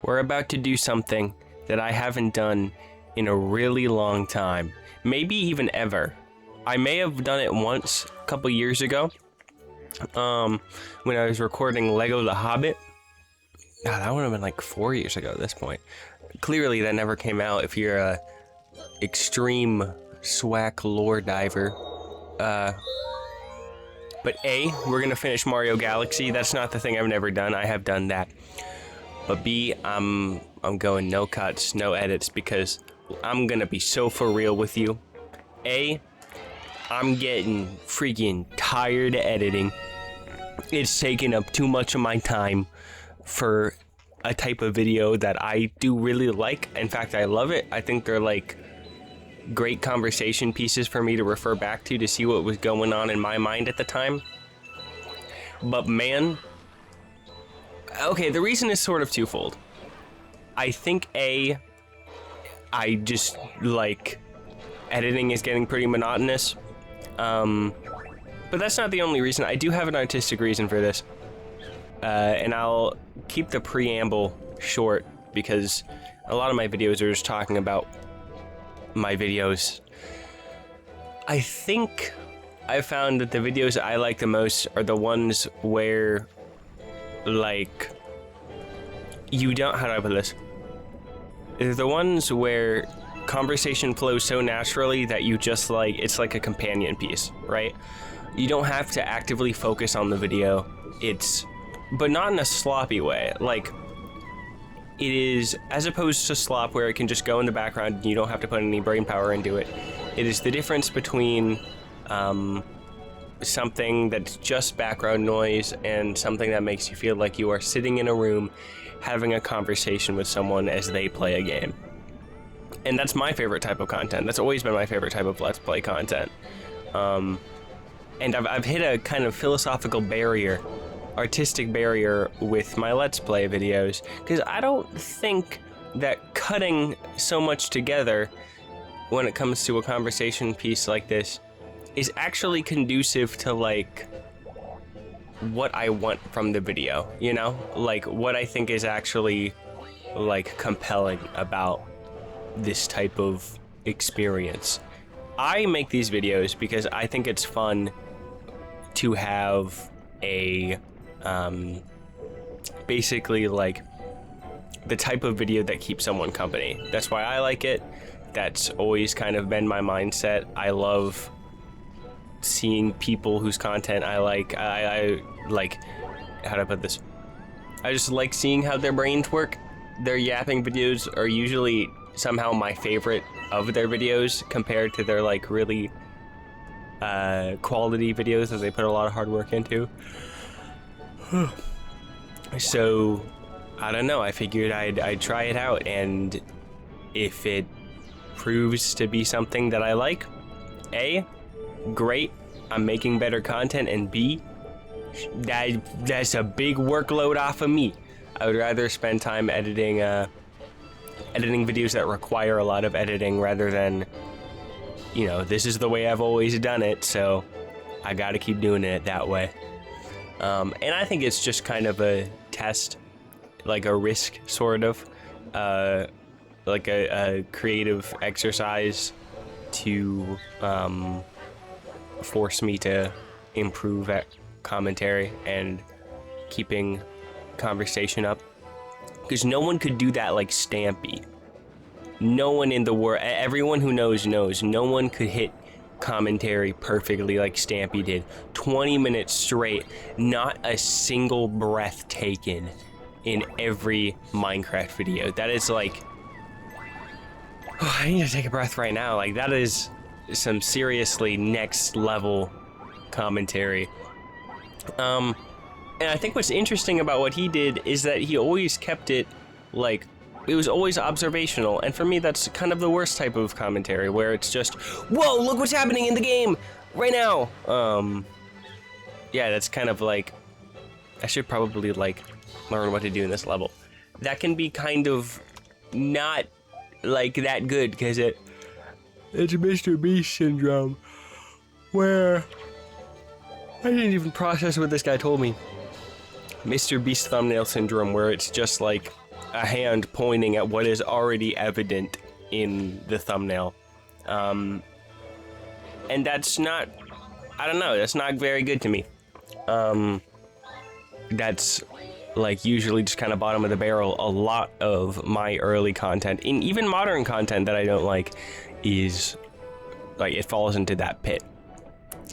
We're about to do something that I haven't done in a really long time. Maybe even ever. I may have done it once a couple years ago. When I was recording Lego The Hobbit. God, that would have been like 4 years ago at this point. Clearly that never came out if you're a extreme swack lore diver. But A, we're gonna finish Mario Galaxy. That's not the thing I've never done. I have done that. But B, I'm going no cuts, no edits, because I'm gonna be so for real with you. A, I'm getting freaking tired of editing. It's taking up too much of my time for a type of video that I do really like. In fact, I love it. I think they're like great conversation pieces for me to refer back to see what was going on in my mind at the time. But man, okay, the reason is sort of twofold. I think A, I just like editing is getting pretty monotonous. But that's not the only reason. I do have an artistic reason for this. And I'll keep the preamble short because a lot of my videos are just talking about my videos. I think I found that the videos I like the most are the ones where, like, you don't, how do I put this? They're the ones where conversation flows so naturally that you just like, it's like a companion piece, right? You don't have to actively focus on the video. But not in a sloppy way. Like, it is, as opposed to slop where it can just go in the background and you don't have to put any brain power into it. It is the difference between something that's just background noise and something that makes you feel like you are sitting in a room having a conversation with someone as they play a game. And that's my favorite type of content. That's always been my favorite type of Let's Play content. And I've hit a kind of philosophical barrier, artistic barrier with my Let's Play videos, because I don't think that cutting so much together when it comes to a conversation piece like this is actually conducive to, like, what I want from the video, you know? Like, what I think is actually, like, compelling about this type of experience. I make these videos because I think it's fun to have a, basically, like, the type of video that keeps someone company. That's why I like it. That's always kind of been my mindset. I love seeing people whose content I like. I like, how do I put this? I just like seeing how their brains work. Their yapping videos are usually somehow my favorite of their videos compared to their, like, really quality videos that they put a lot of hard work into. So, I don't know, I figured I'd try it out, and if it proves to be something that I like, A, great, I'm making better content, and B, that's a big workload off of me. I would rather spend time editing videos that require a lot of editing rather than, you know, this is the way I've always done it, so I gotta keep doing it that way. And I think it's just kind of a test, like a risk, sort of, like a creative exercise to force me to improve at commentary and keeping conversation up. Because no one could do that like Stampy. No one in the world, everyone who knows, no one could hit commentary perfectly like Stampy did. 20 minutes straight, not a single breath taken in every Minecraft video. That is like, oh, I need to take a breath right now. Like, that is some seriously next level commentary. And I think what's interesting about what he did is that he always kept it, like, it was always observational, and for me that's kind of the worst type of commentary, where it's just, whoa, look what's happening in the game right now. Yeah, that's kind of like, I should probably, like, learn what to do in this level. That can be kind of not, like, that good, because it's Mr. Beast syndrome, where I didn't even process what this guy told me. Mr. Beast thumbnail syndrome, where it's just like a hand pointing at what is already evident in the thumbnail. And that's not, I don't know, that's not very good to me. That's like usually just kind of bottom of the barrel. A lot of my early content, and even modern content that I don't like, is like it falls into that pit.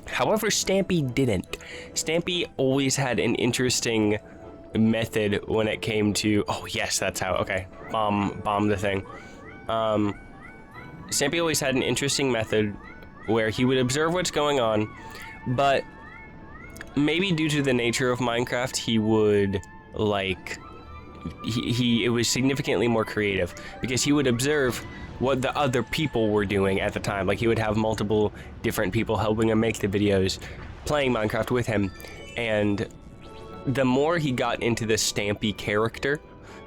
However, Stampy didn't. Stampy always had an interesting method when it came to, oh yes, that's how, okay, bomb the thing. Stampy always had an interesting method where he would observe what's going on, but maybe due to the nature of Minecraft, he would like, it was significantly more creative because he would observe what the other people were doing at the time. Like he would have multiple different people helping him make the videos, playing Minecraft with him, and the more he got into the Stampy character,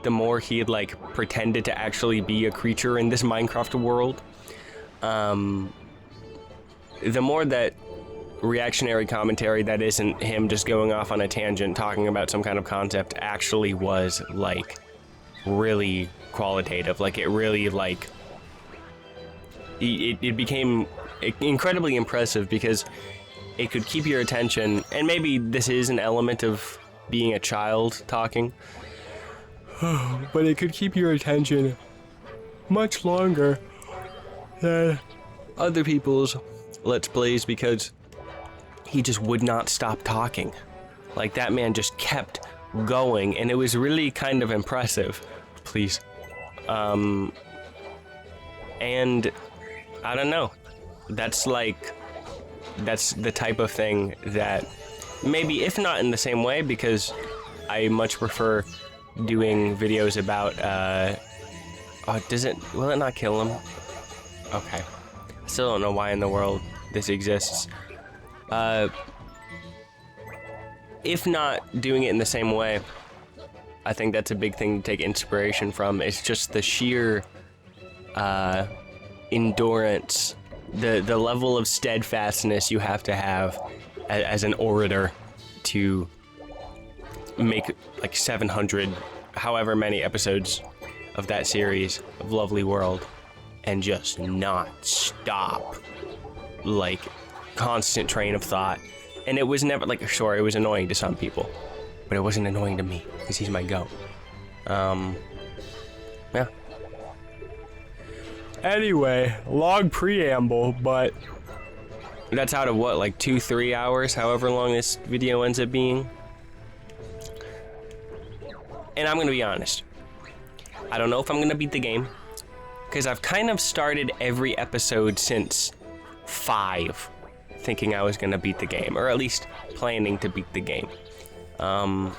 the more he like pretended to actually be a creature in this Minecraft world. The more that reactionary commentary that isn't him just going off on a tangent talking about some kind of concept actually was like really qualitative. Like it really like it became incredibly impressive because it could keep your attention, and maybe this is an element of being a child talking, but it could keep your attention much longer than other people's Let's Plays because he just would not stop talking. Like that man just kept going, and it was really kind of impressive. Please. And I don't know. That's the type of thing that maybe, if not in the same way, because I much prefer doing videos about, will it not kill him? Okay. I still don't know why in the world this exists. If not doing it in the same way, I think that's a big thing to take inspiration from. It's just the sheer, endurance, the level of steadfastness you have to have as an orator to make like 700, however many episodes of that series of Lovely World, and just not stop, like constant train of thought. And it was never like, sure, it was annoying to some people, but it wasn't annoying to me because he's my goat. Yeah. Anyway, long preamble, but that's out of what, like 2-3 hours, however long this video ends up being. And I'm gonna be honest, I don't know if I'm gonna beat the game, because I've kind of started every episode since 5 thinking I was gonna beat the game, or at least planning to beat the game. And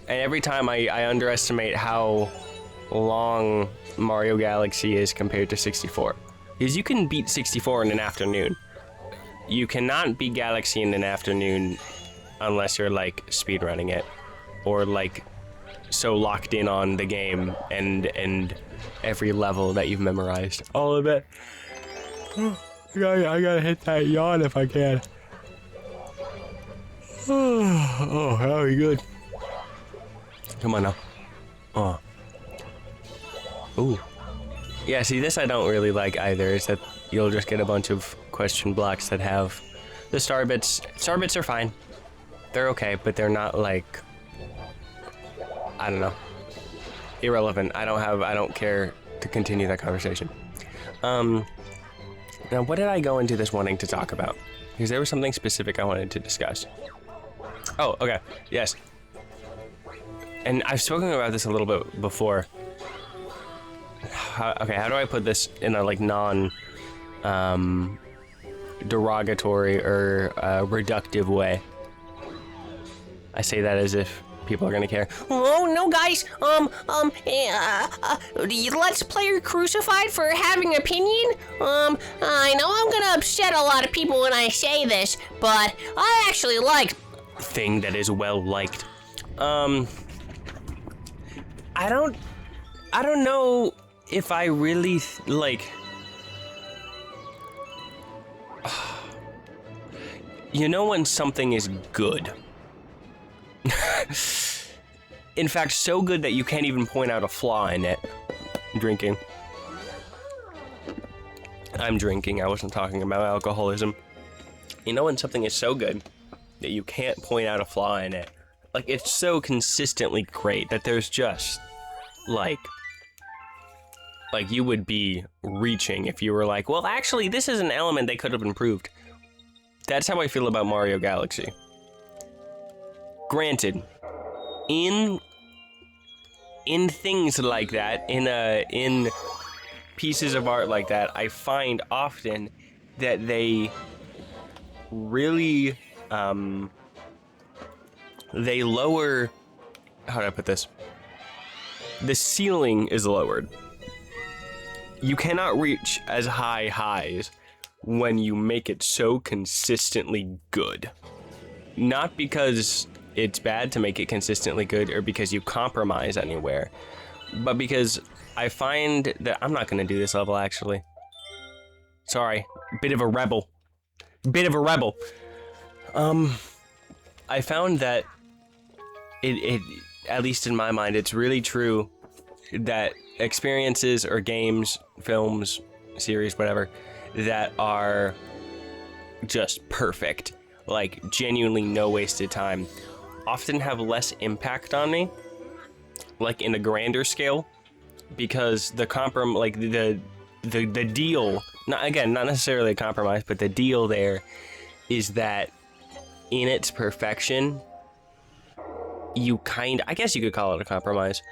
every time I underestimate how long Mario Galaxy is compared to 64. Because you can beat 64 in an afternoon. You cannot beat Galaxy in an afternoon unless you're like speedrunning it, or like so locked in on the game and every level that you've memorized. All of it. I gotta hit that yawn if I can. Oh, very good. Come on now. Oh. Ooh. Yeah, see, this I don't really like either, is that you'll just get a bunch of question blocks that have the star bits. Star bits are fine. They're okay, but they're not like, I don't know, irrelevant. I don't care to continue that conversation. Now, what did I go into this wanting to talk about? Because there was something specific I wanted to discuss. Oh, okay, yes. And I've spoken about this a little bit before. How do I put this in a like derogatory or reductive way? I say that as if people are gonna care. Oh no, guys! Let's Player Crucified for having opinion. I know I'm gonna upset a lot of people when I say this, but I actually like thing that is well liked. I don't know if I really like. You know when something is good. In fact, so good that you can't even point out a flaw in it. Drinking. I'm drinking. I wasn't talking about alcoholism. You know when something is so good that you can't point out a flaw in it? Like, it's so consistently great that there's just, like you would be reaching if you were like, well, actually, this is an element they could have improved. That's how I feel about Mario Galaxy. Granted, in things like that, in pieces of art like that, I find often that they really, they lower, how do I put this? The ceiling is lowered. You cannot reach as high highs when you make it so consistently good. Not because it's bad to make it consistently good or because you compromise anywhere, but because I find that I'm not going to do this level, actually. Sorry, bit of a rebel. I found that it at least in my mind, it's really true that experiences or games, films, series, whatever, that are just perfect, like genuinely no wasted time, often have less impact on me, like in a grander scale, because the the deal, not necessarily a compromise, but the deal there is that in its perfection, I guess you could call it a compromise.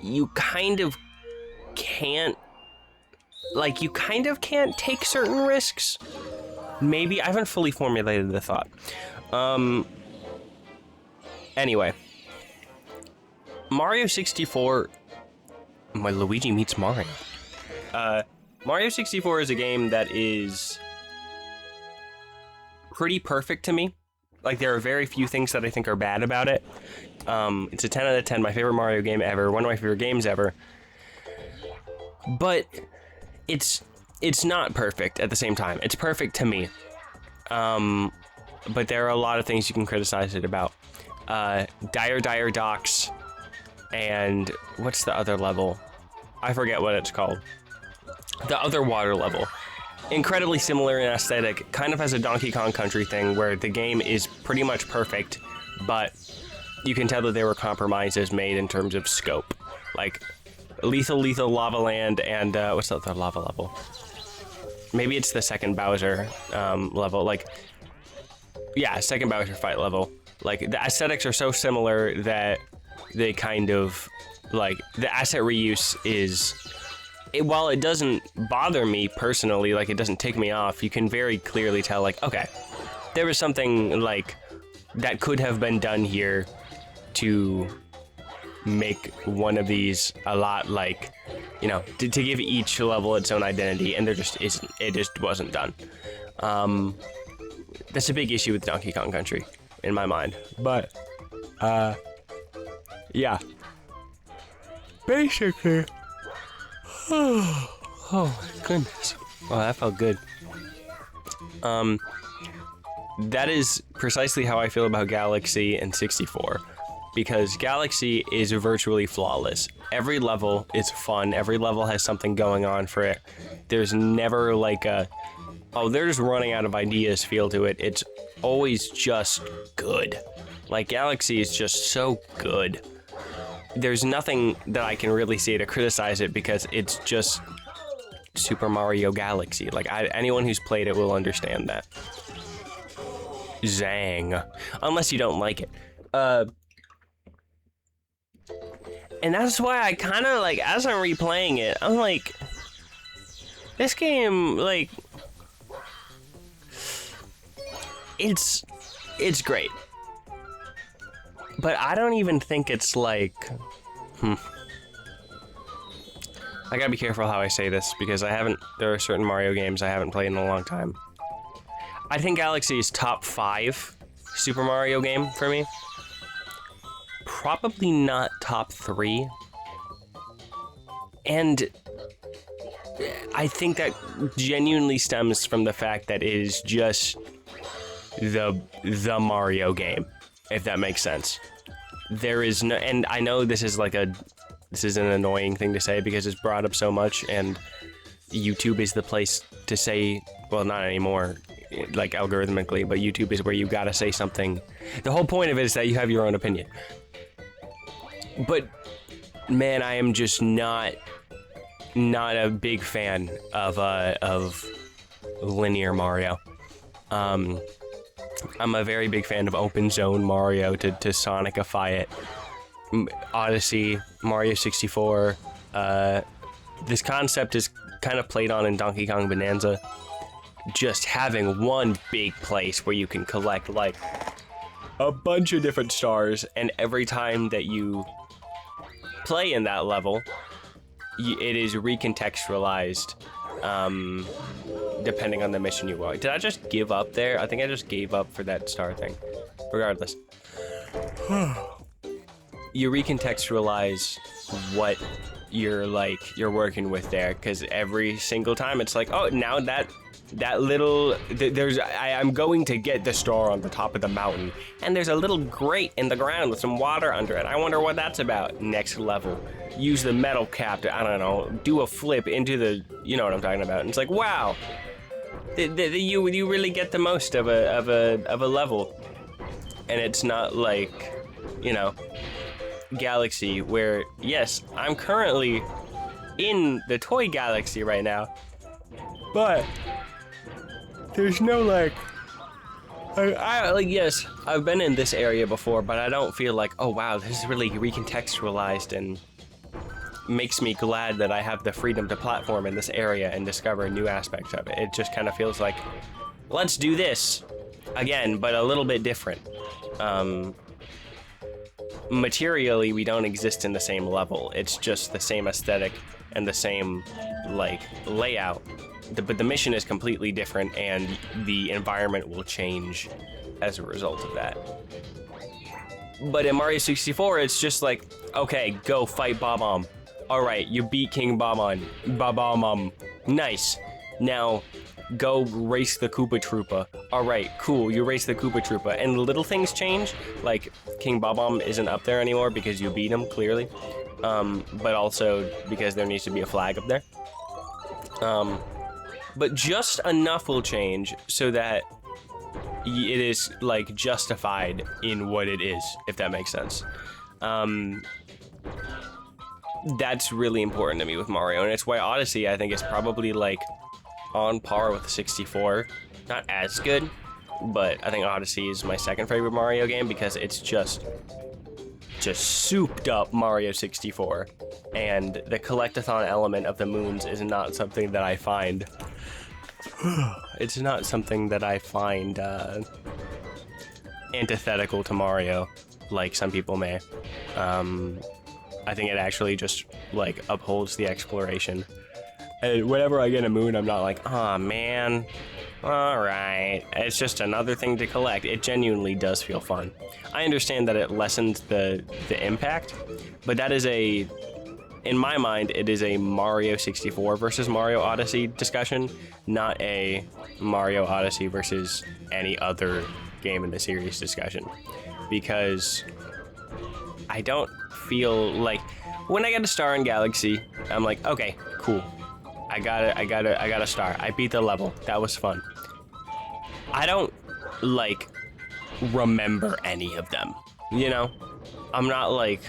You kind of can't take certain risks. Maybe I haven't fully formulated the thought. Anyway, Mario 64. My Luigi meets Mario. Mario 64 is a game that is pretty perfect to me. Like, there are very few things that I think are bad about it. It's a 10 out of 10, my favorite Mario game ever, one of my favorite games ever. But it's not perfect at the same time. It's perfect to me. But there are a lot of things you can criticize it about. Dire Docks, and what's the other level? I forget what it's called. The other water level. Incredibly similar in aesthetic, kind of has a Donkey Kong Country thing where the game is pretty much perfect, but you can tell that there were compromises made in terms of scope. Like, Lethal Lava Land and, what's the other lava level? Maybe it's the second Bowser level, like, yeah, second Bowser fight level. Like, the aesthetics are so similar that they kind of, like, the asset reuse is... while it doesn't bother me personally, like, it doesn't tick me off, you can very clearly tell, like, okay, there was something, like, that could have been done here to make one of these a lot, like, you know, to give each level its own identity, and there just isn't. It just wasn't done. That's a big issue with Donkey Kong Country, in my mind. But, yeah. Basically... Oh my goodness. Oh, that felt good. That is precisely how I feel about Galaxy and 64. Because Galaxy is virtually flawless. Every level is fun. Every level has something going on for it. There's never like a, oh, they're just running out of ideas feel to it. It's always just good. Like, Galaxy is just so good. There's nothing that I can really say to criticize it because it's just Super Mario Galaxy. Like, anyone who's played it will understand that. Zang. Unless you don't like it. And that's why I kind of, like, as I'm replaying it, I'm like, this game, like, it's great. But I don't even think it's like, I gotta be careful how I say this because there are certain Mario games I haven't played in a long time. I think Galaxy is top 5 Super Mario game for me. Probably not top 3. And I think that genuinely stems from the fact that it is just the Mario game, if that makes sense. there is no, and I know this is an annoying thing to say because it's brought up so much, and YouTube is the place to say, well, not anymore, like algorithmically, but YouTube is where you gotta say something. The whole point of it is that you have your own opinion. But man, I am just not a big fan of linear Mario. I'm a very big fan of open zone Mario to Sonicify it. Odyssey, Mario 64. This concept is kind of played on in Donkey Kong Bonanza. Just having one big place where you can collect like a bunch of different stars, and every time that you play in that level, it is recontextualized depending on the mission you want. Did I just give up there? I think I just gave up for that star thing. Regardless. You recontextualize what you're working with there, because every single time it's like, oh, now that little, I'm going to get the star on the top of the mountain, and there's a little grate in the ground with some water under it. I wonder what that's about. Next level. Use the metal cap to, I don't know, do a flip into the, you know what I'm talking about. And it's like, wow, you really get the most of a level, and it's not like, you know, Galaxy, where yes, I'm currently in the toy galaxy right now, but there's no like, yes, I've been in this area before, but I don't feel like, oh wow, this is really recontextualized and makes me glad that I have the freedom to platform in this area and discover new aspects of it. It just kind of feels like, let's do this again, but a little bit different. Materially, we don't exist in the same level. It's just the same aesthetic and the same like layout, but the mission is completely different, and the environment will change as a result of that. But in Mario 64, it's just like, okay, go fight Bob-omb. All right, you beat King Bob-omb. Nice. Now, go race the Koopa Troopa. All right, cool, you race the Koopa Troopa. And little things change, like King Bob-omb isn't up there anymore because you beat him, clearly. But also because there needs to be a flag up there. But just enough will change so that it is like justified in what it is, if that makes sense. That's really important to me with Mario, and it's why Odyssey, I think, is probably like on par with 64. Not as good, but I think Odyssey is my second favorite Mario game because it's just souped up Mario 64, and the collectathon element of the moons is not something that I find it's not something that I find antithetical to Mario like some people may. I think it actually just like upholds the exploration. And whenever I get a moon, I'm not like, oh man, all right, it's just another thing to collect. It genuinely does feel fun. I understand that it lessens the impact, but that is in my mind, it is a Mario 64 versus Mario Odyssey discussion, not a Mario Odyssey versus any other game in the series discussion. Because I don't feel like, when I get a star in Galaxy, I'm like, okay, cool. I got a star. I beat the level. That was fun. I don't like remember any of them, you know? I'm not like,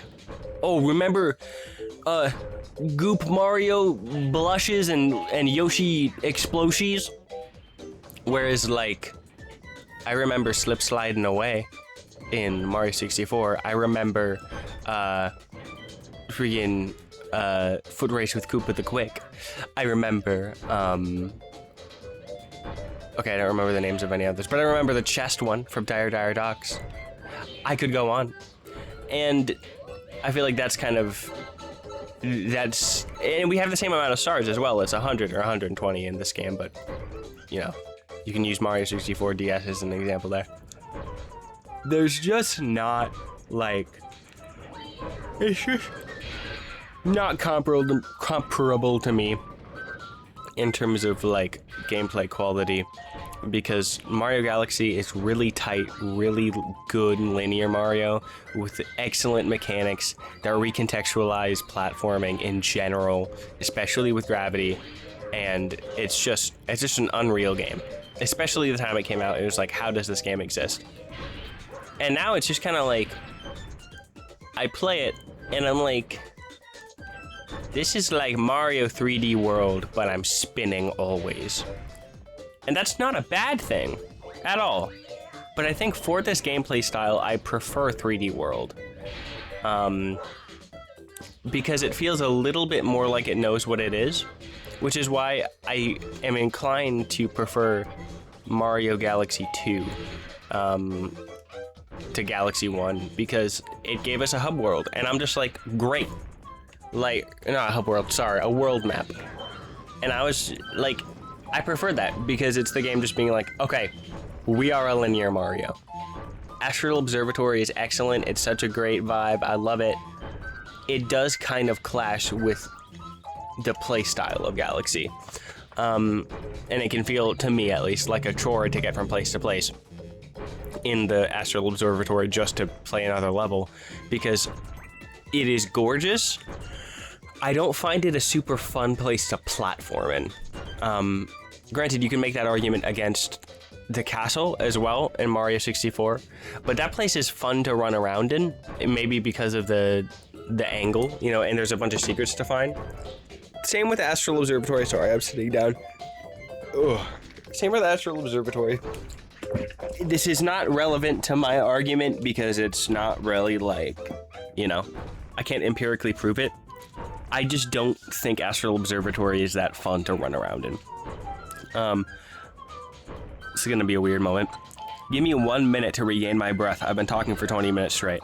oh, remember Goop Mario blushes and Yoshi explosives? Whereas like, I remember slip sliding away in Mario 64. I remember freaking foot race with Koopa the Quick. I remember okay, I don't remember the names of any others, but I remember the chest one from Dire Dire Docks. I could go on. And I feel like that's kind of, and we have the same amount of stars as well. It's 100 or 120 in this game, but you know, you can use Mario 64 DS as an example there. There's just not like, it's just not comparable to me in terms of like gameplay quality because Mario Galaxy is really tight, really good linear Mario with excellent mechanics that recontextualize platforming in general, especially with gravity, and it's just an unreal game. Especially the time it came out, it was like, how does this game exist? And now it's just kind of like, I play it and I'm like, this is like Mario 3D World, but I'm spinning always. And that's not a bad thing at all. But I think for this gameplay style, I prefer 3D World. Because it feels a little bit more like it knows what it is, which is why I am inclined to prefer Mario Galaxy 2 to Galaxy 1, because it gave us a hub world, and I'm just like, great. Like, not a hub world, sorry, a world map. And I was like, I prefer that because it's the game just being like, okay, we are a linear Mario. Astral Observatory is excellent. It's such a great vibe. I love it. It does kind of clash with the play style of Galaxy. And it can feel, to me at least, like a chore to get from place to place in the Astral Observatory just to play another level, because it is gorgeous. I don't find it a super fun place to platform in. Granted, you can make that argument against the castle as well in Mario 64, but that place is fun to run around in, maybe because of the angle, you know, and there's a bunch of secrets to find. Same with Astral Observatory. Sorry, I'm sitting down. Ugh. Same with Astral Observatory. This is not relevant to my argument because it's not really like, you know, I can't empirically prove it. I just don't think Astral Observatory is that fun to run around in. This is gonna be a weird moment. Give me 1 minute to regain my breath. I've been talking for 20 minutes straight.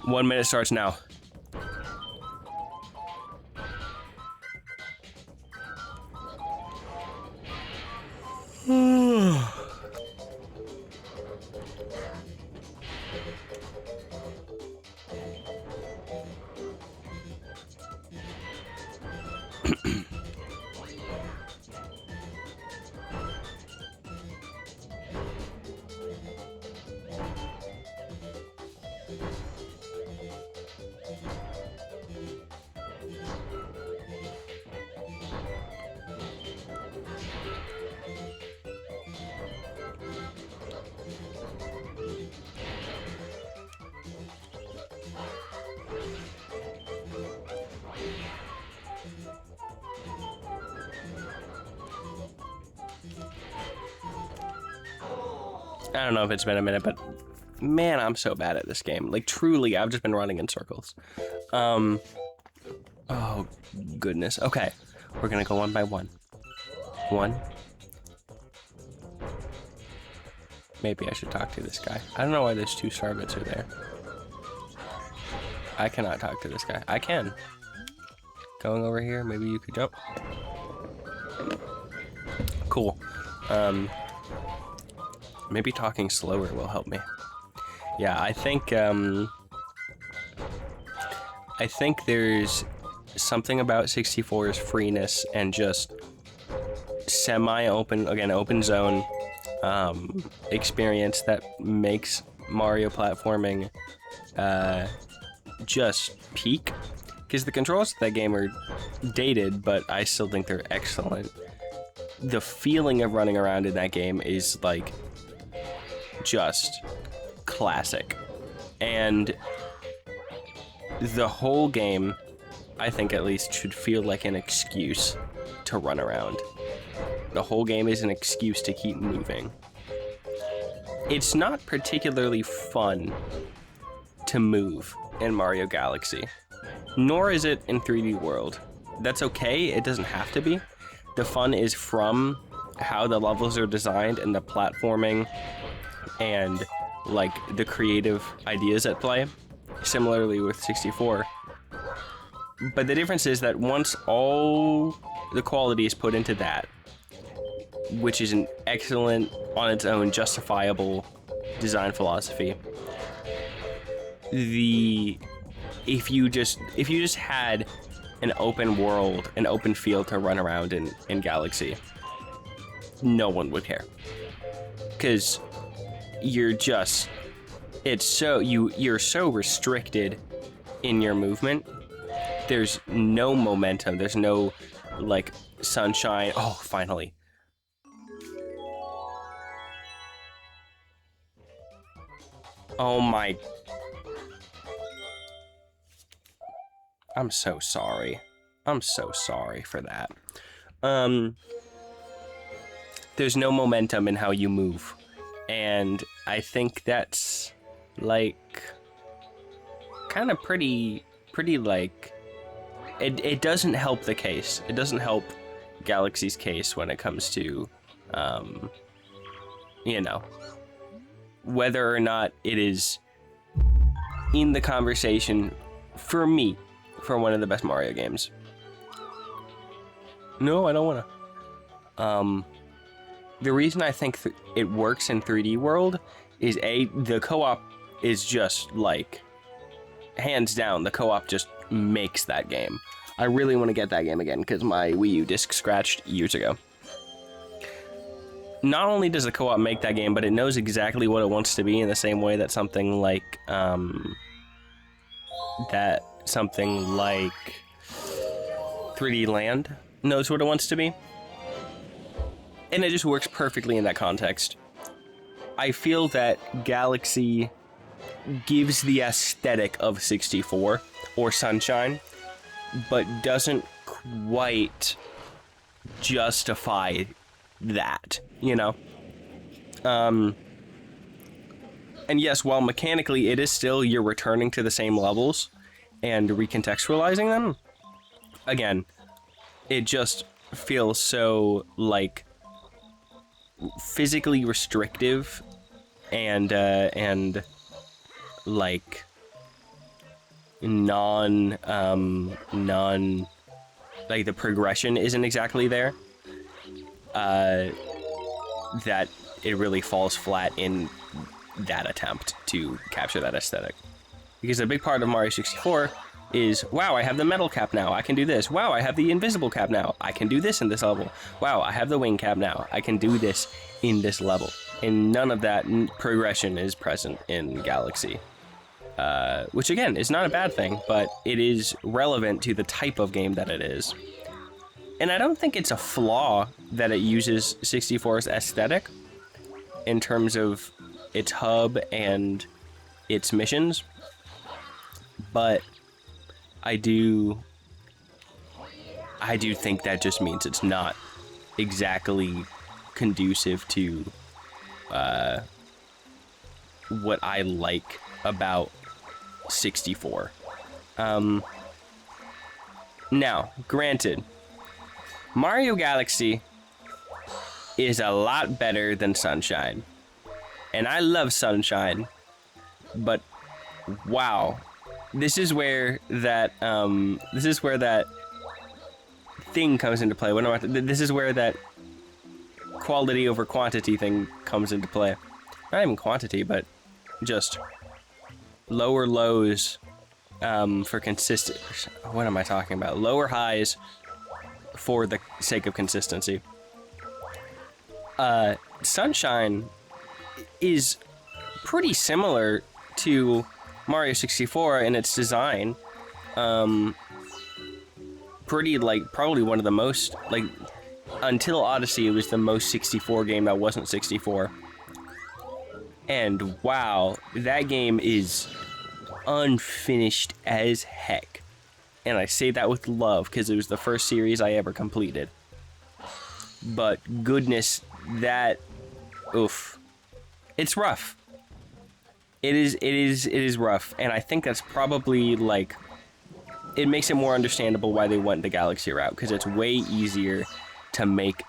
1 minute starts now. I don't know if it's been a minute, but man, I'm so bad at this game. Like, truly, I've just been running in circles. Oh, goodness. Okay, we're gonna go one by one. One. Maybe I should talk to this guy. I don't know why there's two Starbits are there. I cannot talk to this guy. I can. Going over here, maybe you could jump. Cool. Maybe talking slower will help me. Yeah, I think there's something about 64's freeness and just semi-open, again, open zone experience that makes Mario platforming just peak. Because the controls of that game are dated, but I still think they're excellent. The feeling of running around in that game is like just classic. And the whole game, I think at least, should feel like an excuse to run around. The whole game is an excuse to keep moving. It's not particularly fun to move in Mario Galaxy, nor is it in 3D World. That's okay, it doesn't have to be. The fun is from how the levels are designed and the platforming and like the creative ideas at play, similarly with 64. But the difference is that once all the quality is put into that, which is an excellent, on its own, justifiable design philosophy, if you just had an open world, an open field to run around in Galaxy, no one would care. Because you're so restricted in your movement. There's no momentum. There's no, like, sunshine. Oh, finally. Oh my... I'm so sorry. I'm so sorry for that. There's no momentum in how you move. And I think that's, like, kind of pretty, like... It doesn't help the case. It doesn't help Galaxy's case when it comes to, you know, whether or not it is in the conversation for me for one of the best Mario games. No, I don't want to. The reason I think it works in 3D World is the co-op is just like, hands down, the co-op just makes that game. I really want to get that game again because my Wii U disc scratched years ago. Not only does the co-op make that game, but it knows exactly what it wants to be in the same way that something like 3D Land knows what it wants to be. And it just works perfectly in that context. I feel that Galaxy gives the aesthetic of 64 or Sunshine, but doesn't quite justify that, you know? And yes, while mechanically it is still you're returning to the same levels and recontextualizing them, again, it just feels so, like, physically restrictive and like non like the progression isn't exactly there, that it really falls flat in that attempt to capture that aesthetic. Because a big part of Mario 64 is, wow, I have the metal cap now, I can do this. Wow, I have the invisible cap now, I can do this in this level. Wow, I have the wing cap now, I can do this in this level. And none of that progression is present in Galaxy. Which again, is not a bad thing, but it is relevant to the type of game that it is. And I don't think it's a flaw that it uses 64's aesthetic in terms of its hub and its missions, but I do think that just means it's not exactly conducive to what I like about 64. Now, granted, Mario Galaxy is a lot better than Sunshine. And I love Sunshine, but wow, this is where that thing comes into play. This is where that quality over quantity thing comes into play. Not even quantity, but just lower lows for consistent. What am I talking about? Lower highs for the sake of consistency. Sunshine is pretty similar to Mario 64 in its design. Pretty, like, probably one of the most, like, until Odyssey, it was the most 64 game that wasn't 64. And wow, that game is unfinished as heck. And I say that with love, because it was the first series I ever completed. But goodness, that, oof. It's rough. It is rough, and I think that's probably, like, it makes it more understandable why they went the Galaxy route, because it's way easier to make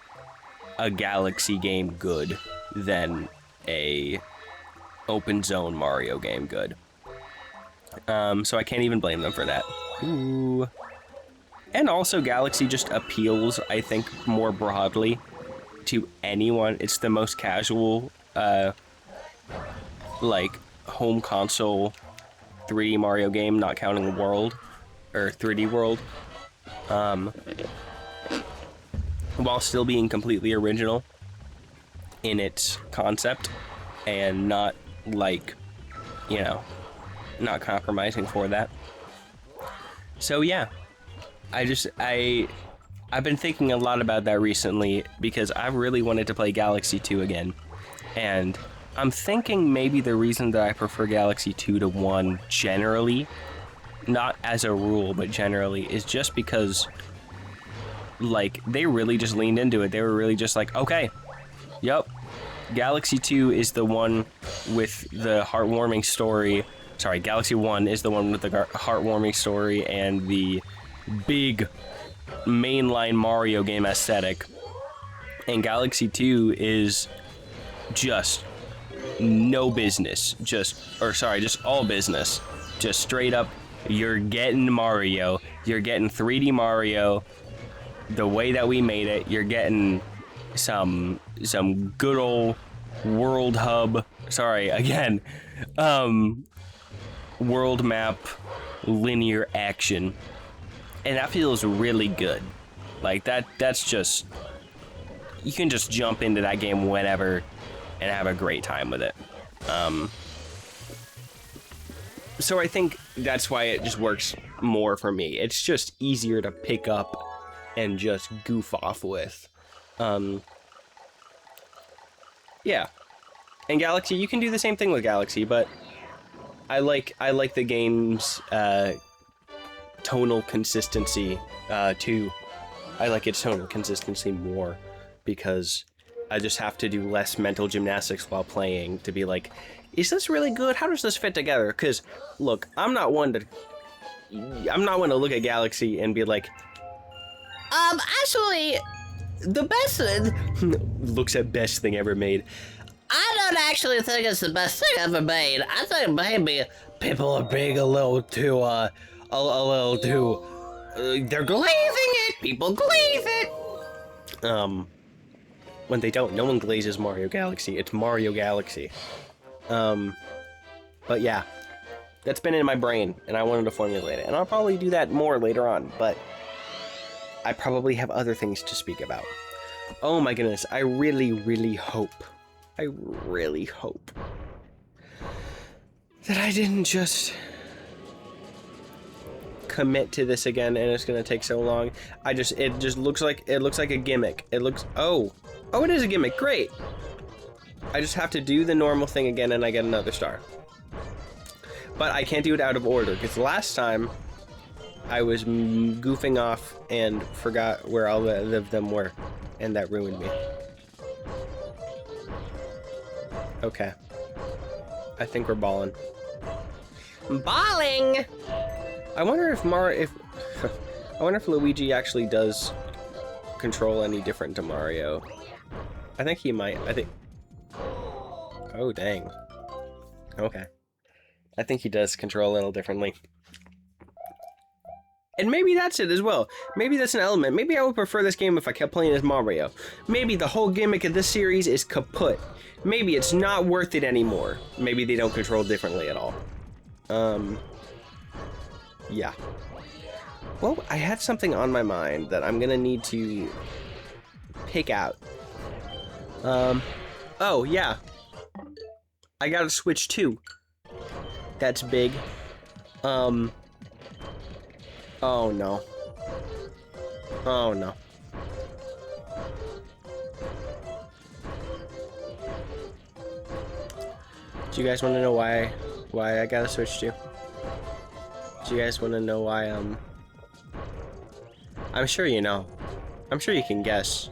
a Galaxy game good than a open zone Mario game good. So I can't even blame them for that. Ooh. And also Galaxy just appeals, I think, more broadly to anyone. It's the most casual, like, home console 3D Mario game, not counting World, or 3D World, while still being completely original. in its concept and not like, you know, not compromising for that. So yeah, I've been thinking a lot about that recently because I really wanted to play Galaxy 2 again. And I'm thinking maybe the reason that I prefer Galaxy 2 to 1 generally, not as a rule, but generally, is just because, like, they really just leaned into it. They were really just like, okay, yep, Galaxy 2 is the one with the heartwarming story. Sorry, Galaxy 1 is the one with the heartwarming story and the big mainline Mario game aesthetic. And Galaxy 2 is just no business. Just all business. Just straight up, you're getting Mario. You're getting 3D Mario the way that we made it. You're getting some good old world hub. Sorry, again. World map linear action. And that feels really good. Like that's just, you can just jump into that game whenever and have a great time with it. So I think that's why it just works more for me. It's just easier to pick up and just goof off with. Yeah. And Galaxy, you can do the same thing with Galaxy, but I like the game's tonal consistency too. I like its tonal consistency more because I just have to do less mental gymnastics while playing to be like, is this really good? How does this fit together? Because look, I'm not one to look at Galaxy and be like, actually, the best looks at best thing ever made. I don't actually think it's the best thing ever made. I think maybe people are being a little too, they're glazing it. People glaze it. When they don't, no one glazes Mario Galaxy. It's Mario Galaxy. But yeah, that's been in my brain, and I wanted to formulate it. And I'll probably do that more later on, but I probably have other things to speak about. Oh my goodness, I really, really hope that I didn't just commit to this again and it's gonna take so long. It just looks like a gimmick. It is a gimmick. Great. I just have to do the normal thing again and I get another star. But I can't do it out of order because last time I was goofing off and forgot where all of them were, and that ruined me. Okay. I think we're balling. Balling! I wonder if Luigi actually does control any different to Mario. I think he might. Oh, dang. Okay. I think he does control a little differently. And maybe that's it as well. Maybe that's an element. Maybe I would prefer this game if I kept playing as Mario. Maybe the whole gimmick of this series is kaput. Maybe it's not worth it anymore. Maybe they don't control differently at all. Yeah. Well, I had something on my mind that I'm gonna need to pick out. Oh, yeah. I got a Switch 2. That's big. Oh no. Oh no. Do you guys want to know why I got a Switch 2? Do you guys want to know why, I'm sure you know. I'm sure you can guess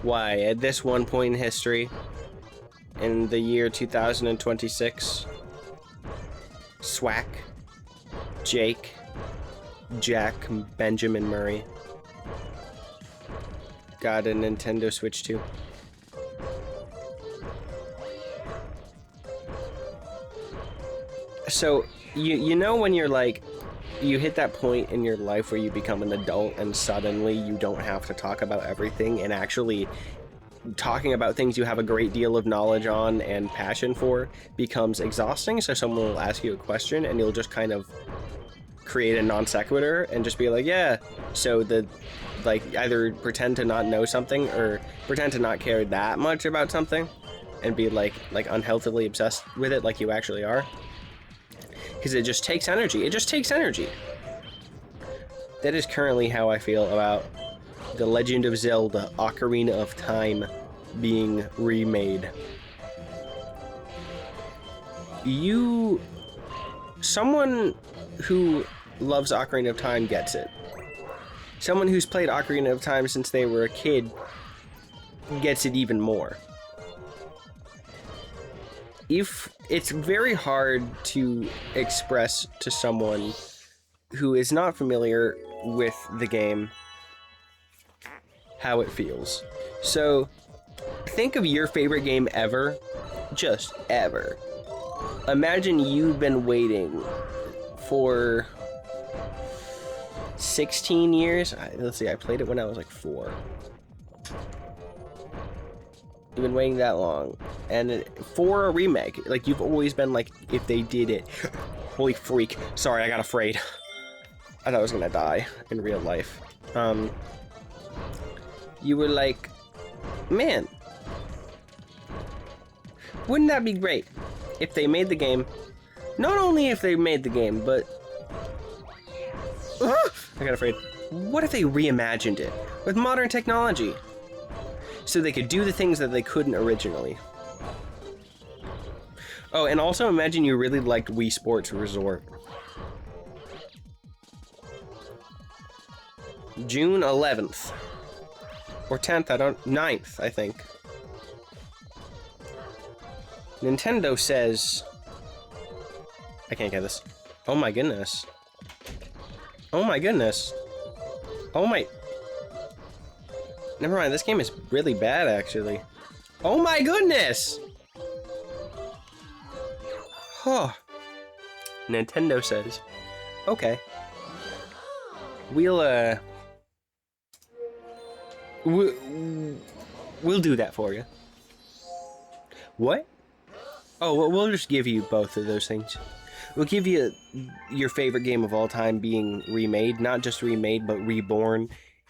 why at this one point in history, in the year 2026, Swack, Jake, Jack, Benjamin Murray got a Nintendo Switch 2. So, you know when you're like, you hit that point in your life where you become an adult and suddenly you don't have to talk about everything, and actually talking about things you have a great deal of knowledge on and passion for becomes exhausting, so someone will ask you a question and you'll just kind of create a non sequitur and just be like, yeah, so the like either pretend to not know something or pretend to not care that much about something and be like unhealthily obsessed with it like you actually are. Because it just takes energy. It just takes energy. That is currently how I feel about The Legend of Zelda Ocarina of Time being remade. Someone who loves Ocarina of Time gets it. Someone who's played Ocarina of Time since they were a kid gets it even more. If it's very hard to express to someone who is not familiar with the game how it feels. So think of your favorite game ever, just ever. Imagine you've been waiting for 16 years. Let's see, I played it when I was like 4. You've been waiting that long, and for a remake, like you've always been like, if they did it, holy freak! Sorry, I got afraid. I thought I was gonna die in real life. You were like, man, wouldn't that be great if they made the game? Not only if they made the game, but I got afraid. What if they reimagined it with modern technology? So they could do the things that they couldn't originally. Oh, and also imagine you really liked Wii Sports Resort. June 11th. Or 10th, 9th, I think. Nintendo says... I can't get this. Oh my goodness. Oh my goodness. Oh my... Never mind, this game is really bad, actually. Oh my goodness! Huh. Nintendo says, okay. We'll do that for you. What? Oh, well, we'll just give you both of those things. We'll give you your favorite game of all time being remade, not just remade, but reborn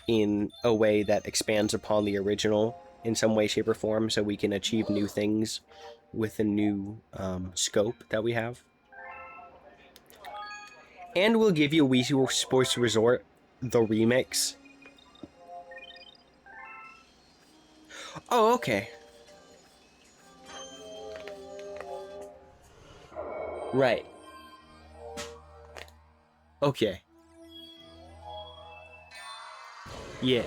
in a way that expands upon the original in some way, shape, or form, so we can achieve new things with the new scope that we have. And we'll give you Wii Sports Resort, the remix. Oh, okay. Right. Okay. Yeah.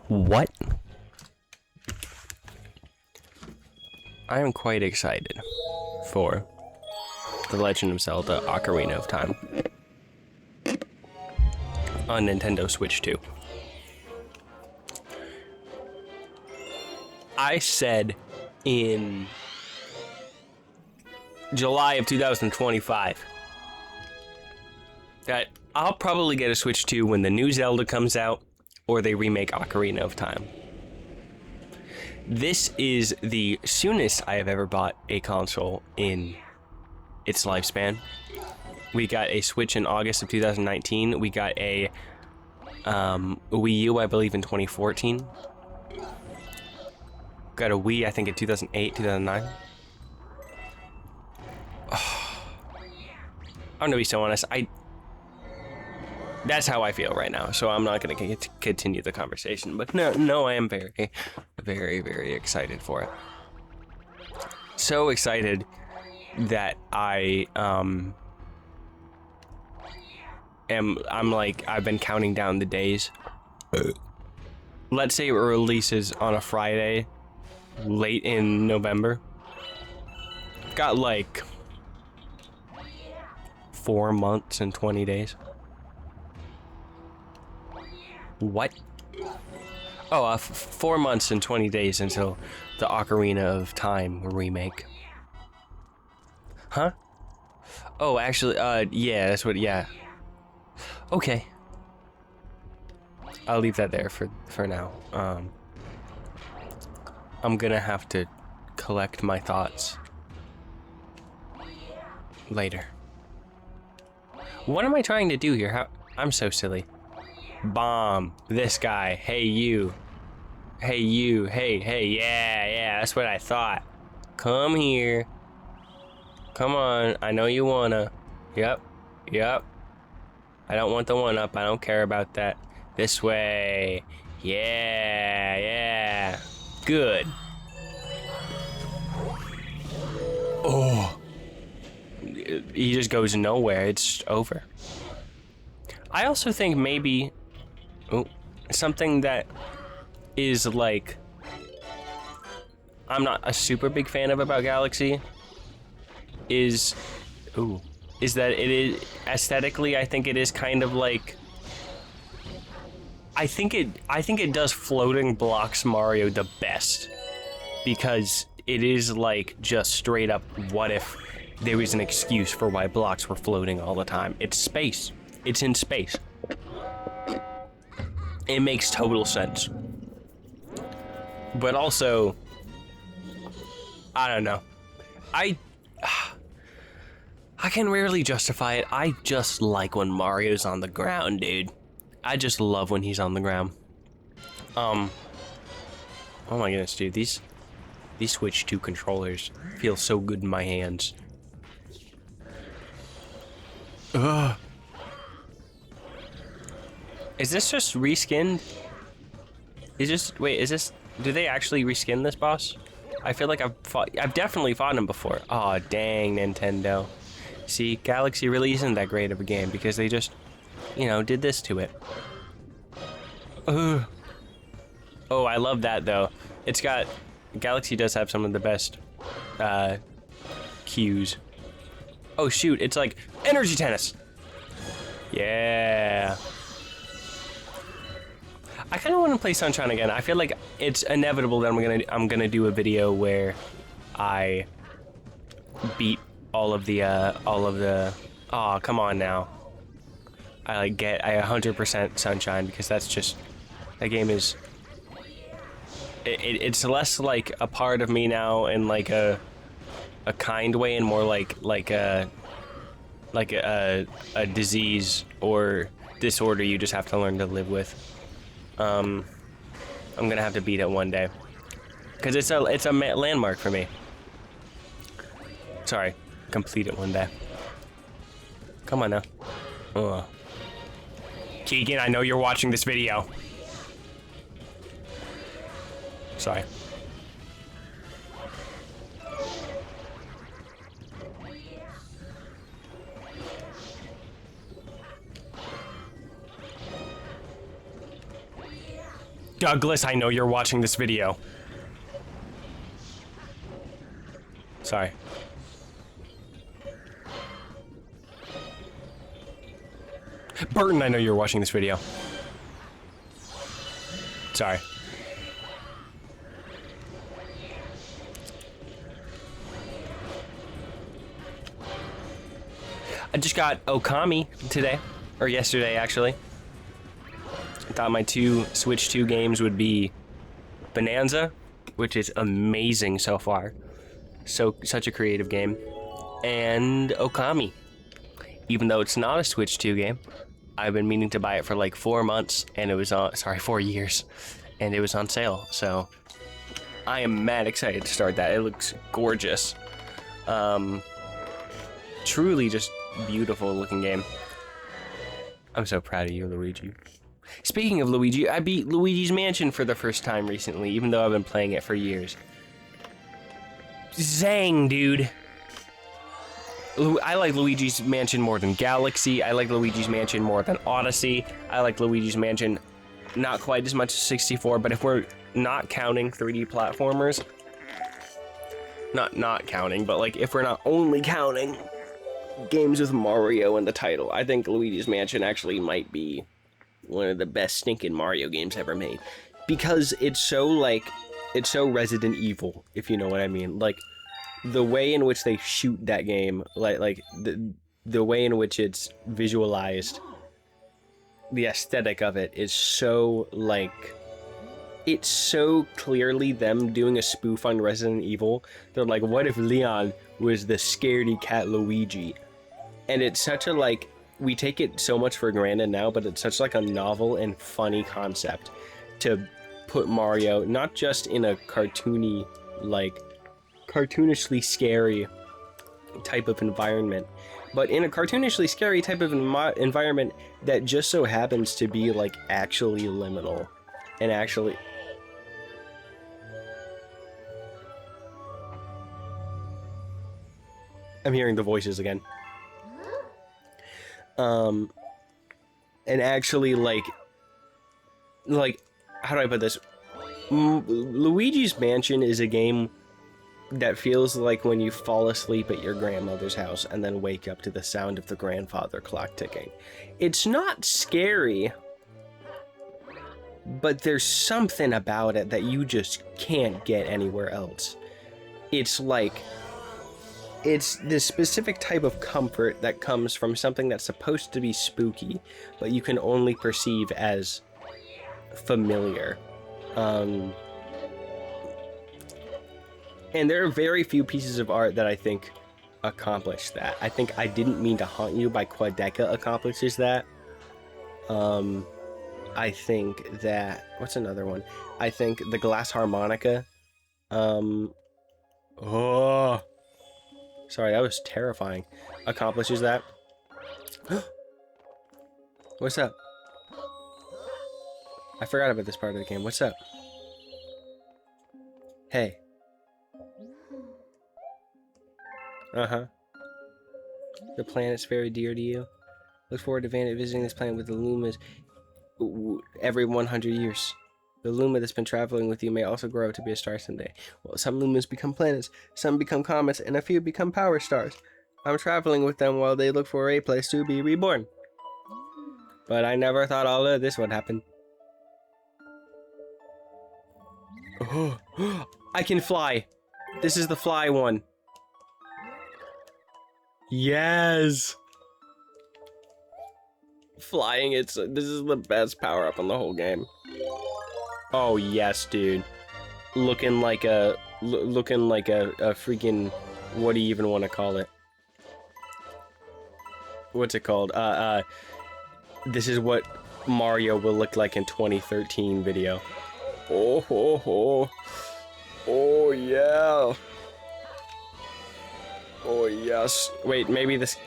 What? I am quite excited for The Legend of Zelda Ocarina of Time on Nintendo Switch 2. I said in July of 2025 that I'll probably get a Switch 2 when the new Zelda comes out or they remake Ocarina of Time. This is the soonest I have ever bought a console in its lifespan. We got a Switch in August of 2019. We got a Wii U, I believe, in 2014. Got a Wii, I think, in 2008, 2009. I'm gonna be so honest, that's how I feel right now, so I'm not going to continue the conversation. But no, I am very, very, very excited for it. So excited that I'm like, I've been counting down the days. Let's say it releases on a Friday, late in November. Got like 4 months and 20 days. What? Oh, 4 months and 20 days until the Ocarina of Time remake. Huh? Oh, actually, yeah, that's what, yeah. Okay. I'll leave that there for now. I'm gonna have to collect my thoughts later. What am I trying to do here? I'm so silly. Bomb. This guy. Hey, you. Hey, you. Hey, yeah, that's what I thought. Come here. Come on. I know you wanna. Yep. I don't want the one up. I don't care about that. This way. Yeah. Good. Oh. He just goes nowhere. It's over. I also think maybe something that is like I'm not a super big fan of about Galaxy is that it is aesthetically, I think it is kind of like I think it does floating blocks Mario the best, because it is like just straight up what if there was an excuse for why blocks were floating all the time. It's space. It's in space. It makes total sense. But also, I don't know. I can rarely justify it. I just like when Mario's on the ground, dude. I just love when he's on the ground. Oh my goodness, dude. These Switch 2 controllers feel so good in my hands. Ugh. Is this just reskinned? Wait, do they actually reskin this boss? I feel like I've definitely fought him before. Aw, dang, Nintendo. See, Galaxy really isn't that great of a game because they just, did this to it. Ugh. Oh, I love that though. Galaxy does have some of the best, cues. Oh shoot, it's like energy tennis. Yeah. I kind of want to play Sunshine again. I feel like it's inevitable that I'm gonna do a video where I beat all of the oh, come on now. I 100% Sunshine because that's just that game is it's less like a part of me now in like a kind way and more like a disease or disorder you just have to learn to live with. I'm gonna have to beat it one day, cause it's a landmark for me. Sorry, complete it one day. Come on now. Ugh. Keegan, I know you're watching this video. Sorry. Douglas, I know you're watching this video. Sorry. Burton, I know you're watching this video. Sorry. I just got Okami today, or yesterday actually. I thought my two Switch 2 games would be Bonanza, which is amazing so far. Such a creative game. And Okami. Even though it's not a Switch 2 game, I've been meaning to buy it for like 4 months, and it was on, 4 years, and it was on sale. So I am mad excited to start that. It looks gorgeous. Truly just beautiful looking game. I'm so proud of you, Luigi. Speaking of Luigi, I beat Luigi's Mansion for the first time recently, even though I've been playing it for years. Zang, dude. I like Luigi's Mansion more than Galaxy. I like Luigi's Mansion more than Odyssey. I like Luigi's Mansion not quite as much as 64, but if we're not counting 3D platformers, not counting, but like if we're not only counting games with Mario in the title. I think Luigi's Mansion actually might be one of the best stinking Mario games ever made. Because it's so Resident Evil, if you know what I mean. Like, the way in which they shoot that game, like the way in which it's visualized, the aesthetic of it is so, like, it's so clearly them doing a spoof on Resident Evil. They're like, what if Leon was the scaredy cat Luigi? And it's such a, like, we take it so much for granted now, but it's such, like, a novel and funny concept to put Mario not just in a cartoony, like, cartoonishly scary type of environment, but in a cartoonishly scary type of environment that just so happens to be, like, actually liminal and actually... I'm hearing the voices again. And actually, like, how do I put this? Luigi's Mansion is a game that feels like when you fall asleep at your grandmother's house and then wake up to the sound of the grandfather clock ticking. It's not scary, but there's something about it that you just can't get anywhere else. It's like, it's this specific type of comfort that comes from something that's supposed to be spooky, but you can only perceive as familiar. And there are very few pieces of art that I think accomplish that. I think I Didn't Mean to Haunt You by Quadeca accomplishes that. I think that... What's another one? I think the Glass Harmonica. Oh... Sorry, that was terrifying. Accomplishes that. What's up? I forgot about this part of the game. What's up? Hey. Uh-huh. The planet's very dear to you. Look forward to visiting this planet with the Lumas every 100 years. The Luma that's been traveling with you may also grow to be a star someday. Well, some Lumas become planets, some become comets, and a few become power stars. I'm traveling with them while they look for a place to be reborn. But I never thought all of this would happen. Oh, I can fly. This is the fly one. Yes. Flying, this is the best power up in the whole game. Oh yes, dude. Looking like a freaking, what do you even want to call it? What's it called? This is what Mario will look like in 2013 video. Oh ho ho. Oh yeah. Oh yes. Wait, maybe this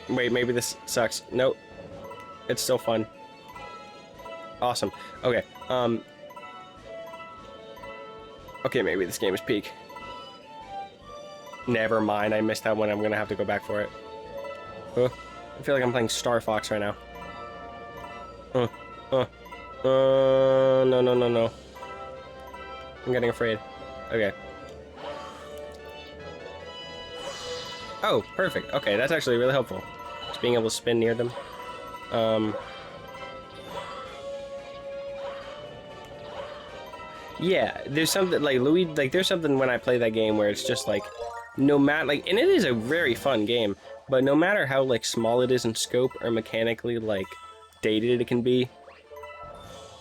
sucks. Nope. It's still fun. Awesome. Okay. Okay, maybe this game is peak. Never mind, I missed that one. I'm gonna have to go back for it. I feel like I'm playing Star Fox right now. No. I'm getting afraid. Okay. Oh, perfect. Okay, that's actually really helpful. Just being able to spin near them. Yeah, there's something like Luigi, like there's something when I play that game where it's just like, no matter, like, and it is a very fun game, but no matter how like small it is in scope or mechanically like dated it can be,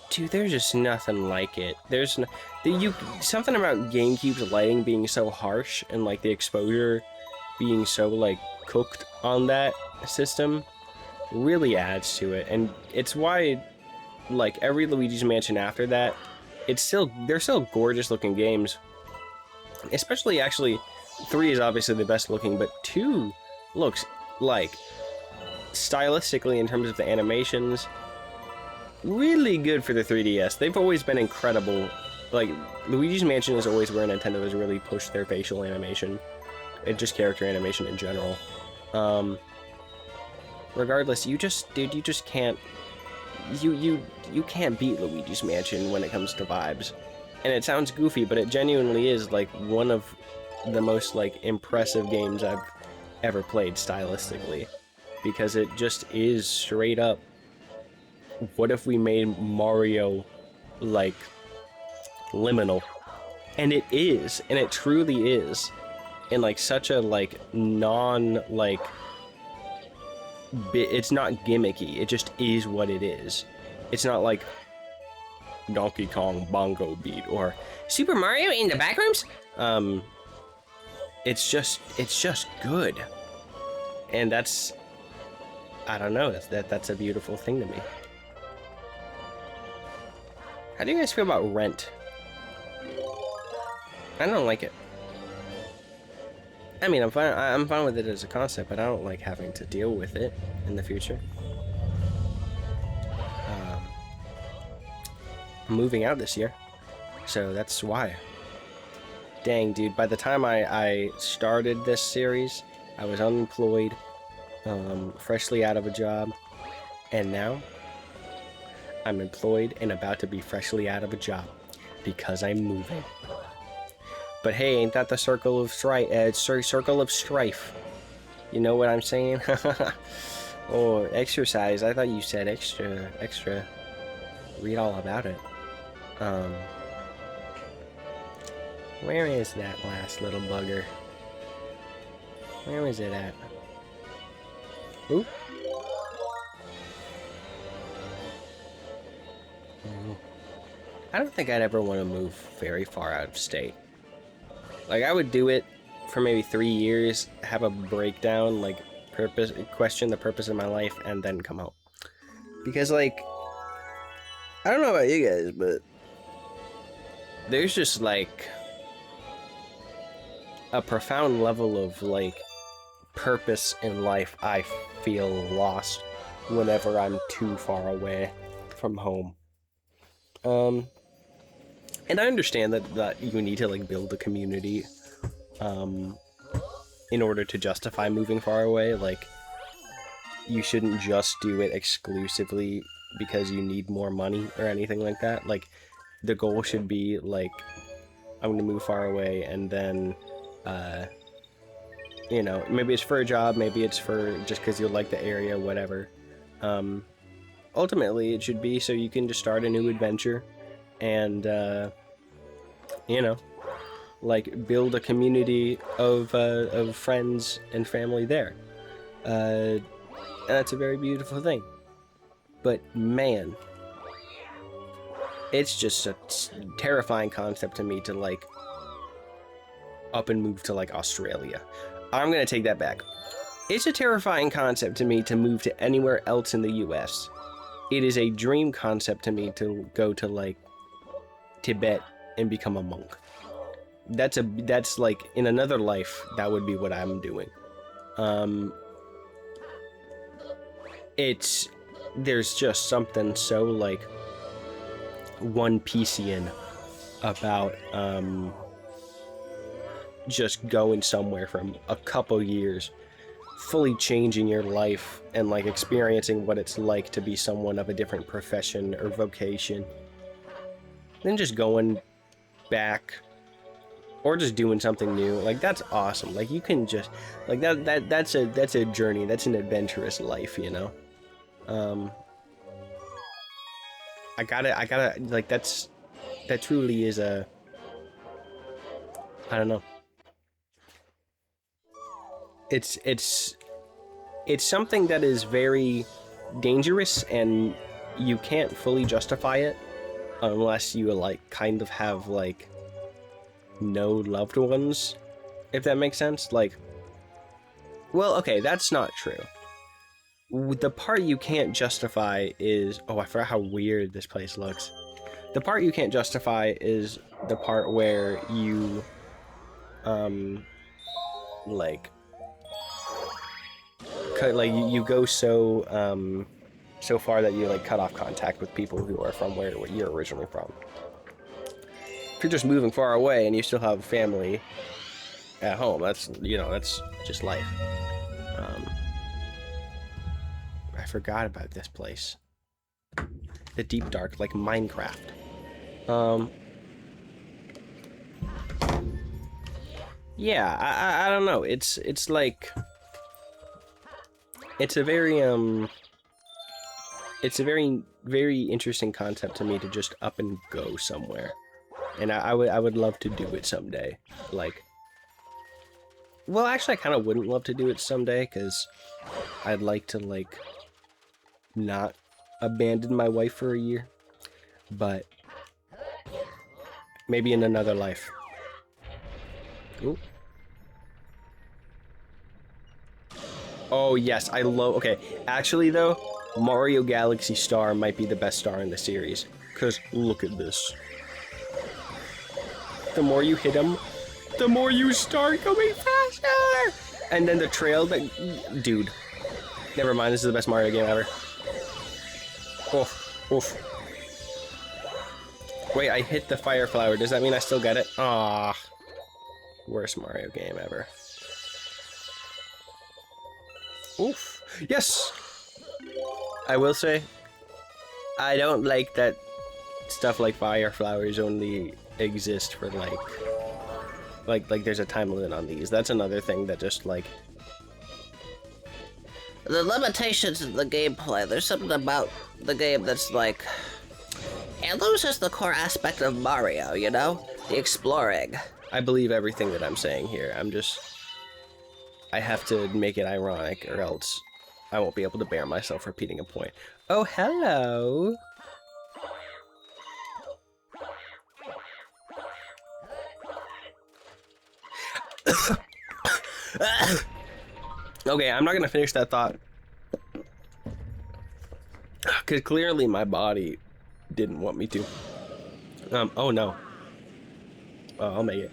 dude, there's just nothing like it. There's no, something about GameCube's lighting being so harsh and like the exposure being so like cooked on that system really adds to it, and it's why like every Luigi's Mansion after that, they're still gorgeous looking games. Especially, actually, 3 is obviously the best looking, but 2 looks like, stylistically in terms of the animations, really good for the 3DS. They've always been incredible. Like, Luigi's Mansion is always where Nintendo has really pushed their facial animation, and just character animation in general. Regardless, you just can't, you can't beat Luigi's Mansion when it comes to vibes. And it sounds goofy, but it genuinely is like one of the most like impressive games I've ever played stylistically. because it just is straight up. What if we made Mario like liminal? And it is, and it truly is, in like such a like non like it's not gimmicky. It just is what it is. It's not like Donkey Kong Bongo Beat or Super Mario in the backrooms? it's just good. And that's, I don't know, that's a beautiful thing to me. How do you guys feel about Rent? I don't like it. I mean, I'm fine with it as a concept, but I don't like having to deal with it in the future. I'm moving out this year, so that's why. Dang, dude, by the time I started this series, I was unemployed, freshly out of a job, and now I'm employed and about to be freshly out of a job because I'm moving. But hey, ain't that the circle of strife? Circle of strife. You know what I'm saying? Oh, exercise. I thought you said extra. Read all about it. Where is that last little bugger? Where is it at? Ooh. I don't think I'd ever want to move very far out of state. Like, I would do it for maybe 3 years, have a breakdown, like, question the purpose of my life, and then come home. Because, like, I don't know about you guys, but there's just, like, a profound level of, like, purpose in life I feel lost whenever I'm too far away from home. And I understand that you need to, like, build a community, in order to justify moving far away. Like, you shouldn't just do it exclusively because you need more money or anything like that. Like, the goal should be, like, I'm gonna move far away, and then, you know, maybe it's for a job, maybe it's for just because you like the area, whatever. Ultimately, it should be so you can just start a new adventure and, you know, like, build a community of friends and family there. And that's a very beautiful thing. But, man, it's just a terrifying concept to me to, like, up and move to, like, Australia. I'm gonna take that back. It's a terrifying concept to me to move to anywhere else in the US. It is a dream concept to me to go to, like, Tibet and become a monk. That's like, in another life, that would be what I'm doing. There's just something so, like, One Piecean about, just going somewhere from a couple years, fully changing your life, and, like, experiencing what it's like to be someone of a different profession or vocation. Then just going back, or just doing something new. Like, that's awesome. Like, you can just, like, that's a journey. That's an adventurous life, you know? I gotta, like, that truly is I don't know. It's something that is very dangerous, and you can't fully justify it unless you, like, kind of have, like, no loved ones, if that makes sense. Like, well, okay, that's not true. The part you can't justify is, oh, I forgot how weird this place looks. The part you can't justify is the part where you, like, you go so, so far that you, like, cut off contact with people who are from where you're originally from. If you're just moving far away and you still have family at home, that's, you know, that's just life. I forgot about this place. The Deep Dark, like Minecraft. Yeah, I don't know. It's like, it's a very very interesting concept to me to just up and go somewhere, and I would love to do it someday. Like, well, actually, I kind of wouldn't love to do it someday because I'd like to like not abandon my wife for a year, but maybe in another life. Ooh. Oh yes, I love. Okay, actually though, Mario Galaxy Star might be the best star in the series. Cause look at this. The more you hit him, the more you start going faster. And then the trail that, dude. Never mind. This is the best Mario game ever. Oof, oof. Wait, I hit the fire flower. Does that mean I still get it? Ah, worst Mario game ever. Oof. Yes! I will say, I don't like that stuff like fire flowers only exist for like there's a time limit on these. That's another thing that just like... The limitations of the gameplay, there's something about the game that's like... It loses the core aspect of Mario, you know? The exploring. I believe everything that I'm saying here. I have to make it ironic or else I won't be able to bear myself repeating a point. Oh, hello! Okay, I'm not gonna finish that thought. Because clearly my body didn't want me to. Oh no. Oh, I'll make it.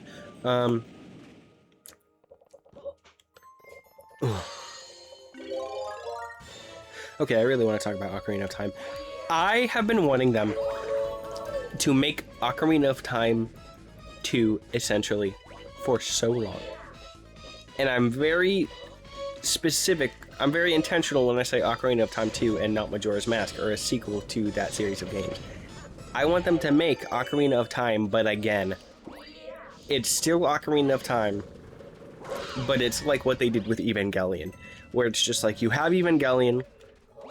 Okay, I really want to talk about Ocarina of Time. I have been wanting them to make Ocarina of Time 2, essentially, for so long. And I'm very specific, I'm very intentional when I say Ocarina of Time 2 and not Majora's Mask, or a sequel to that series of games. I want them to make Ocarina of Time, but again, it's still Ocarina of Time, but it's like what they did with Evangelion, where it's just like you have Evangelion,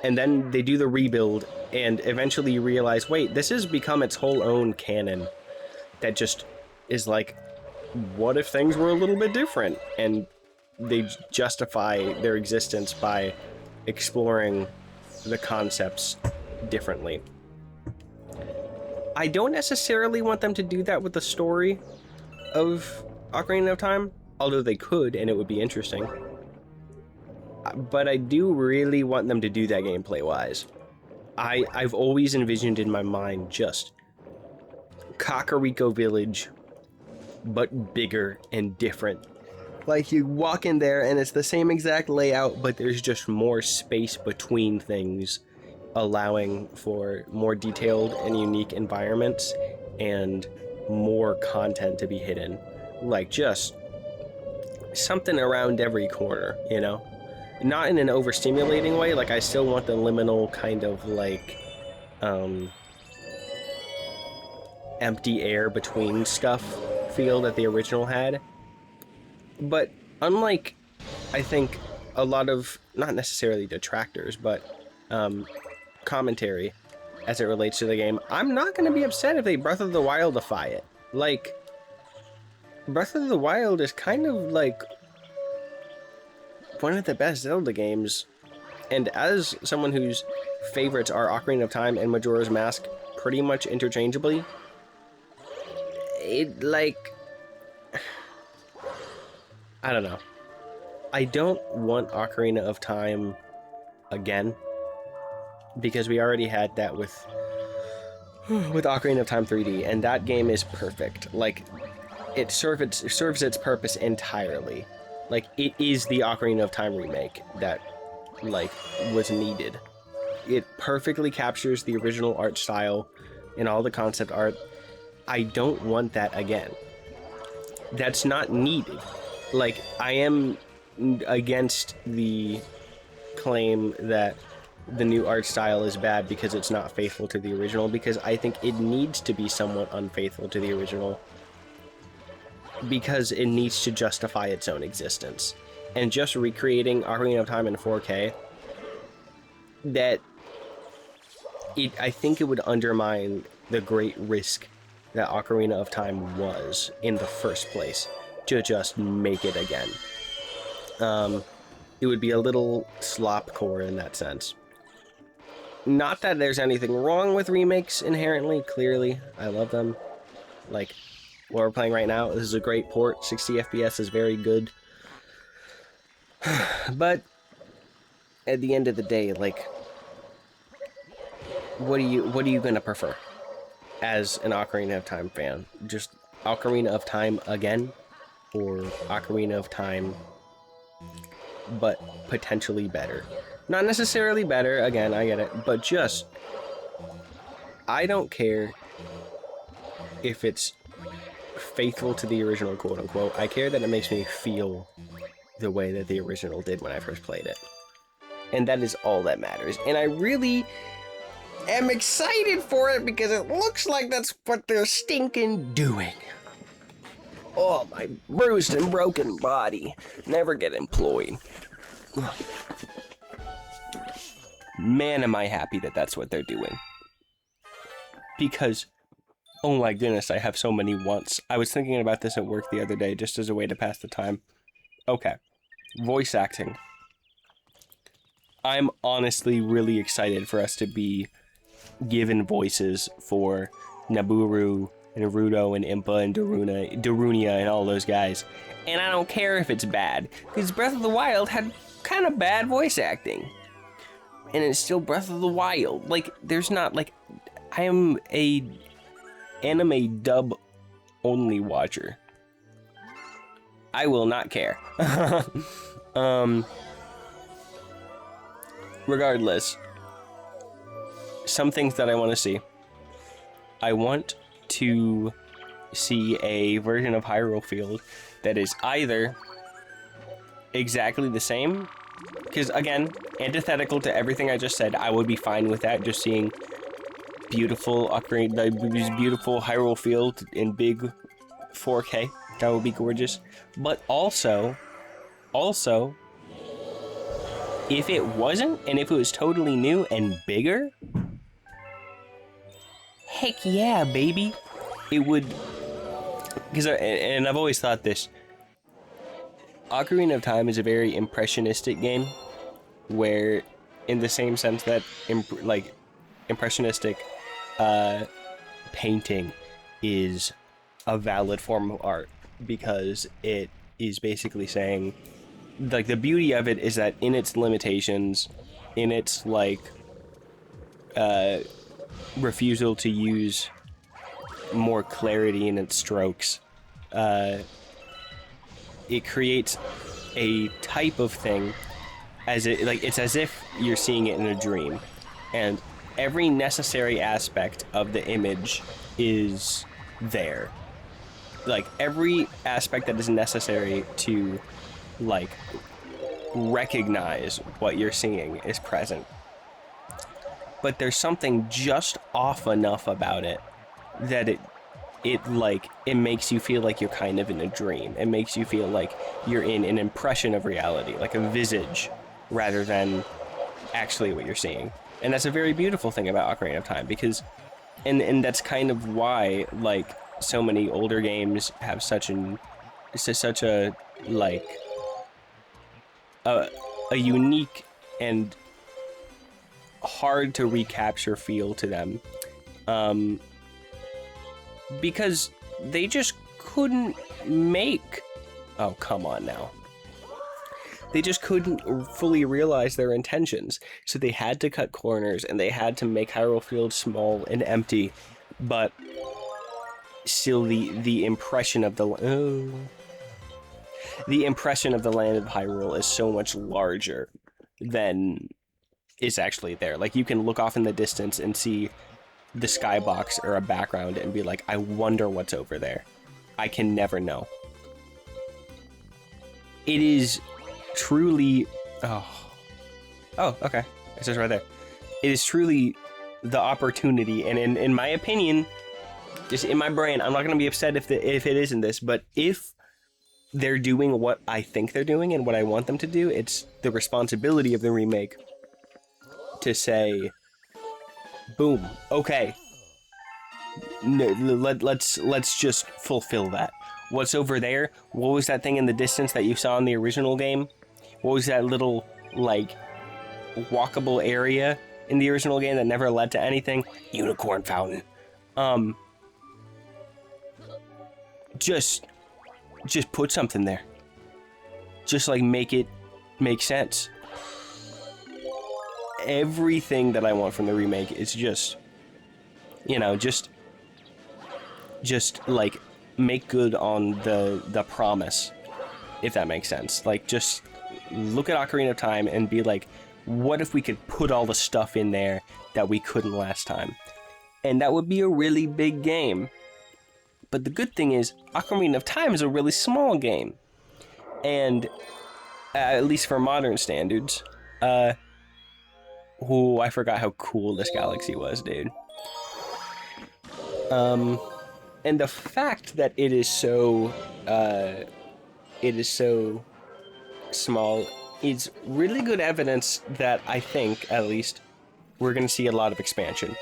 and then they do the rebuild, and eventually you realize, wait, this has become its whole own canon that just is like, what if things were a little bit different? And they justify their existence by exploring the concepts differently. I don't necessarily want them to do that with the story of Ocarina of Time, although they could, and it would be interesting. But I do really want them to do that gameplay-wise. I've always envisioned in my mind just Kakariko Village, but bigger and different. Like, you walk in there and it's the same exact layout, but there's just more space between things, allowing for more detailed and unique environments and more content to be hidden. Like, just something around every corner, you know? Not in an overstimulating way, like, I still want the liminal kind of, like, empty air between stuff feel that the original had. But unlike, I think, a lot of, not necessarily detractors, but commentary as it relates to the game, I'm not going to be upset if they Breath of the Wildify it. Like, Breath of the Wild is kind of like one of the best Zelda games, and as someone whose favorites are Ocarina of Time and Majora's Mask pretty much interchangeably, it, like, I don't know. I don't want Ocarina of Time again, because we already had that with Ocarina of Time 3D, and that game is perfect. Like, it serves its purpose entirely. Like, it is the Ocarina of Time remake that, like, was needed. It perfectly captures the original art style and all the concept art. I don't want that again. That's not needed. Like, I am against the claim that the new art style is bad because it's not faithful to the original, because I think it needs to be somewhat unfaithful to the original, because it needs to justify its own existence. And just recreating Ocarina of Time in 4K that I think it would undermine the great risk that Ocarina of Time was in the first place to just make it again. It would be a little slopcore in that sense. Not that there's anything wrong with remakes inherently, clearly. I love them. Like, what we're playing right now, this is a great port. 60 FPS is very good. But at the end of the day, like, what are you gonna prefer as an Ocarina of Time fan? Just Ocarina of Time again, or Ocarina of Time but potentially better? Not necessarily better, again, I get it, but just, I don't care if it's faithful to the original, quote unquote. I care that it makes me feel the way that the original did when I first played it. And that is all that matters. And I really am excited for it because it looks like that's what they're stinking doing. Oh, my bruised and broken body. Never get employed. Man, am I happy that that's what they're doing. Because, oh my goodness, I have so many wants. I was thinking about this at work the other day just as a way to pass the time. Okay, voice acting. I'm honestly really excited for us to be given voices for Nabooru, and Naruto, and Impa, and Darunia, and all those guys. And I don't care if it's bad, because Breath of the Wild had kind of bad voice acting. And it's still Breath of the Wild. Like, there's not, like, I am a anime dub only watcher. I will not care. Regardless, some things that I want to see. I want to see a version of Hyrule Field that is either exactly the same, because again, antithetical to everything I just said, I would be fine with that, just seeing beautiful beautiful Hyrule Field in big 4K. That would be gorgeous. But also, if it wasn't, and if it was totally new and bigger, heck yeah, baby. It would, because, and I've always thought this, Ocarina of Time is a very impressionistic game, where, in the same sense that, impressionistic painting is a valid form of art, because it is basically saying, like, the beauty of it is that in its limitations, in its, like, refusal to use more clarity in its strokes, it creates a type of thing it's as if you're seeing it in a dream, and every necessary aspect of the image is there. Like, every aspect that is necessary to, like, recognize what you're seeing is present. But there's something just off enough about it that it makes you feel like you're kind of in a dream. It makes you feel like you're in an impression of reality, like a visage, rather than actually what you're seeing. And that's a very beautiful thing about Ocarina of Time, because, and that's kind of why, like, so many older games have such a unique and hard to recapture feel to them, because they just couldn't make, oh, come on now. They just couldn't fully realize their intentions, so they had to cut corners, and they had to make Hyrule Field small and empty, but still the impression of the impression of the land of Hyrule is so much larger than is actually there. Like, you can look off in the distance and see the skybox or a background and be like, I wonder what's over there. I can never know. It is truly, oh, okay, it's just right there. It is truly the opportunity, and in my opinion, just in my brain, I'm not going to be upset if it isn't this, but if they're doing what I think they're doing and what I want them to do, it's the responsibility of the remake to say, boom, okay. No, let's just fulfill that. What's over there? What was that thing in the distance that you saw in the original game? What was that little, like, walkable area in the original game that never led to anything? Unicorn fountain. Just put something there. Just, like, make it make sense. Everything that I want from the remake is just, you know, just like, make good on the promise, if that makes sense. Like, just look at Ocarina of Time and be like, what if we could put all the stuff in there that we couldn't last time? And that would be a really big game. But the good thing is, Ocarina of Time is a really small game. And, at least for modern standards, I forgot how cool this galaxy was, dude. And the fact that it is so small is really good evidence that I think, at least, we're going to see a lot of expansion.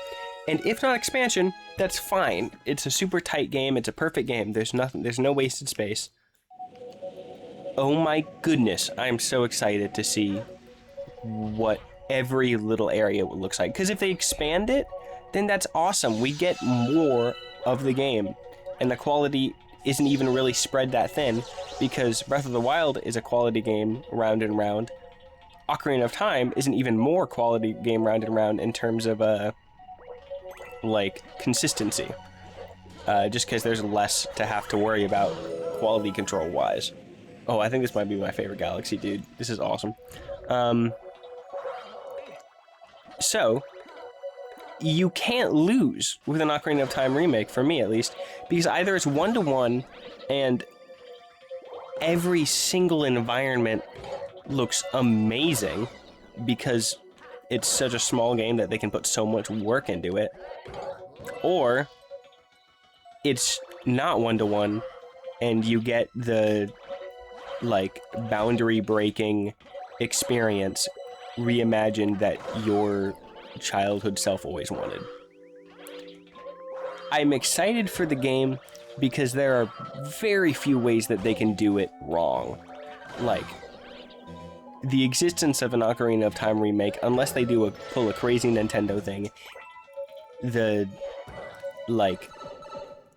And if not expansion, that's fine. It's a super tight game. It's a perfect game. There's no wasted space. Oh my goodness, I'm so excited to see what every little area looks like. Because if they expand it, then that's awesome. We get more of the game, and the quality isn't even really spread that thin, because Breath of the Wild is a quality game round and round. Ocarina of Time is an even more quality game round and round in terms of like consistency, just because there's less to have to worry about quality control wise. Oh, I think this might be my favorite galaxy, dude. This is awesome. So you can't lose with an Ocarina of Time remake, for me at least, because either it's 1-to-1 and every single environment looks amazing because it's such a small game that they can put so much work into it, or it's not 1-to-1 and you get the, like, boundary breaking experience reimagined that your childhood self always wanted. I'm excited for the game because there are very few ways that they can do it wrong. Like, the existence of an Ocarina of Time remake, unless they pull a crazy Nintendo thing,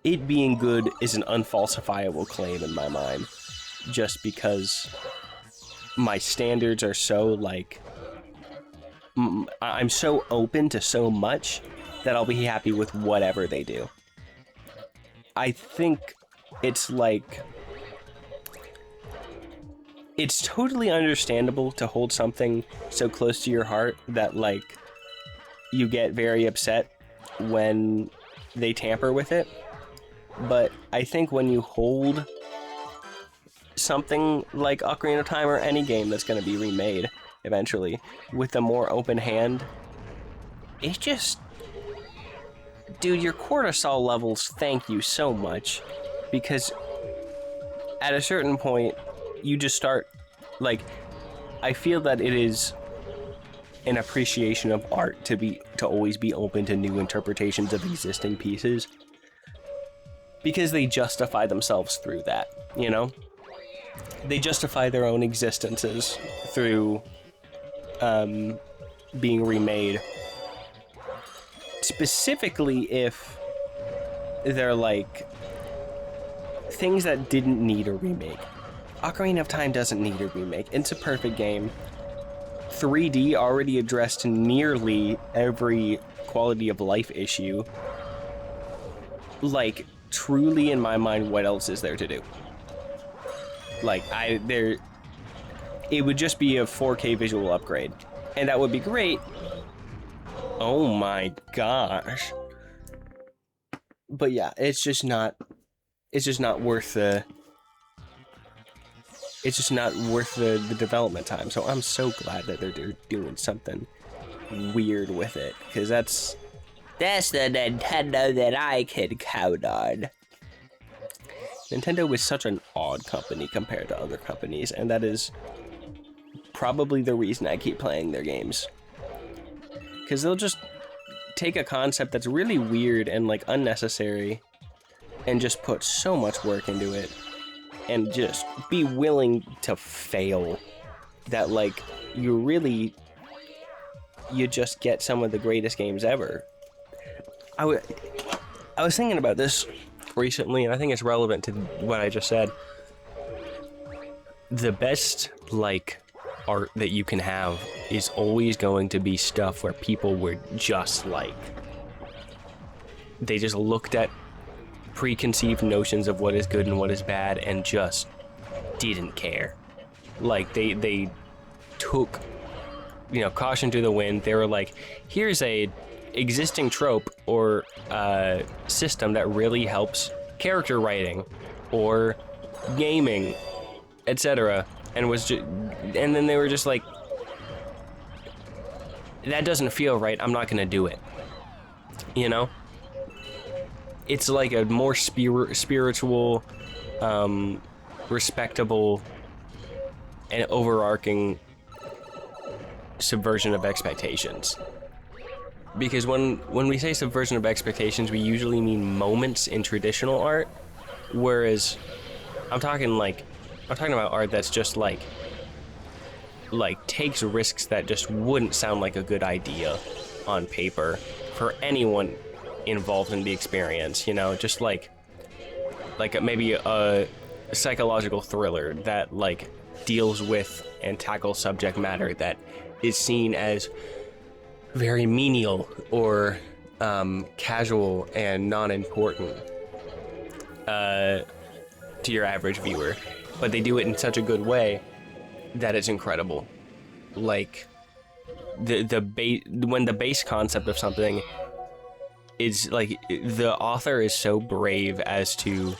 it being good is an unfalsifiable claim in my mind, just because my standards are so, like, I'm so open to so much that I'll be happy with whatever they do. I think it's like, it's totally understandable to hold something so close to your heart that, like, you get very upset when they tamper with it. But I think when you hold something like Ocarina of Time, or any game that's going to be remade eventually, with a more open hand, it just... Dude, your cortisol levels thank you so much, because at a certain point, you just start, like, I feel that it is an appreciation of art to always be open to new interpretations of existing pieces, because they justify themselves through that, you know? They justify their own existences through being remade. Specifically if they're, like, things that didn't need a remake. Ocarina of Time doesn't need a remake. It's a perfect game. 3D already addressed nearly every quality of life issue. Like, truly, in my mind, what else is there to do? Like, it would just be a 4K visual upgrade, and that would be great. Oh my gosh. But yeah, it's just not worth the development time. So I'm so glad that they're doing something weird with it, because that's the Nintendo that I can count on. Nintendo is such an odd company compared to other companies, and that is probably the reason I keep playing their games. because they'll just take a concept that's really weird and like unnecessary and just put so much work into it and just be willing to fail that like you just get some of the greatest games ever. I was thinking about this recently, and I think it's relevant to what I just said. The best like art that you can have is always going to be stuff where people were just like, they just looked at preconceived notions of what is good and what is bad and just didn't care. Like they took, you know, caution to the wind. They were like, here's a existing trope or system that really helps character writing or gaming, etc. And then they were just like, that doesn't feel right, I'm not gonna do it. You know? It's like a more spiritual, respectable, and overarching subversion of expectations. Because when we say subversion of expectations, we usually mean moments in traditional art, whereas I'm talking about art that's just like takes risks that just wouldn't sound like a good idea on paper for anyone involved in the experience, you know, just like maybe a psychological thriller that like deals with and tackles subject matter that is seen as very menial or casual and non-important to your average viewer, but they do it in such a good way that it's incredible. Like when the base concept of something is like, the author is so brave as to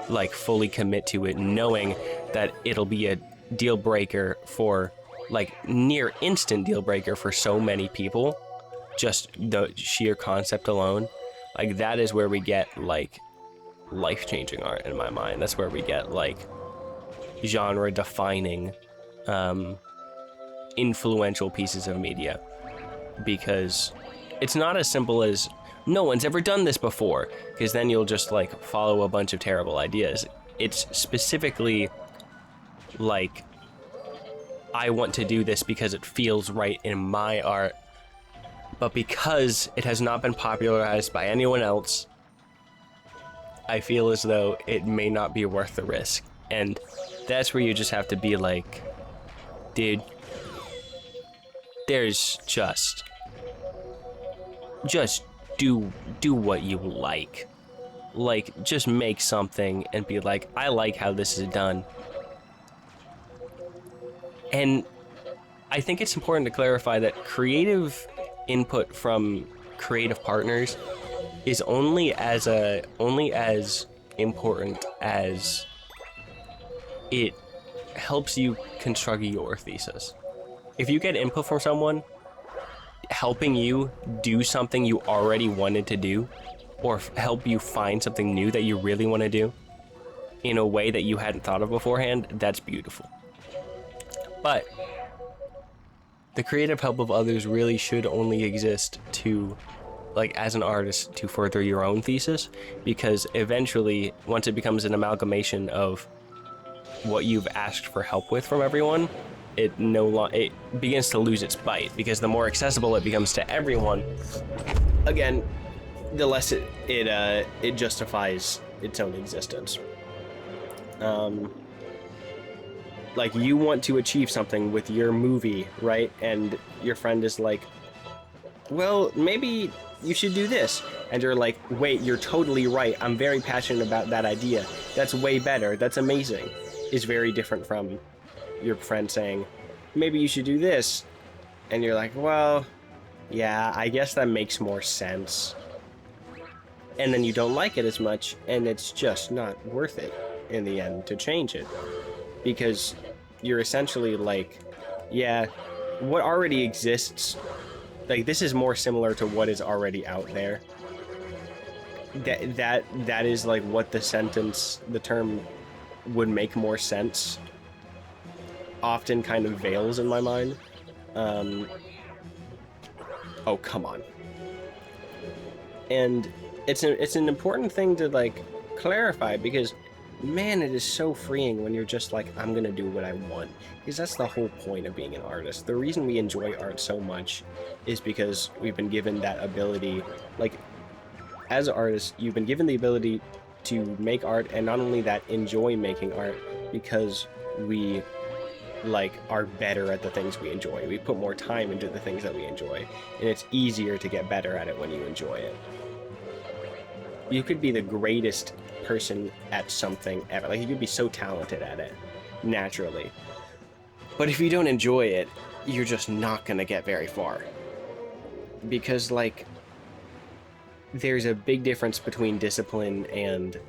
like fully commit to it, knowing that it'll be a deal breaker for like near instant deal breaker for so many people, just the sheer concept alone. Like that is where we get like life-changing art in my mind. That's where we get like genre defining influential pieces of media, because it's not as simple as no one's ever done this before, because then you'll just like follow a bunch of terrible ideas. It's specifically like, I want to do this because it feels right in my art, but because it has not been popularized by anyone else, I feel as though it may not be worth the risk. And that's where you just have to be like, dude, there's just do what you like. Like, just make something and be like, I like how this is done. And I think it's important to clarify that creative input from creative partners is only as important as it helps you construct your thesis. If you get input from someone helping you do something you already wanted to do, or help you find something new that you really want to do in a way that you hadn't thought of beforehand, that's beautiful. But the creative help of others really should only exist to, like, as an artist, to further your own thesis, because eventually, once it becomes an amalgamation of what you've asked for help with from everyone, it begins to lose its bite, because the more accessible it becomes to everyone, again, the less it justifies its own existence. Like, you want to achieve something with your movie, right? And your friend is like, well, maybe you should do this. And you're like, wait, you're totally right. I'm very passionate about that idea. That's way better. That's amazing. Is very different from your friend saying, maybe you should do this. And you're like, well, yeah, I guess that makes more sense. And then you don't like it as much, and it's just not worth it in the end to change it. Because you're essentially like, yeah, what already exists, like, this is more similar to what is already out there. That is like what the term would make more sense often kind of veils in my mind. Oh, come on. And it's an important thing to like clarify, because man, it is so freeing when you're just like, I'm gonna do what I want. Because that's the whole point of being an artist. The reason we enjoy art so much is because we've been given that ability. Like, as artists, you've been given the ability to make art, and not only that, enjoy making art, because we like are better at the things we enjoy. We put more time into the things that we enjoy, and it's easier to get better at it when you enjoy it. You could be the greatest person at something ever. Like, you could be so talented at it naturally, but if you don't enjoy it, you're just not gonna get very far. Because like, there's a big difference between discipline and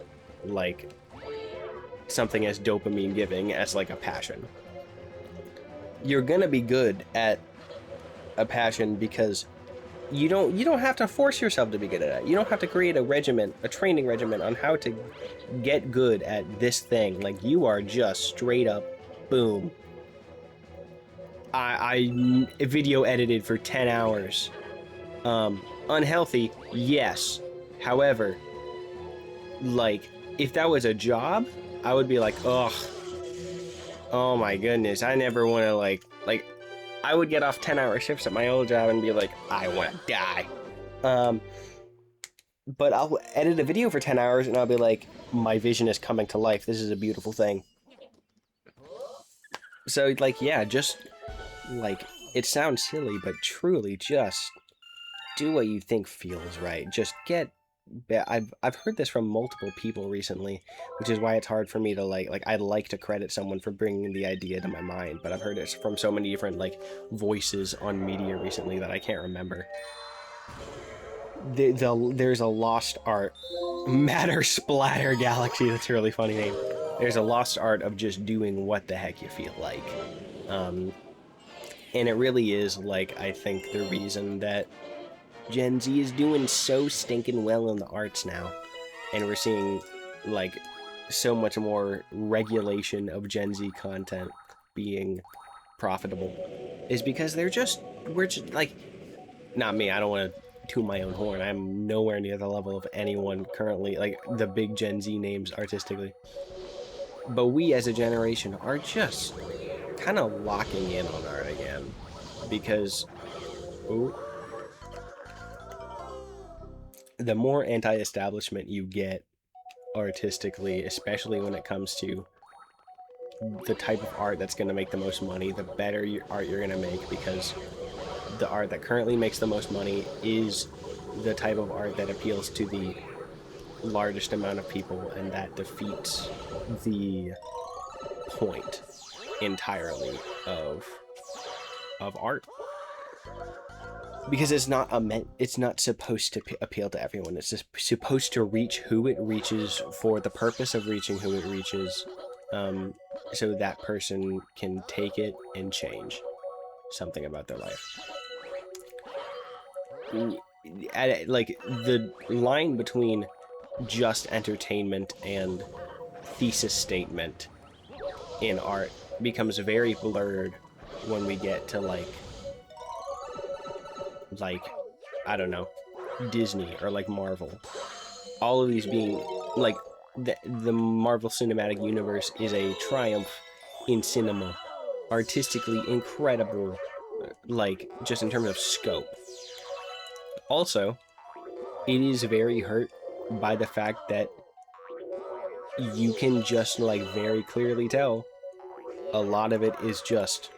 like something as dopamine giving as like a passion. You're gonna be good at a passion because you don't have to force yourself to be good at it. You don't have to create a training regimen on how to get good at this thing. Like, you are just straight up, boom. I video edited for 10 hours. Unhealthy, yes. However, like, if that was a job, I would be like, ugh, oh my goodness, I never want to like, I would get off 10-hour shifts at my old job and be like, I want to die. But I'll edit a video for 10 hours and I'll be like, my vision is coming to life. This is a beautiful thing. So, like, yeah, just, like, it sounds silly, but truly just do what you think feels right. Just get... I've heard this from multiple people recently, which is why it's hard for me to like I'd like to credit someone for bringing the idea to my mind, but I've heard it from so many different like voices on media recently that I can't remember. There's a lost art, Matter Splatter Galaxy. That's a really funny name. There's a lost art of just doing what the heck you feel like, and it really is like, I think, the reason that Gen Z is doing so stinking well in the arts now, and we're seeing like so much more regulation of Gen Z content being profitable, is because we're just like, not me, I don't want to toot my own horn, I'm nowhere near the level of anyone currently, like the big Gen Z names artistically, but we as a generation are just kind of locking in on art again, because the more anti-establishment you get artistically, especially when it comes to the type of art that's going to make the most money, the better art you're going to make, because the art that currently makes the most money is the type of art that appeals to the largest amount of people, and that defeats the point entirely of art. Because it's not supposed to appeal to everyone. It's just supposed to reach who it reaches for the purpose of reaching who it reaches, so that person can take it and change something about their life. Like, the line between just entertainment and thesis statement in art becomes very blurred when we get to like I don't know, Disney or like Marvel. All of these being like, the Marvel Cinematic Universe is a triumph in cinema, artistically incredible, like just in terms of scope. Also, it is very hurt by the fact that you can just like very clearly tell a lot of it is just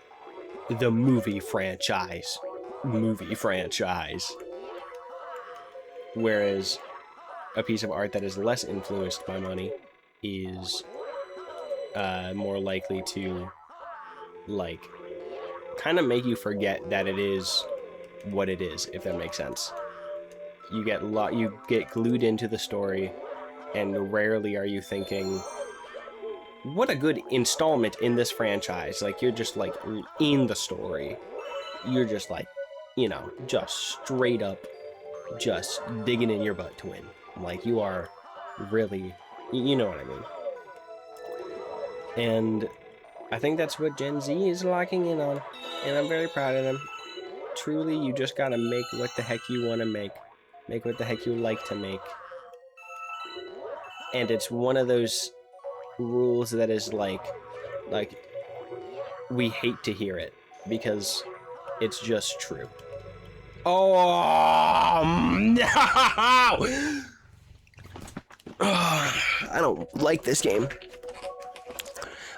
the movie franchise. Whereas a piece of art that is less influenced by money is more likely to like kind of make you forget that it is what it is, if that makes sense. You get glued into the story, and rarely are you thinking, what a good installment in this franchise. Like, you're just like in the story. You're just like, you know, just straight up just digging in your butt to win. Like, you are really, you know what I mean. And I think that's what Gen Z is locking in on, and I'm very proud of them. truly, you just gotta make what the heck you want to make. Make what the heck you like to make. And it's one of those rules that is like, we hate to hear it because it's just true. Oh, no! I don't like this game.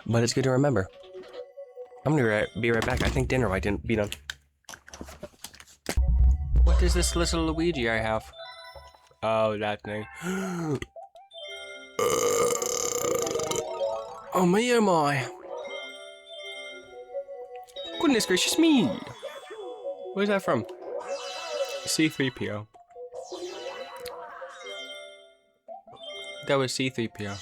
But it's good to remember. I'm gonna be right back. I think dinner might be done. What is this little Luigi I have? Oh, that thing. Oh, me, oh my. Goodness gracious me. Where's that from? C-3PO. That was C-3PO.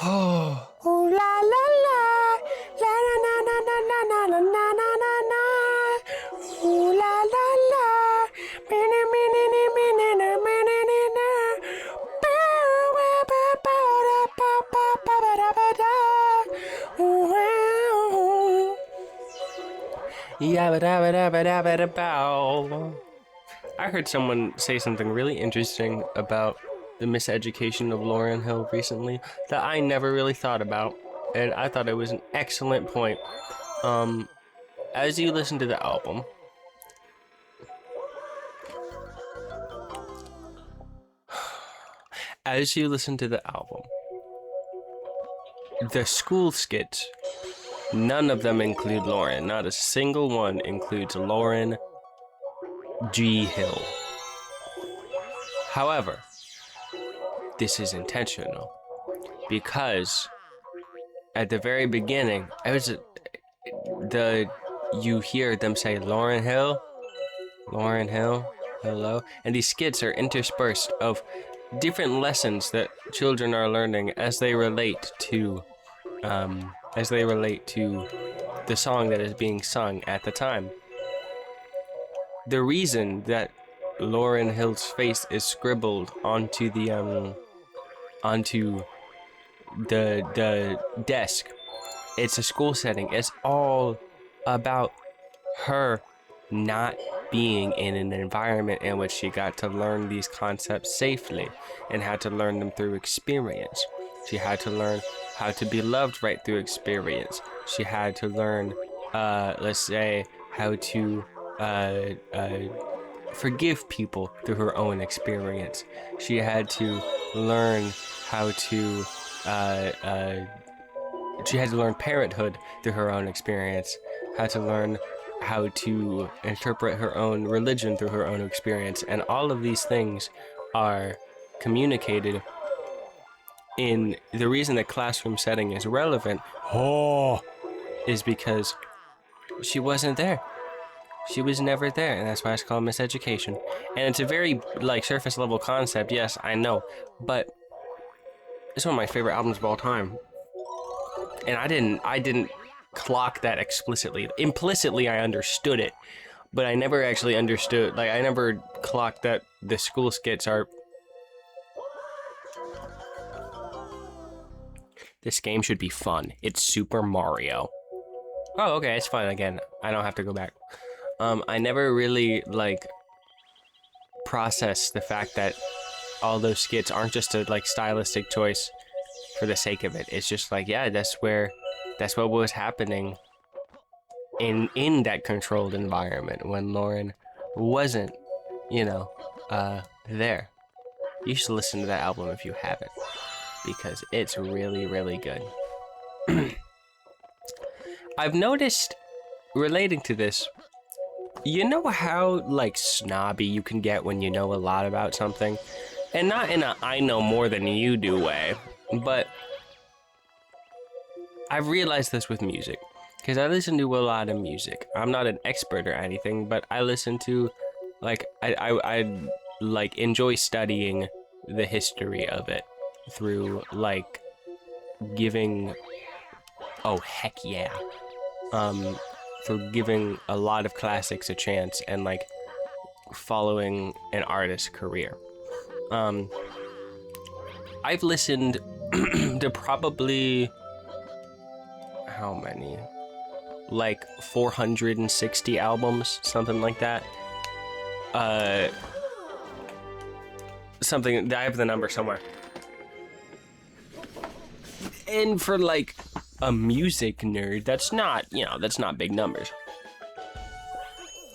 Oh. Ooh la la la, la na na na na na na na na na na. Ooh la la la, mini mini mini mini mini mini. Bow ba ba ba ba ba ba ba ba da. Ooh. Yabba dabba dabba dabba da bow. I heard someone say something really interesting about the miseducation of Lauryn Hill recently that I never really thought about, and I thought it was an excellent point. As you listen to the album, the school skits, none of them include Lauryn. Not a single one includes Lauryn G. Hill. However, this is intentional because at the very beginning, you hear them say Lauryn Hill, hello, and these skits are interspersed of different lessons that children are learning as they relate to the song that is being sung at the time. The reason that Lauryn Hill's face is scribbled onto the desk, it's a school setting. It's all about her not being in an environment in which she got to learn these concepts safely and had to learn them through experience. She had to learn how to be loved right through experience. She had to learn, let's say, how to forgive people through her own experience. She had to learn how to learn parenthood through her own experience, had to learn how to interpret her own religion through her own experience, and all of these things are communicated in the reason that classroom setting is relevant is because she wasn't there. She was never there, and that's why it's called miseducation. And it's a very, surface level concept, yes, I know, but it's one of my favorite albums of all time. And I didn't clock that explicitly. Implicitly, I understood it, but I never actually understood, I never clocked that the school skits are... This game should be fun. It's Super Mario. Oh, okay, it's fun again. I don't have to go back. I never really, processed the fact that all those skits aren't just a, stylistic choice for the sake of it. It's just that's what was happening in that controlled environment when Lauryn wasn't, there. You should listen to that album if you haven't, because it's really, really good. I've noticed, relating to this, you know how, snobby you can get when you know a lot about something? And not in a I know more than you do way, but I've realized this with music, because I listen to a lot of music. I'm not an expert or anything, but I listen to, I enjoy studying the history of it through, giving... Oh, heck yeah. For giving a lot of classics a chance and following an artist's career. I've listened to probably how many? like 460 albums, something like that. Something, I have the number somewhere. And for like a music nerd, that's not, you know, that's not big numbers.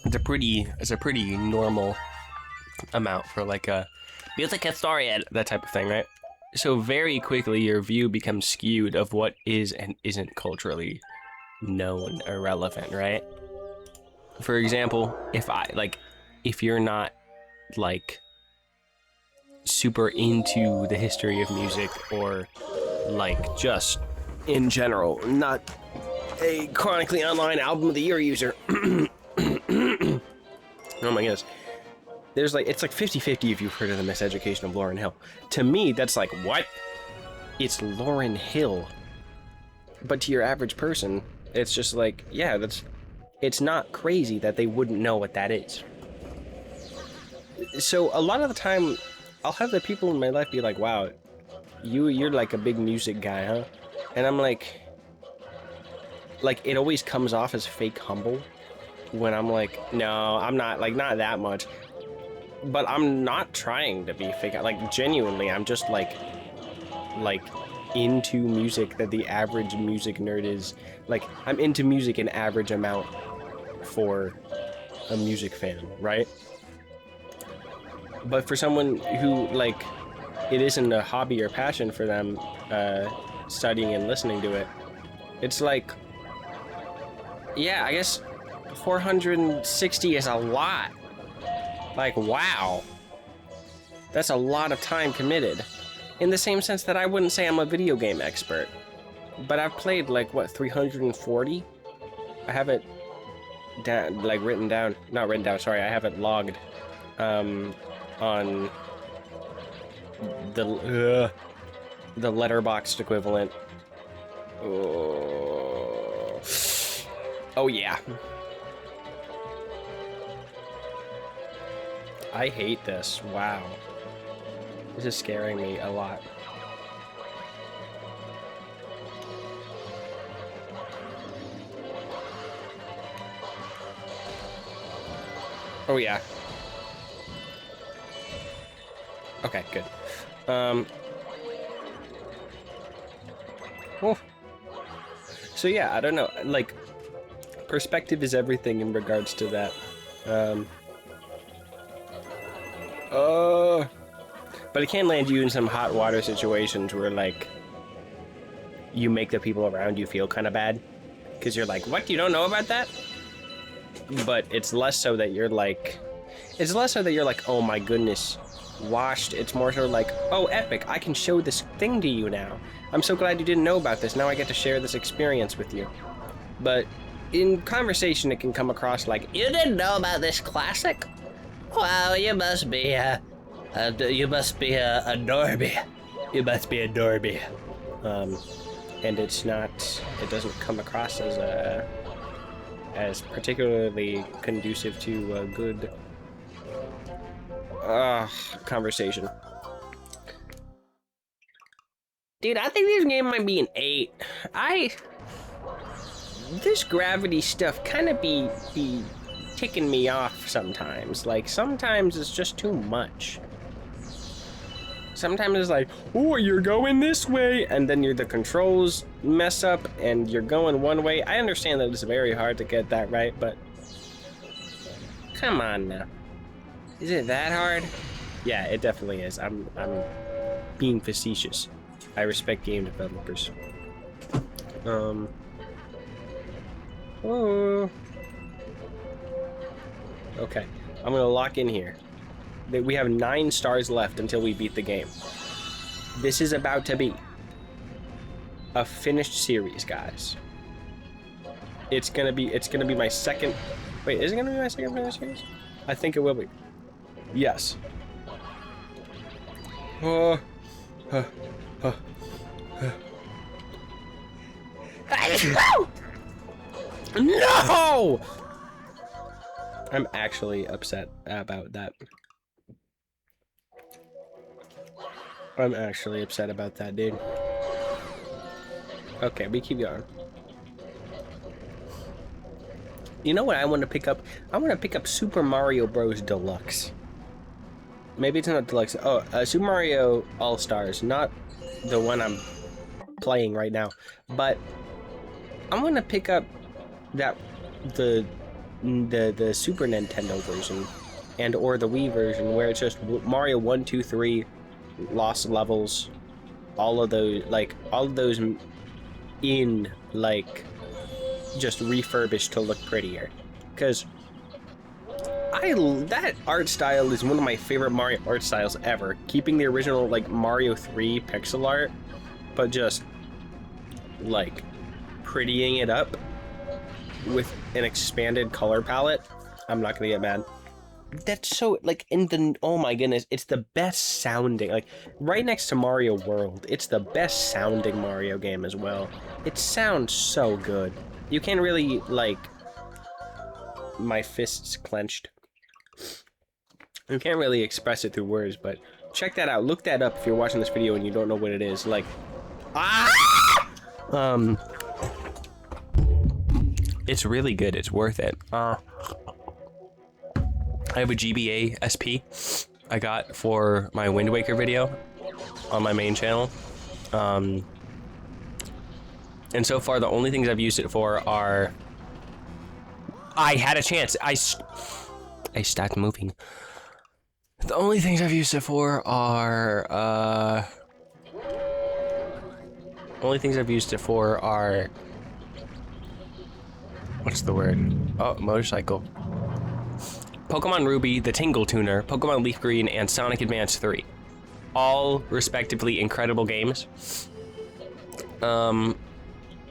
It's a pretty normal amount for like a music historian, that type of thing, right? So very quickly your view becomes skewed of what is and isn't culturally known or relevant, right? For example, if you're not like super into the history of music, or like just in general not a chronically online album of the year user, oh my goodness, there's like, it's like 50-50 if you've heard of the Miseducation of Lauryn Hill. To me, that's like, what? It's Lauryn Hill. But to your average person, it's just like, yeah, it's not crazy that they wouldn't know what that is. So a lot of the time, I'll have the people in my life be like, wow, you're like a big music guy, huh? And I'm like, it always comes off as fake humble when I'm like, no, I'm not, like, not that much. But I'm not trying to be fake. Like, genuinely, I'm just like into music that the average music nerd is. Like, I'm into music an average amount for a music fan, right? But for someone who, like, it isn't a hobby or passion for them, studying and listening to it, it's like, yeah, I guess 460 is a lot. Like, wow. That's a lot of time committed. In the same sense that I wouldn't say I'm a video game expert. But I've played, like, what, 340? I have it down, like, written down. Not written down, sorry. I have it logged on the letterboxd equivalent. Oh yeah. I hate this. Wow. This is scaring me a lot. Oh yeah. Okay, good. Oh. So yeah, I don't know. Like, perspective is everything in regards to that. But it can land you in some hot water situations where, like, you make the people around you feel kind of bad. Because you're like, what, you don't know about that? But it's less so that you're like, oh my goodness, washed. It's more so like, oh, epic, I can show this thing to you now. I'm so glad you didn't know about this. Now I get to share this experience with you. But in conversation, it can come across like, You didn't know about this classic? Wow, you must be a normie. You must be a normie. And it's not, it doesn't come across as particularly conducive to a good conversation. Dude, I think this game might be an 8. This gravity stuff kind of be ticking me off sometimes. Like, sometimes it's just too much. Sometimes it's like, oh, you're going this way, and then the controls mess up, and you're going one way. I understand that it's very hard to get that right, but come on now. Is it that hard? Yeah, it definitely is. I'm being facetious. I respect game developers. Oh. Okay, I'm gonna lock in here. We have 9 stars left until we beat the game. This is about to be a finished series, guys. It's gonna be my second. Wait, is it gonna be my second finished series? I think it will be. Yes. No! I'm actually upset about that. I'm actually upset about that, dude. Okay, we keep going. You know what I want to pick up? I want to pick up Super Mario Bros. Deluxe. Maybe it's not Deluxe. Oh, Super Mario All-Stars. Not the one I'm playing right now. But I want to pick up that the Super Nintendo version and or the Wii version where it's just Mario 1, 2, 3, Lost Levels, all of those in like just refurbished to look prettier, because that art style is one of my favorite Mario art styles ever. Keeping the original like Mario 3 pixel art, but just like prettying it up with an expanded color palette. I'm not gonna get mad. That's so like oh my goodness, it's the best sounding, like right next to Mario World. It's the best sounding Mario game as well. It sounds so good. You can't really like, my fists clenched. You can't really express it through words, but check that out. Look that up if you're watching this video and you don't know what it is. Like, it's really good. It's worth it. I have a GBA SP I got for my Wind Waker video on my main channel. And so far, the only things I've used it for are... I had a chance. I stopped moving. The only things I've used it for are... What's the word? Oh, motorcycle. Pokemon Ruby, the Tingle Tuner, Pokemon Leaf Green, and Sonic Advance 3. All respectively incredible games.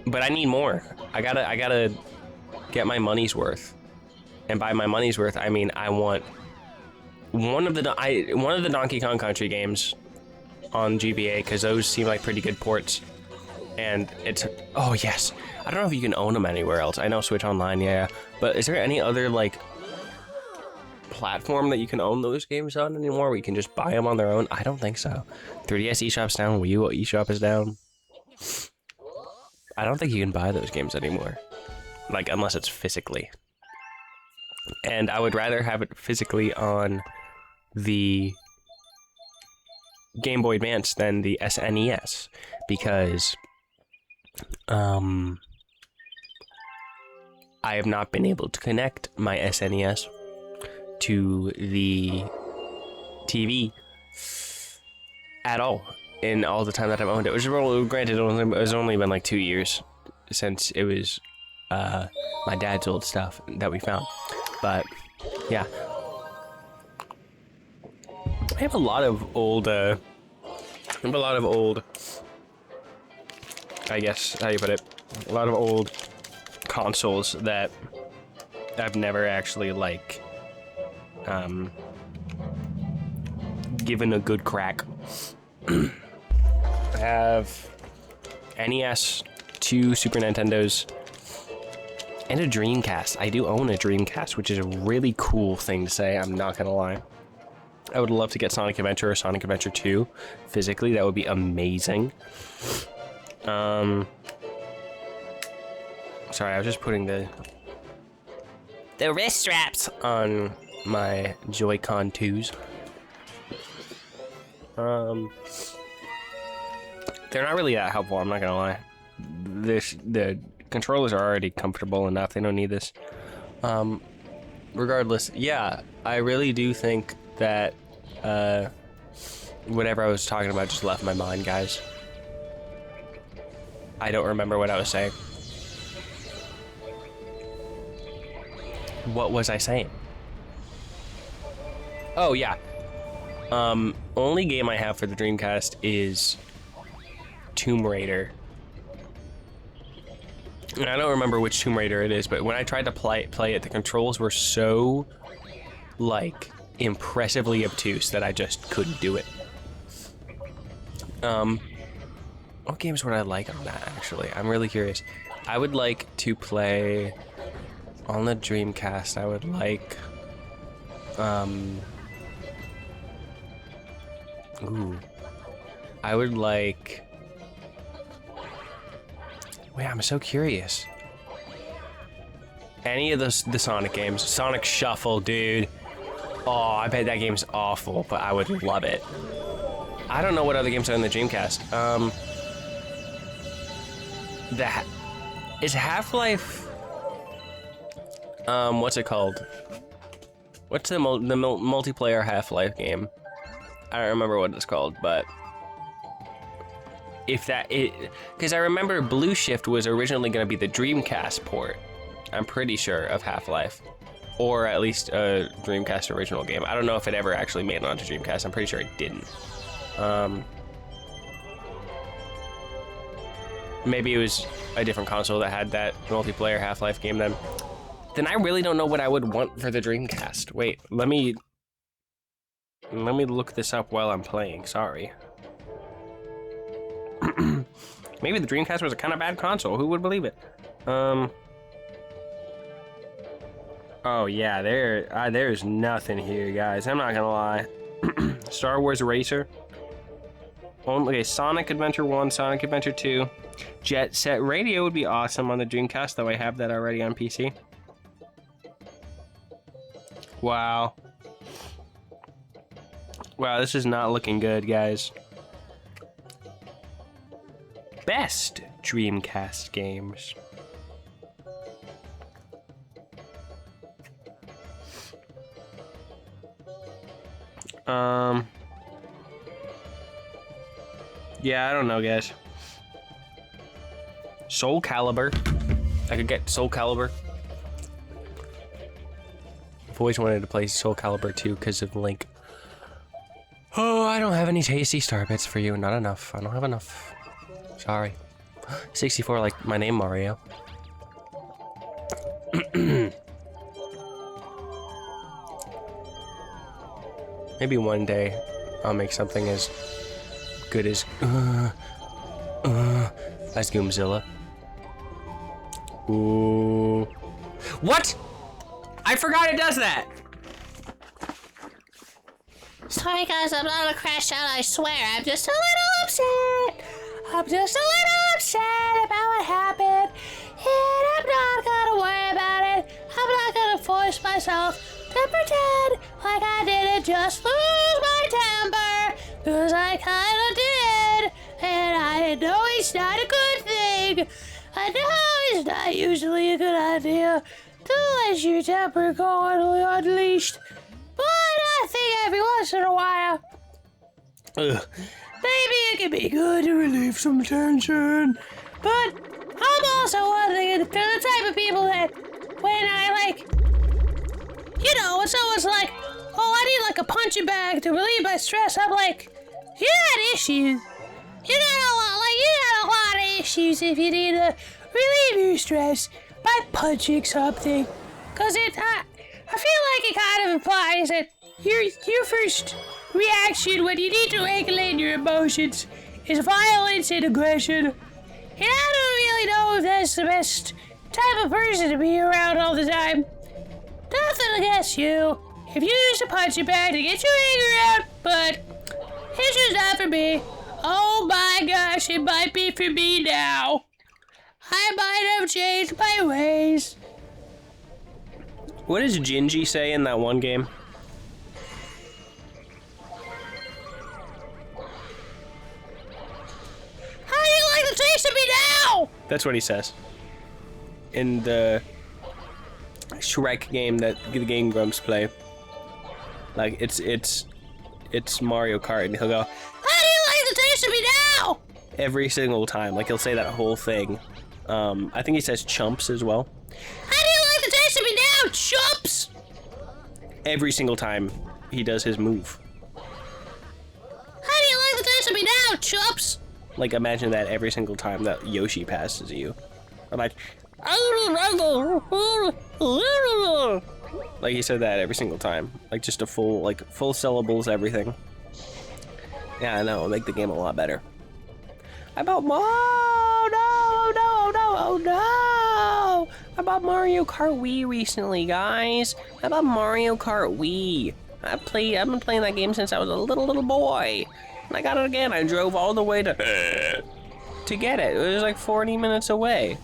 But I need more. I gotta get my money's worth. And by my money's worth, I mean I want one of the Donkey Kong Country games on GBA, because those seem like pretty good ports. And it's, oh yes, I don't know if you can own them anywhere else. I know Switch Online, yeah, but is there any other like platform that you can own those games on anymore where you can just buy them on their own? I don't think so. 3DS eShop's down, Wii U eShop is down. I don't think you can buy those games anymore, like unless it's physically. And I would rather have it physically on the Game Boy Advance than the SNES, because I have not been able to connect my SNES to the TV at all in all the time that I've owned it. Which, granted, it's only been like 2 years since it was my dad's old stuff that we found. But yeah, I have a lot of old. I guess how you put it, a lot of old consoles that I've never actually like given a good crack. I have NES, 2 Super Nintendos, and a Dreamcast. I do own a Dreamcast, which is a really cool thing to say, I'm not gonna lie. I would love to get Sonic Adventure or Sonic Adventure 2 physically. That would be amazing. Sorry, I was just putting the wrist straps on my Joy-Con 2s. They're not really that helpful, I'm not gonna lie. The controllers are already comfortable enough, they don't need this. Regardless, yeah, I really do think that whatever I was talking about just left my mind, guys. I don't remember what I was saying. What was I saying? Oh, yeah. Only game I have for the Dreamcast is Tomb Raider. And I don't remember which Tomb Raider it is, but when I tried to play it, the controls were so, like, impressively obtuse that I just couldn't do it. What games would I like on that, actually? I'm really curious. I would like to play on the Dreamcast. I would like I would like, wait, I'm so curious. Any of the Sonic games. Sonic Shuffle, dude. Oh, I bet that game's awful, but I would love it. I don't know what other games are in the Dreamcast. That is Half-Life. What's it called? What's the multiplayer Half-Life game? I don't remember what it's called, but if that because I remember Blue Shift was originally going to be the Dreamcast port. I'm pretty sure of Half-Life, or at least a Dreamcast original game. I don't know if it ever actually made it onto Dreamcast. I'm pretty sure it didn't. Maybe it was a different console that had that multiplayer Half-Life game then. Then I really don't know what I would want for the Dreamcast. Wait, let me look this up while I'm playing. Sorry. Maybe the Dreamcast was a kind of bad console. Who would believe it? Oh yeah, there's nothing here, guys. I'm not gonna lie. Star Wars Racer. Okay, Sonic Adventure 1, Sonic Adventure 2. Jet Set Radio would be awesome on the Dreamcast, though I have that already on PC. Wow. Wow, this is not looking good, guys. Best Dreamcast games. Yeah, I don't know, guys. Soul Calibur. I could get Soul Calibur. I've always wanted to play Soul Calibur 2 because of Link. Oh, I don't have any tasty star bits for you. Not enough. I don't have enough. Sorry. 64 like my name, Mario. Maybe one day I'll make something as good as Goomzilla. Ooh. What? I forgot it does that. Sorry guys, I'm not gonna crash out, I swear. I'm just a little upset. I'm just a little upset about what happened. And I'm not gonna worry about it. I'm not gonna force myself to pretend like I didn't just lose my temper. Cause I kinda did. And I know it's not a good thing. I know it's not usually a good idea to let your temper go unleashed. But I think every once in a while, maybe it can be good to relieve some tension. But I'm also one of the type of people that when I when someone's like, oh, I need like a punching bag to relieve my stress, I'm like, you got issues. You got a lot of issues if you need to relieve your stress by punching something. Cause I feel like it kind of implies that your first reaction when you need to regulate your emotions is violence and aggression. And I don't really know if that's the best type of person to be around all the time. Nothing against you if you use a punching bag to get your anger out, but it's just not for me. Oh my gosh, it might be for me now. I might have changed my ways. What does Gingy say in that one game? How do you like the taste of me now? That's what he says. In the Shrek game that the Game Grumps play. Like, it's Mario Kart, and he'll go, how do you like the taste of me now? every single time. Like, he'll say that whole thing. I think he says chumps as well. How do you like the taste of me now, chumps? Every single time he does his move. How do you like the taste of me now, chumps? Like, imagine that every single time that Yoshi passes you. I'm like he said that every single time. Like, just a full syllables, everything. Yeah, I know, it'll make the game a lot better. I bought I bought Mario Kart Wii recently, guys. I bought Mario Kart Wii. I've been playing that game since I was a little boy. And I got it again. I drove all the way to get it. It was like 40 minutes away.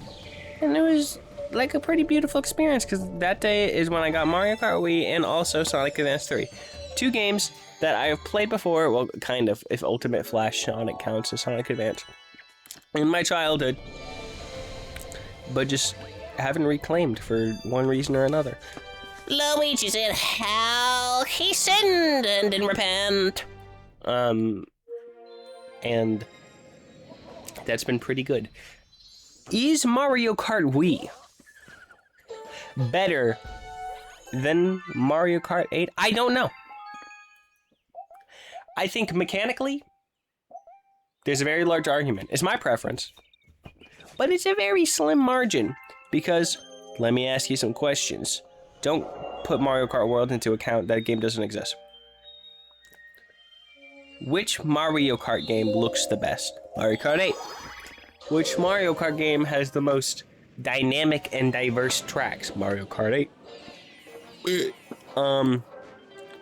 And it was like a pretty beautiful experience because that day is when I got Mario Kart Wii and also Sonic Advance 3. 2 games that I have played before, well, kind of, if Ultimate Flash Sonic counts as Sonic Advance, in my childhood, but just haven't reclaimed for one reason or another. Luigi's in hell. He sinned and didn't repent. And that's been pretty good. Is Mario Kart Wii better than Mario Kart 8? I don't know. I think mechanically, there's a very large argument. It's my preference. But it's a very slim margin because, let me ask you some questions. Don't put Mario Kart World into account. That game doesn't exist. Which Mario Kart game looks the best? Mario Kart 8. Which Mario Kart game has the most dynamic and diverse tracks? Mario Kart 8.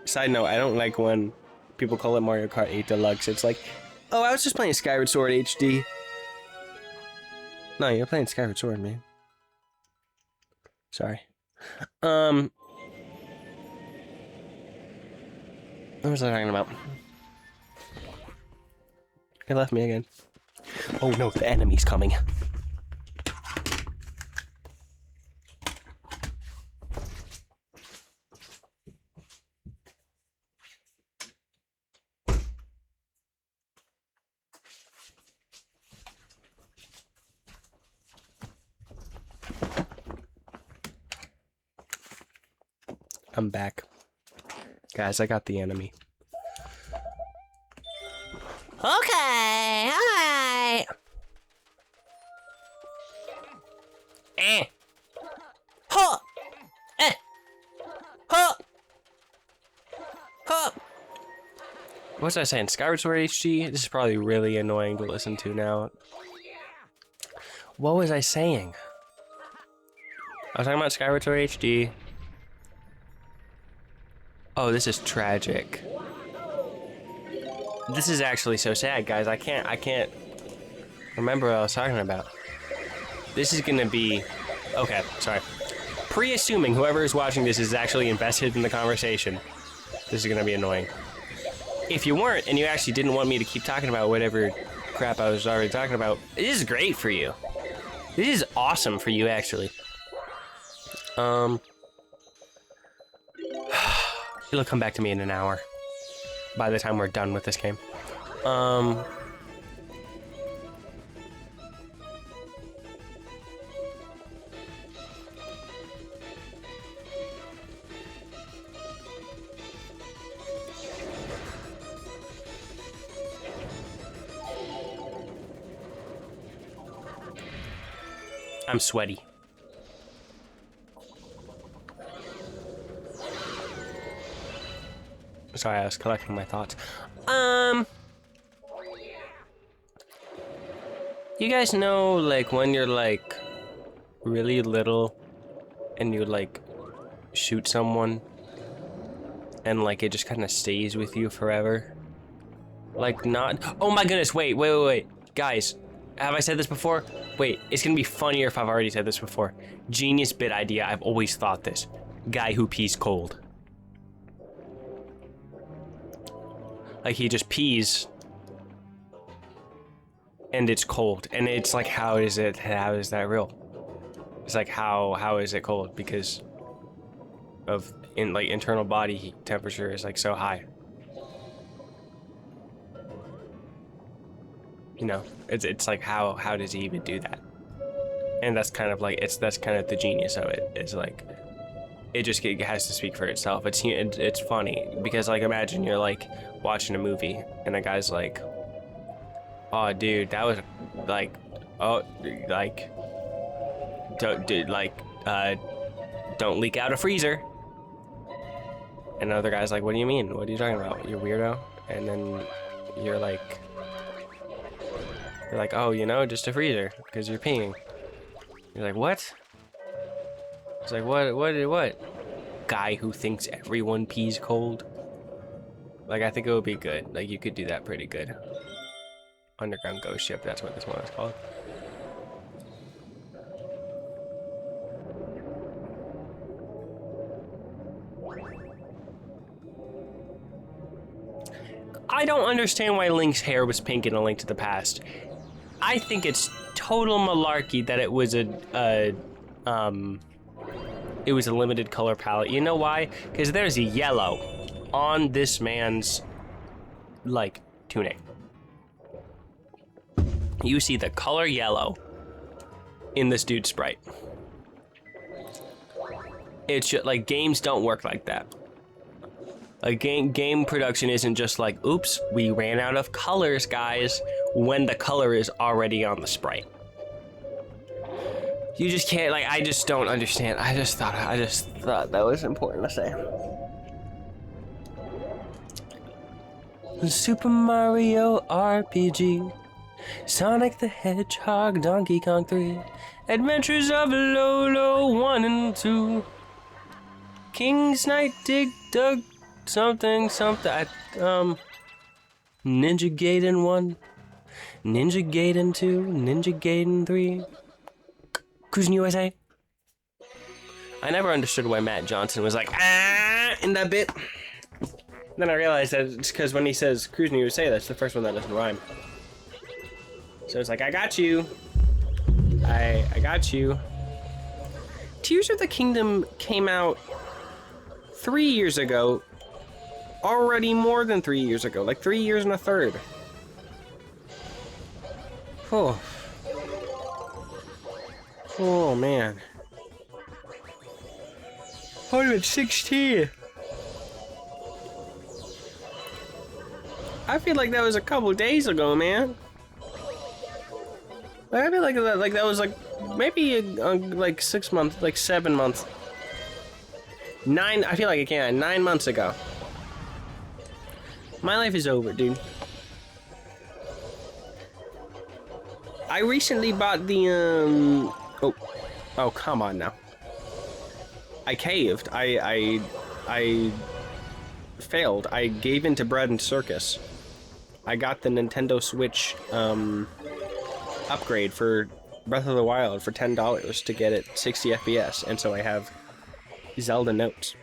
Side note, I don't like when people call it Mario Kart 8 Deluxe. It's like, oh, I was just playing Skyward Sword HD. No, you're playing Skyward Sword, man. Sorry. What was I talking about? It left me again. Oh no, the enemy's coming. I'm back. Guys, I got the enemy. Okay, alright. Huh. Huh. Huh. What was I saying? Skyward Sword HD? This is probably really annoying to listen to now. What was I saying? I was talking about Skyward Sword HD. Oh, this is tragic. This is actually so sad, guys. I can't remember what I was talking about. This is gonna be... Okay, sorry. Pre-assuming whoever is watching this is actually invested in the conversation, this is gonna be annoying. If you weren't, and you actually didn't want me to keep talking about whatever crap I was already talking about, this is great for you. This is awesome for you, actually. It'll come back to me in an hour. By the time we're done with this game. I'm sweaty. Sorry, I was collecting my thoughts. You guys know, like, when you're, like, really little and you, like, shoot someone and, like, it just kind of stays with you forever? Like, not... Oh my goodness, wait. Guys, have I said this before? Wait, it's gonna be funnier if I've already said this before. Genius bit idea, I've always thought this. Guy who pees cold. Like, he just pees, and it's cold, and it's like, how is that real? It's like, how is it cold? Because of, internal body heat temperature is, like, so high. You know, it's like, how does he even do that? And that's kind of like, that's kind of the genius of it. It's like, it has to speak for itself. It's funny, because, like, imagine you're, like, watching a movie, and a guy's like, oh, dude, that was, like, oh, like, don't leak out a freezer. And another guy's like, what do you mean? What are you talking about? You weirdo? And then you're like, oh, you know, just a freezer, because you're peeing. You're like, what? It's like, what? Guy who thinks everyone pees cold? Like, I think it would be good. Like, you could do that pretty good. Underground Ghost Ship, that's what this one is called. I don't understand why Link's hair was pink in A Link to the Past. I think it's total malarkey that it was a limited color palette. You know why? Because there's a yellow on this man's, like, tunic. You see the color yellow in this dude's sprite. It's just, like, games don't work like that. A game production isn't just like, oops, we ran out of colors, guys, when the color is already on the sprite. You just can't, like, I just don't understand. I just thought that was important to say. Super Mario RPG, Sonic the Hedgehog, Donkey Kong 3, Adventures of Lolo 1 and 2, King's Knight, Dig Dug, something, Ninja Gaiden 1, Ninja Gaiden 2, Ninja Gaiden 3, Cruising USA. I never understood why Matt Johnson was like, ah, in that bit. Then I realized that it's because when he says Cruising USA, that's the first one that doesn't rhyme. So it's like, I got you. I got you. Tears of the Kingdom came out 3 years ago. Already more than 3 years ago, like 3 years and a third. Oh. Oh man. I'm at 16. I feel like that was a couple days ago, man. I feel like that was like maybe like 6 months, like 7 months. I feel like it can 9 months ago. My life is over, dude. I recently bought the oh come on now. I caved. I failed. I gave in to bread and circus. I got the Nintendo Switch upgrade for Breath of the Wild for $10 to get it 60 FPS, and so I have Zelda Notes.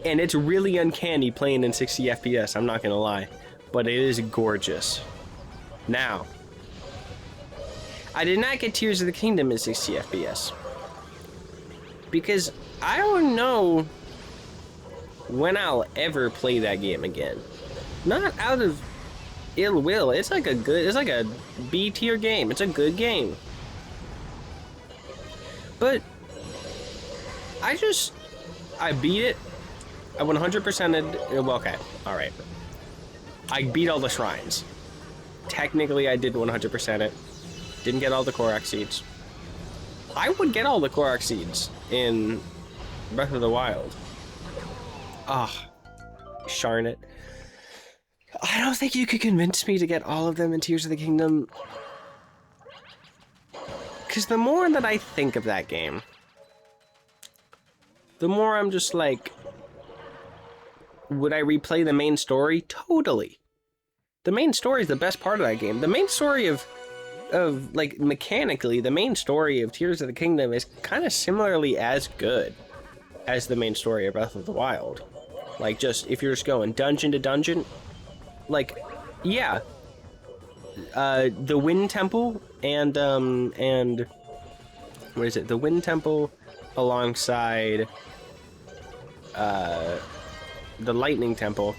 And it's really uncanny playing in 60 FPS, I'm not gonna lie, but it is gorgeous. Now, I did not get Tears of the Kingdom in 60 FPS because I don't know when I'll ever play that game again. Not out of ill will. It's like a B tier game. It's a good game. But I beat it. I 100%ed. Well, okay, all right. I beat all the shrines. Technically, I did 100% it. Didn't get all the Korok seeds. I would get all the Korok seeds in Breath of the Wild. Ah, sharn it. I don't think you could convince me to get all of them in Tears of the Kingdom. Because the more that I think of that game, the more I'm just like, would I replay the main story? Totally. The main story is the best part of that game. The main story of like, mechanically, the main story of Tears of the Kingdom is kind of similarly as good as the main story of Breath of the Wild. Like, just, if you're just going dungeon to dungeon, like, yeah. The Wind Temple and, what is it? The Wind Temple alongside, the Lightning Temple.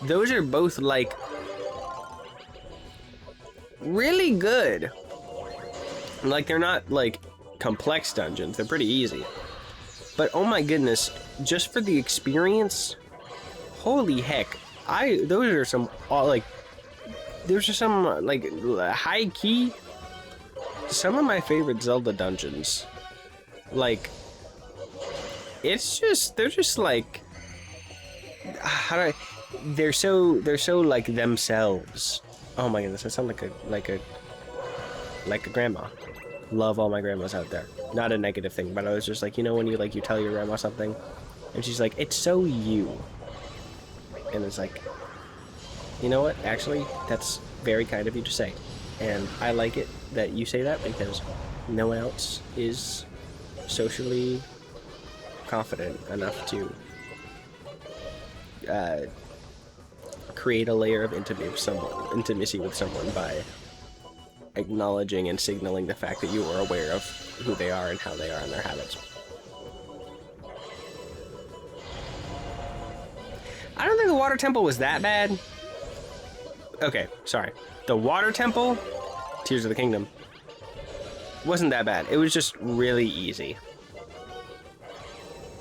Those are both, like, really good. Like, they're not, like, complex dungeons. They're pretty easy. But, oh my goodness, just for the experience, holy heck. Those are some, like, there's just some, like, high key, some of my favorite Zelda dungeons. Like, it's just, they're just like, they're so like themselves. Oh my goodness, I sound like a grandma. Love all my grandmas out there. Not a negative thing, but I was just like, you know, when you tell your grandma something, and she's like, it's so you. And it's like, you know what? Actually, that's very kind of you to say. And I like it that you say that because no one else is socially confident enough to create a layer of intimacy with someone by acknowledging and signaling the fact that you are aware of who they are and how they are and their habits. I don't think the water temple was that bad. Okay, sorry. The water temple, Tears of the Kingdom, wasn't that bad. It was just really easy.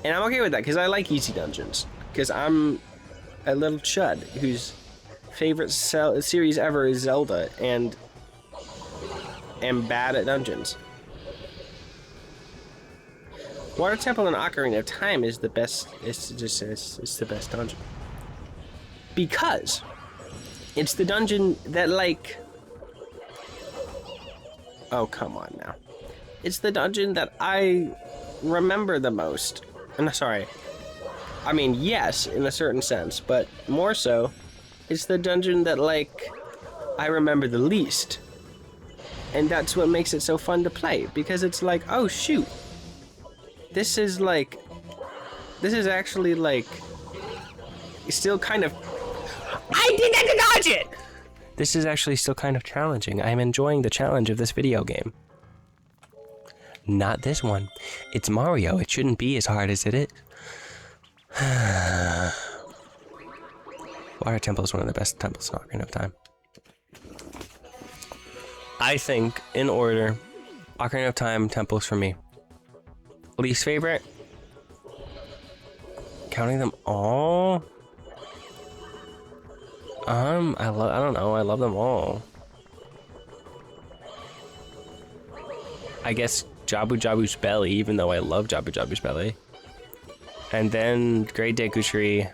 And I'm okay with that, because I like easy dungeons. Because I'm a little chud whose favorite series ever is Zelda, and am bad at dungeons. Water Temple and Ocarina of Time is the best. It's the best dungeon because it's the dungeon that, like, oh come on now, it's the dungeon that I remember the most. And sorry, I mean yes, in a certain sense, but more so, it's the dungeon that, like, I remember the least. And that's what makes it so fun to play, because it's like, oh shoot, this is actually, like, still kind of, I did that to dodge it! This is actually still kind of challenging. I'm enjoying the challenge of this video game. Not this one. It's Mario. It shouldn't be as hard as it is. Water Temple is one of the best temples in Ocarina of Time. I think, in order, Ocarina of Time temples for me. Least favorite? Counting them all? I don't know, I love them all. I guess Jabu Jabu's Belly, even though I love Jabu Jabu's Belly. And then Great Deku Tree.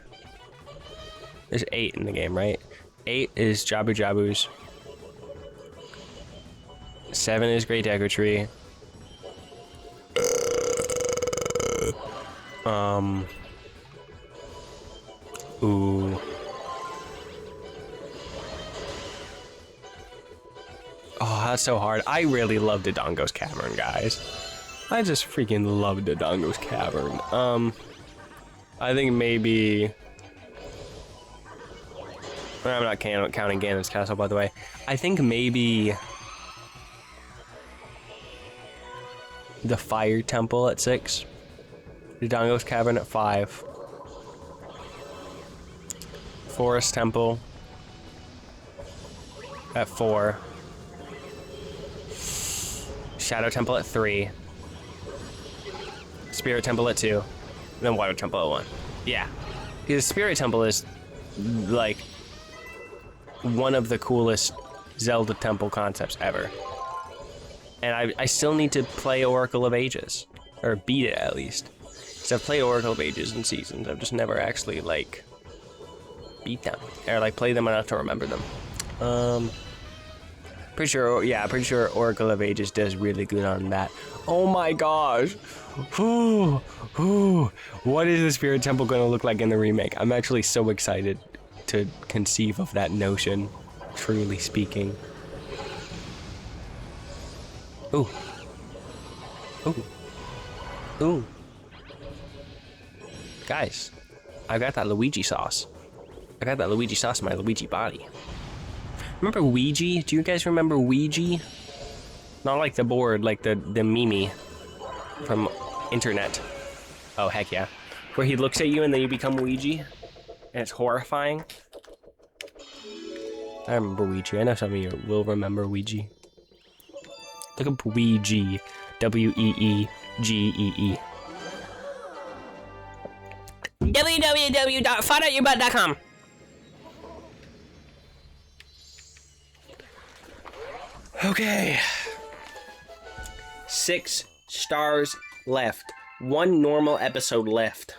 There's 8 in the game, right? 8 is Jabu Jabu's. 7 is Great Deku Tree. Ooh. Oh, that's so hard. I really love Dodongo's Cavern, guys. I just freaking love Dodongo's Cavern. I think maybe... I'm not counting Ganon's Castle, by the way. I think maybe... the Fire Temple at 6. Dodongo's Cavern at 5. Forest Temple at 4. Shadow Temple at 3. Spirit Temple at 2. And then Water Temple at 1. Yeah. Because Spirit Temple is, like, one of the coolest Zelda temple concepts ever. And I still need to play Oracle of Ages. Or beat it, at least. Because I've played Oracle of Ages in Seasons. I've just never actually, like, beat them. Or, like, play them enough to remember them. Pretty sure Oracle of Ages does really good on that. Oh my gosh! What is the Spirit Temple gonna look like in the remake? I'm actually so excited to conceive of that notion, truly speaking. Ooh. Ooh. Ooh. Guys, I got that Luigi sauce. I got that Luigi sauce in my Luigi body. Remember Weegee? Do you guys remember Weegee? Not like the board, like the meme from internet. Oh, heck yeah. Where he looks at you and then you become Weegee. And it's horrifying. I remember Weegee. I know some of you will remember Weegee. Look up Weegee. W-E-E-G-E-E. www.fineoutyourbutt.com. Okay. 6 stars left. 1 normal episode left.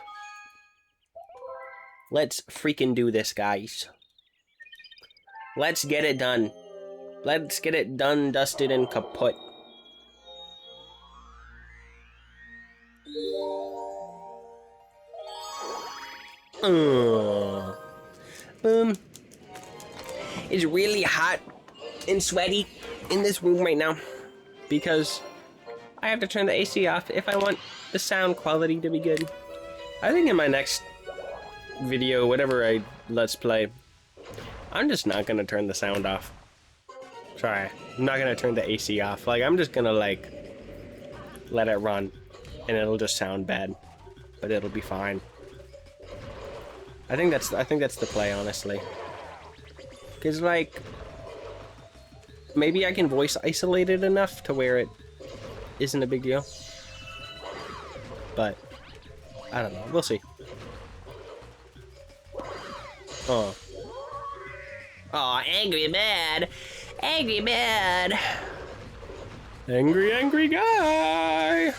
Let's freaking do this, guys. Let's get it done. Let's get it done, dusted, and kaput. It's really hot and sweaty in this room right now because I have to turn the AC off if I want the sound quality to be good. I think in my next video, whatever I let's play, I'm just not gonna turn the sound off. Sorry, I'm not gonna turn the AC off. Like, I'm just gonna like let it run, and it'll just sound bad, but it'll be fine. I think that's the play, honestly. Cause like, maybe I can voice isolate it enough to where it isn't a big deal. But I don't know. We'll see. Oh. Aw, angry man. Angry man. Angry guy.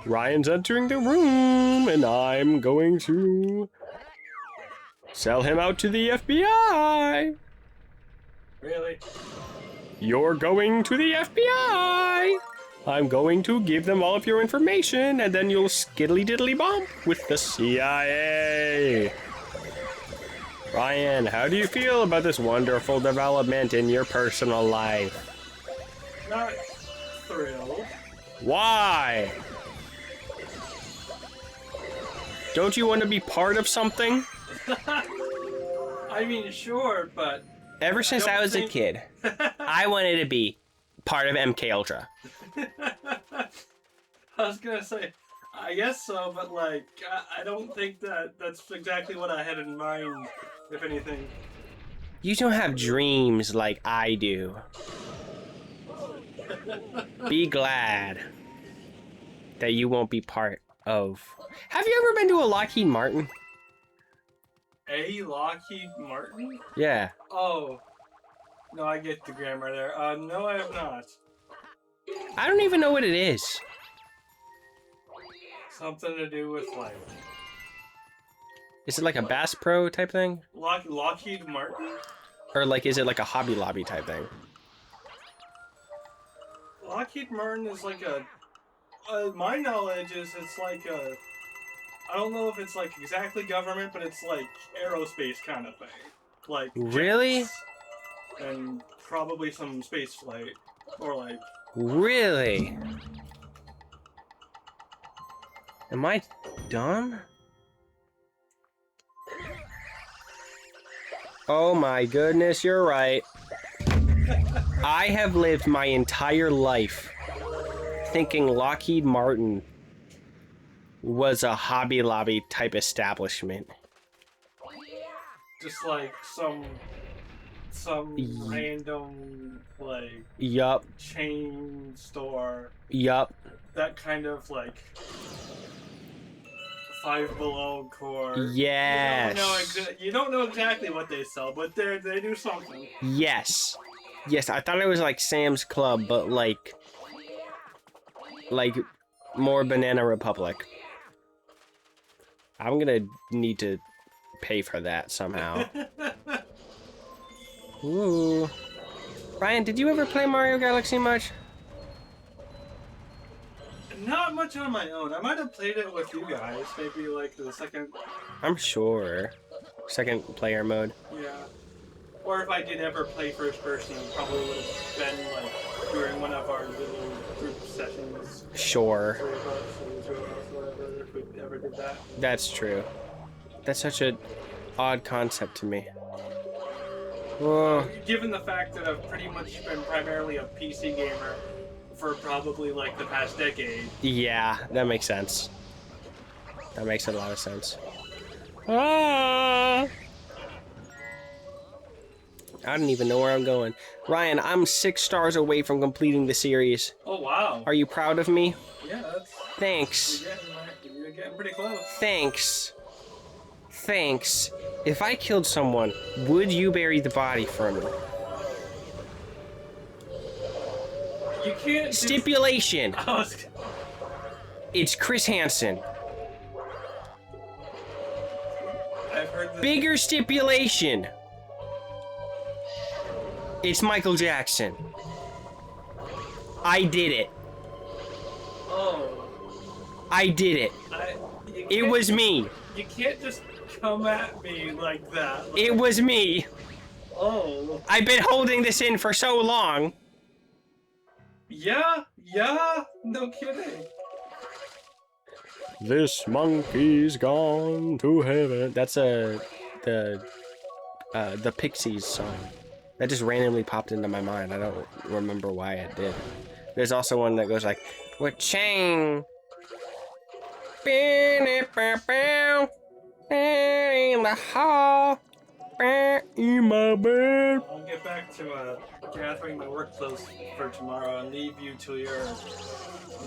Ryan's entering the room, and I'm going to sell him out to the FBI. Really? You're going to the FBI. I'm going to give them all of your information, and then you'll skiddly diddly bump with the CIA. Ryan, how do you feel about this wonderful development in your personal life? Not thrilled. Why? Don't you want to be part of something? I mean, sure, but Ever since I was a think- kid, I wanted to be part of MK Ultra. I was gonna say, I guess so, but like, I don't think that's exactly what I had in mind, if anything. You don't have dreams like I do. Be glad that you won't be part of. Have you ever been to a Lockheed Martin? A Lockheed Martin? Yeah. Oh. No, I get the grammar there. No, I have not. I don't even know what it is. Something to do with, like, Is it like a Bass Pro type thing? Lockheed Martin? Or like, is it like a Hobby Lobby type thing? Lockheed Martin is like a... my knowledge is it's like a... I don't know if it's like exactly government, but it's like aerospace kind of thing. Like Really? jets and probably some space flight. Or like... Really? Am I dumb? Oh my goodness, you're right. I have lived my entire life thinking Lockheed Martin was a Hobby Lobby type establishment. Just like some random like Yup, chain store. yup. That kind of like Five Below core. Yes. You don't know exactly what they sell, but they do something. Yes. Yes, I thought it was like Sam's Club, but like more Banana Republic. I'm gonna need to pay for that somehow. Ooh. Ryan, did you ever play Mario Galaxy much? Not much on my own. I might have played it with you guys, maybe like the second, I'm sure. Second player mode. yeah. Or if I did ever play first person, it probably would have been like during one of our little group sessions. Sure. 3 of us, or 2 of us, whatever, if we ever did that. That's true. That's such an odd concept to me. Oh, Given the fact that I've pretty much been primarily a PC gamer for probably like the past decade. yeah, that makes sense. That makes a lot of sense. Ah! I don't even know where I'm going. Ryan, I'm 6 stars away from completing the series. Oh wow. Are you proud of me? Yeah, that's Thanks. you're getting pretty close. Thanks. Thanks. If I killed someone, would you bury the body for me? You can't do- Stipulation. I was- It's Chris Hansen. I've heard that. Bigger stipulation. It's Michael Jackson. I did it. Oh. I did it. You It can't- was me. You can't just come at me like that. It was me. Oh. I've been holding this in for so long. Yeah. No kidding. This monkey's gone to heaven. That's the Pixies song. That just randomly popped into my mind. I don't remember why it did. There's also one that goes like, "We're chain. In the hall. In my bed." I'll get back to gathering my work clothes for tomorrow and leave you to your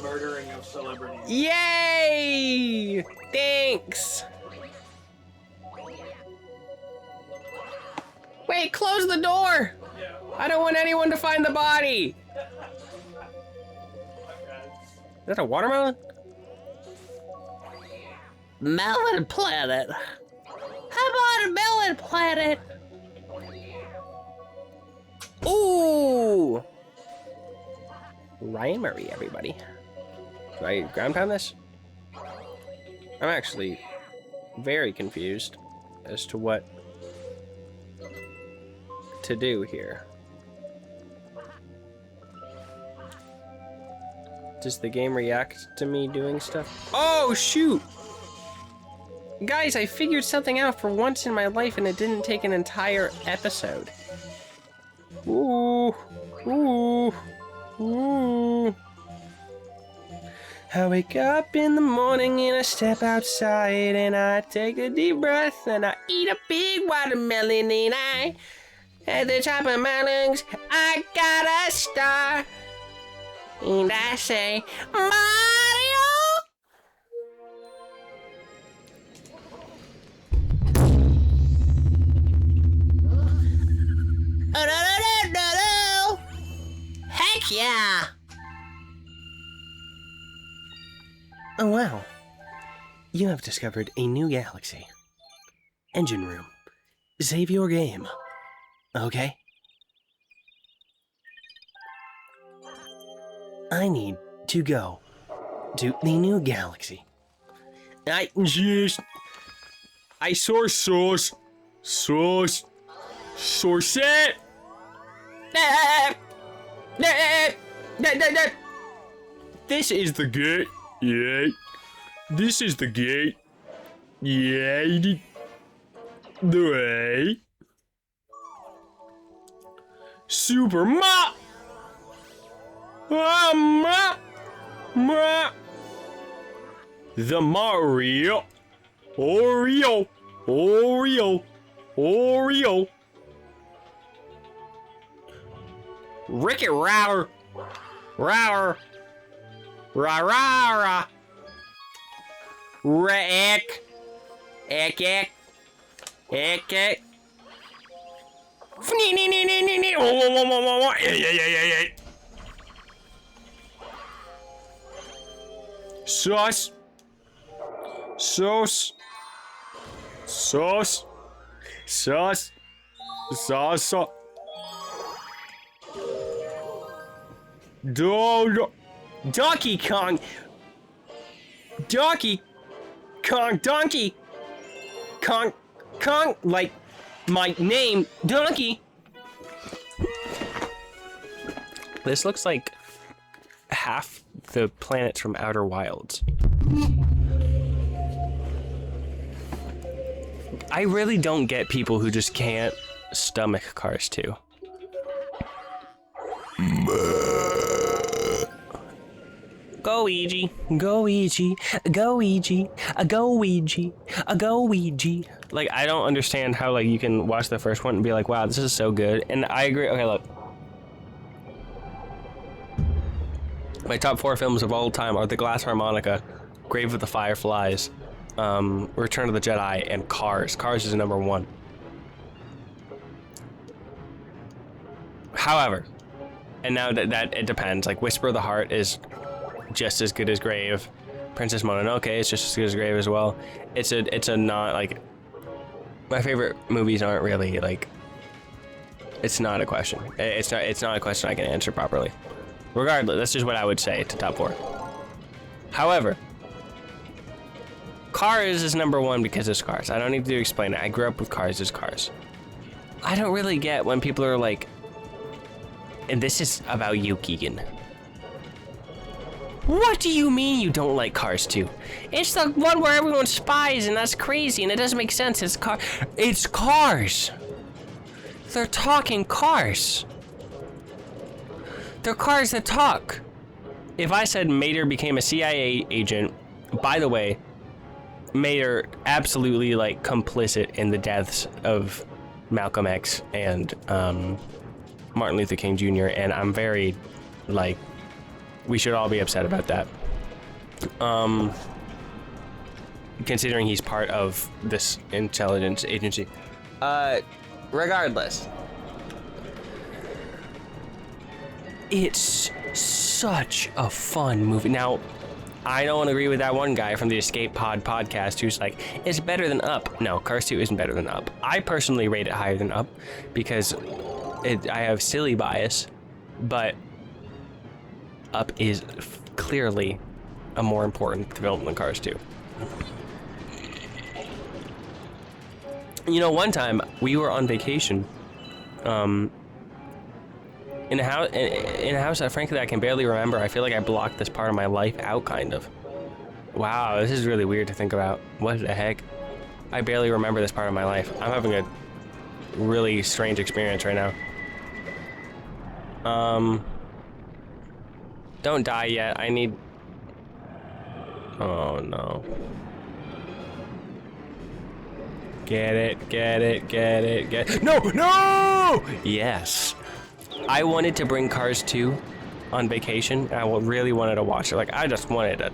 murdering of celebrities. Yay! Thanks. Wait, close the door. Yeah. I don't want anyone to find the body. Is that a watermelon? Melon Planet. How about a melon planet? Ooh! Rhymery, everybody. Do I ground pound this? I'm actually very confused as to what to do here. Does the game react to me doing stuff? Oh, shoot! Guys, I figured something out for once in my life and it didn't take an entire episode. Ooh, ooh, ooh. I wake up in the morning and I step outside and I take a deep breath and I eat a big watermelon and I, at the top of my lungs, I got a star. And I say, Mario! Oh, no. Heck yeah. Oh wow. You have discovered a new galaxy. Engine room. Save your game. Okay? I need to go to the new galaxy. I source it. This is the gate. Yeah. This is the gate. Yeah. The way. Super Ma. The Mario. Oreo. Ricky Rower. Ra. Rick. Ek. Sauce. Donkey Kong, like my name, Donkey. This looks like half the planets from Outer Wilds. I really don't get people who just can't stomach Cars 2. Go Weegee, go Weegee, go Weegee, go Weegee, go Weegee. Like, I don't understand how, like, you can watch the first one and be like, wow, this is so good. And I agree. Okay, look. My top 4 films of all time are The Glass Harmonica, Grave of the Fireflies, Return of the Jedi, and Cars. Cars is number 1. However, and now that it depends. Like, Whisper of the Heart is just as good as Grave. Princess Mononoke is just as good as Grave as well. It's a not, like, my favorite movies aren't really, like, it's not a question. It's not a question I can answer properly. Regardless, that's just what I would say to top 4. However, Cars is number 1 because it's Cars. I don't need to explain it. I grew up with Cars as Cars. I don't really get when people are like, and this is about you, Keegan. What do you mean you don't like Cars 2? It's the one where everyone spies and that's crazy and it doesn't make sense. It's cars. They're talking cars. They're cars that talk. If I said Mater became a CIA agent, by the way, Mater absolutely like complicit in the deaths of Malcolm X and Martin Luther King Jr. And I'm very like, we should all be upset about that. Considering he's part of this intelligence agency. Regardless. It's such a fun movie. Now, I don't agree with that one guy from the Escape Pod podcast who's like, it's better than Up. No, Cars 2 isn't better than Up. I personally rate it higher than Up because I have silly bias, but Up is clearly a more important development than Cars 2. You know, one time we were on vacation, in a house that frankly I can barely remember. I feel like I blocked this part of my life out, kind of. Wow, this is really weird to think about. What the heck? I barely remember this part of my life. I'm having a really strange experience right now. Don't die yet. I need... Oh, no. Get it, get it, get it, get it. No, no! Yes. I wanted to bring Cars 2 on vacation. I really wanted to watch it. Like, I just wanted to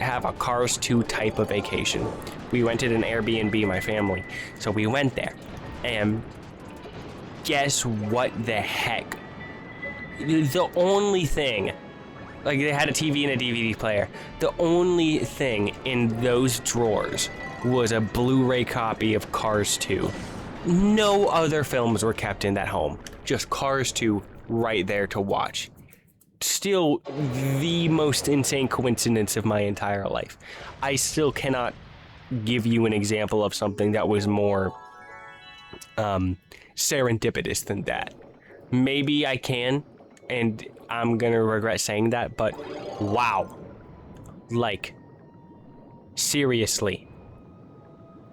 have a Cars 2 type of vacation. We rented an Airbnb, my family. So we went there. And guess what the heck? The only thing, like they had a TV and a DVD player. The only thing in those drawers was a Blu-ray copy of Cars 2. No other films were kept in that home. Just Cars 2 right there to watch. Still the most insane coincidence of my entire life. I still cannot give you an example of something that was more serendipitous than that. Maybe I can, and I'm gonna regret saying that, but wow. Like, seriously.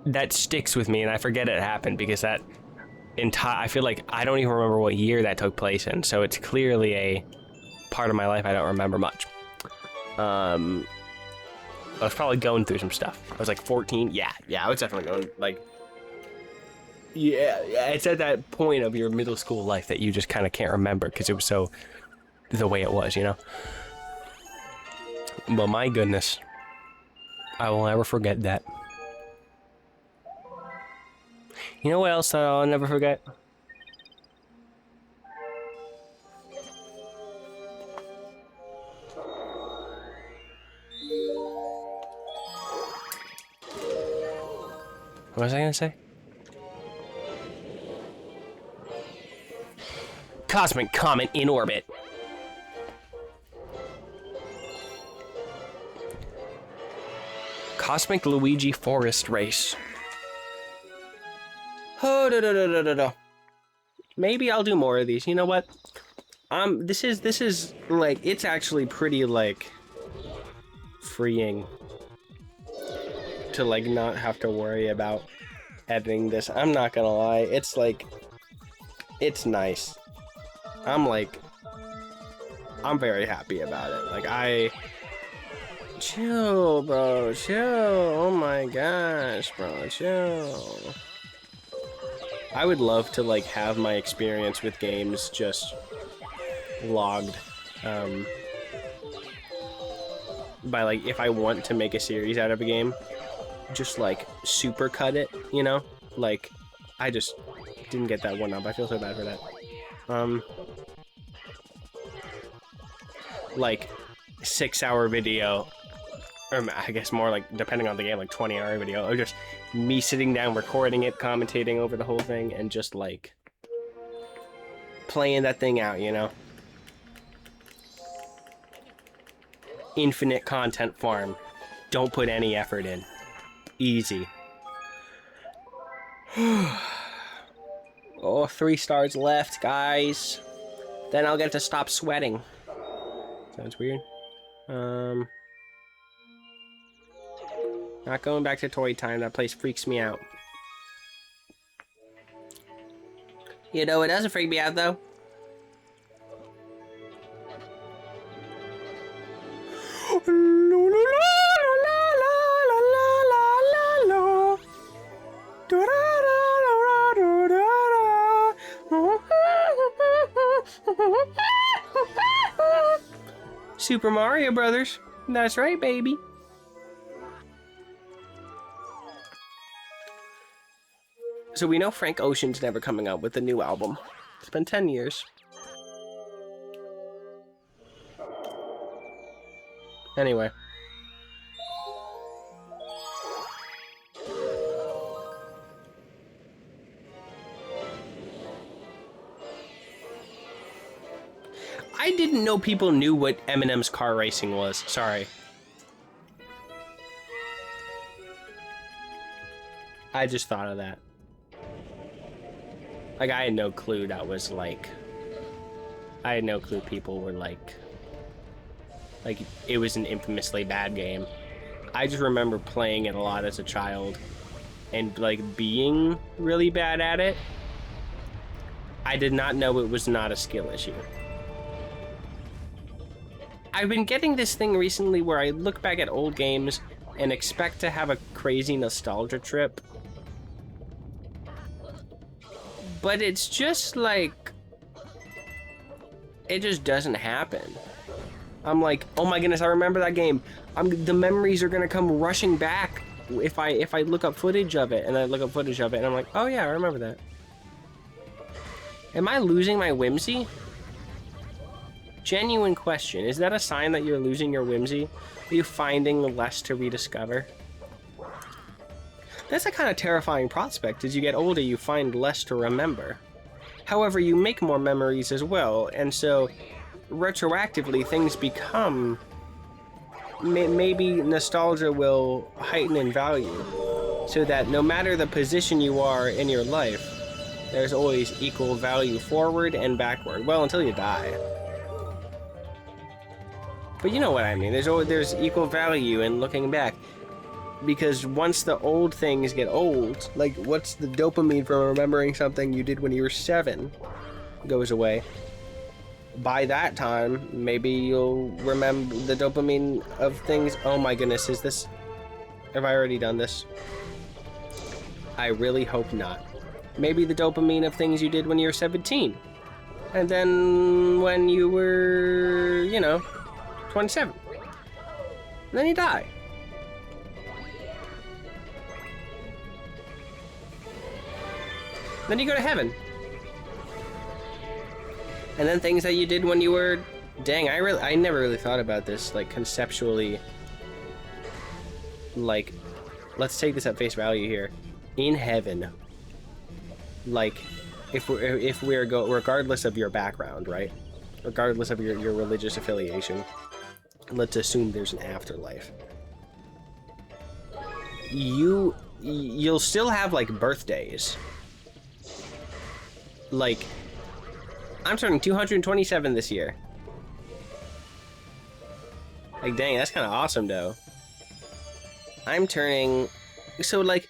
That sticks with me, and I forget it happened because that I feel like I don't even remember what year that took place in, so it's clearly a part of my life I don't remember much. I was probably going through some stuff. I was like 14. Yeah, I was definitely going, like... Yeah, it's at that point of your middle school life that you just kind of can't remember because it was so... the way it was, you know? But my goodness. I will never forget that. You know what else I'll never forget? What was I gonna say? Cosmic comet in orbit. Cosmic Luigi Forest Race. Oh, no. Maybe I'll do more of these. You know what? This is like, it's actually pretty like freeing to like not have to worry about editing this. I'm not gonna lie. It's like, it's nice. I'm very happy about it. Like chill, bro, chill. Oh my gosh, bro, chill. I would love to like have my experience with games just logged by like, if I want to make a series out of a game, just like super cut it, you know? Like, I just didn't get that one up. I feel so bad for that. Like 6-hour video, or I guess more like, depending on the game, like 20-hour video, or just me sitting down, recording it, commentating over the whole thing, and just like playing that thing out, you know? Infinite content farm. Don't put any effort in. Easy. Oh, 3 stars left, guys. Then I'll get to stop sweating. Sounds weird. Not going back to Toy Time. That place freaks me out. You know, it doesn't freak me out though. Super Mario Brothers. That's right, baby. So we know Frank Ocean's never coming out with a new album. It's been 10 years. Anyway. I didn't know people knew what Eminem's car racing was. Sorry. I just thought of that. Like, I had no clue that was, like... I had no clue people were, like, it was an infamously bad game. I just remember playing it a lot as a child and, like, being really bad at it. I did not know it was not a skill issue. I've been getting this thing recently where I look back at old games and expect to have a crazy nostalgia trip. But it's just like... it just doesn't happen. I'm like, oh my goodness, I remember that game. The memories are gonna come rushing back if I look up footage of it, and I look up footage of it, and I'm like, oh yeah, I remember that. Am I losing my whimsy? Genuine question. Is that a sign that you're losing your whimsy? Are you finding less to rediscover? That's a kind of terrifying prospect. As you get older, you find less to remember. However, you make more memories as well, and so retroactively things become... maybe nostalgia will heighten in value, so that no matter the position you are in your life, there's always equal value forward and backward. Well, until you die. But you know what I mean. There's equal value in looking back. Because once the old things get old, like what's the dopamine from remembering something you did when you were 7 goes away. By that time, maybe you'll remember the dopamine of things. Oh my goodness, have I already done this? I really hope not. Maybe the dopamine of things you did when you were 17. And then when you were, 27. And then you die. Then you go to heaven. And then things that you did when you were... Dang, I never really thought about this, like, conceptually. Like, let's take this at face value here. In heaven, like, if we're regardless of your background, right? Regardless of your religious affiliation, let's assume there's an afterlife. You'll still have, like, birthdays. Like, I'm turning 227 this year. Like, dang, that's kind of awesome, though. I'm turning... So, like,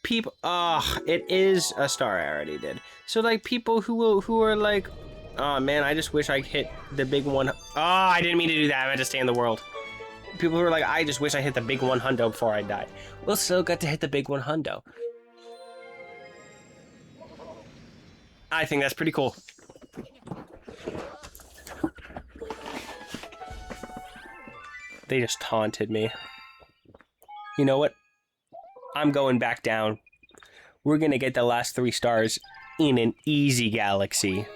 people... it is a star I already did. So, like, people who are like... Oh, man, I just wish I hit the big one... Oh, I didn't mean to do that. I meant to stay in the world. People who are like, I just wish I hit the big 100 before I die. Well, still got to hit the big 100. I think that's pretty cool. They just taunted me. You know what? I'm going back down. We're gonna get the last 3 stars in an easy galaxy.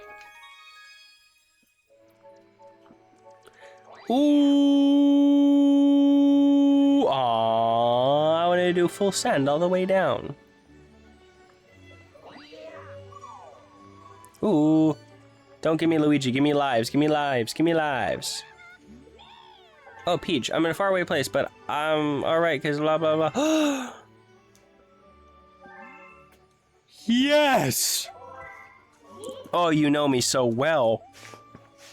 Ooh! Aww, I want to do full send all the way down. Ooh. Don't give me Luigi. Give me lives. Give me lives. Give me lives. Oh, Peach. I'm in a faraway place, but I'm alright, because blah, blah, blah. Yes! Oh, you know me so well.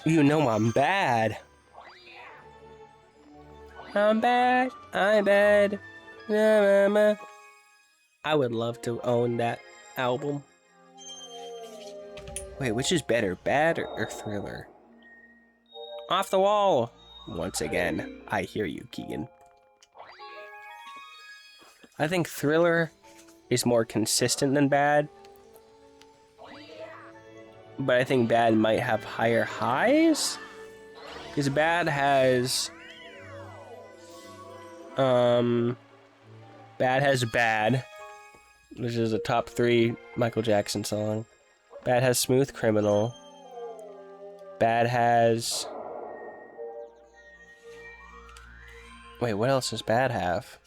You know I'm bad. I'm bad. I'm bad. Na, na, na. I would love to own that album. Wait, which is better, Bad or Thriller? Off the wall! Once again, I hear you, Keegan. I think Thriller is more consistent than Bad. But I think Bad might have higher highs? Because Bad has... Bad has Bad, which is a top 3 Michael Jackson song. Bad has Smooth Criminal. Bad has... Wait, what else does Bad have?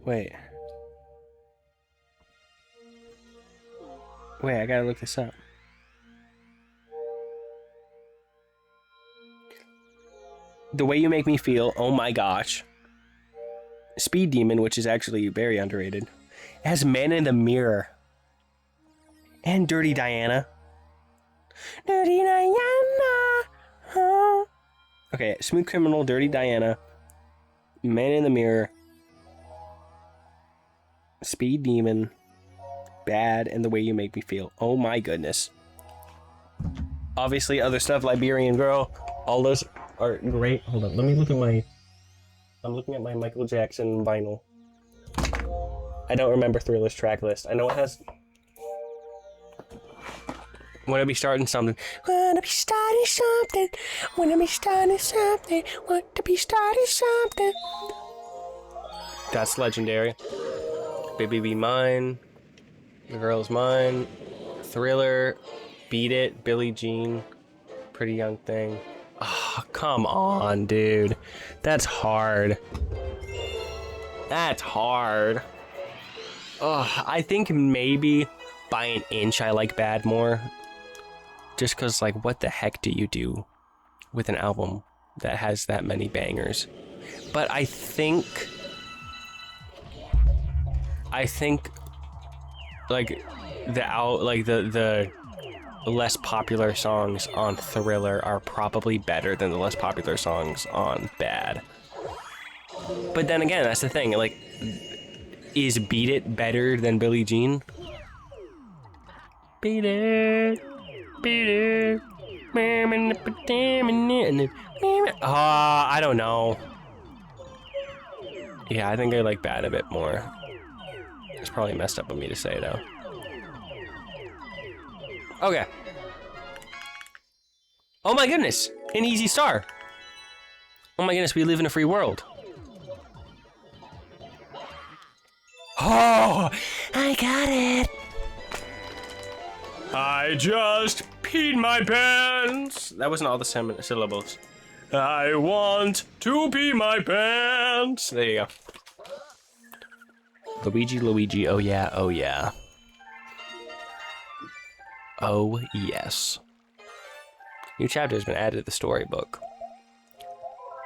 Wait, I gotta look this up. The Way You Make Me Feel, oh my gosh. Speed Demon, which is actually very underrated. It has Man in the Mirror. And Dirty Diana. Dirty Diana. Huh? Okay, Smooth Criminal, Dirty Diana. Man in the Mirror. Speed Demon. Bad, and The Way You Make Me Feel. Oh my goodness. Obviously, other stuff, Liberian Girl. All those are great. Hold on, let me look at my... I'm looking at my Michael Jackson vinyl. I don't remember Thriller's track list. I know it has... Wanna be starting something. Wanna be starting something. Wanna be starting something. Want to be starting something. That's legendary. Baby Be Mine. The Girl's Mine. Thriller. Beat It. Billie Jean. Pretty Young Thing. Oh, come on, dude. That's hard. That's hard. Oh, I think maybe by an inch I like Bad more. Just because, like, what the heck do you do with an album that has that many bangers? But I think, like, the less popular songs on Thriller are probably better than the less popular songs on Bad. But then again, that's the thing. Like, is Beat It better than Billie Jean? Beat it. I don't know. Yeah, I think I like Bad a bit more. It's probably messed up of me to say, though. Okay. Oh my goodness! An easy star! Oh my goodness, we live in a free world. Oh! I got it! I just peed my pants. That wasn't all the syllables. I want to pee my pants. There you go. Luigi, oh yeah, oh yeah. Oh yes. New chapter has been added to the storybook.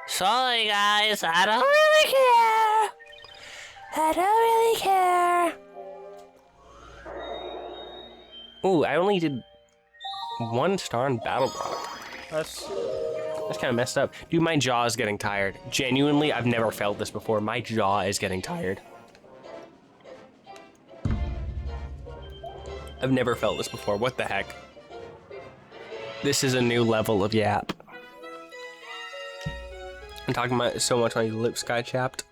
Sorry, guys, I don't really care. I don't really care. Ooh, I only did 1 star in Battle Rock. That's kind of messed up. Dude, my jaw is getting tired. Genuinely, I've never felt this before. My jaw is getting tired. I've never felt this before. What the heck? This is a new level of yap. I'm talking about so much my lips got chapped.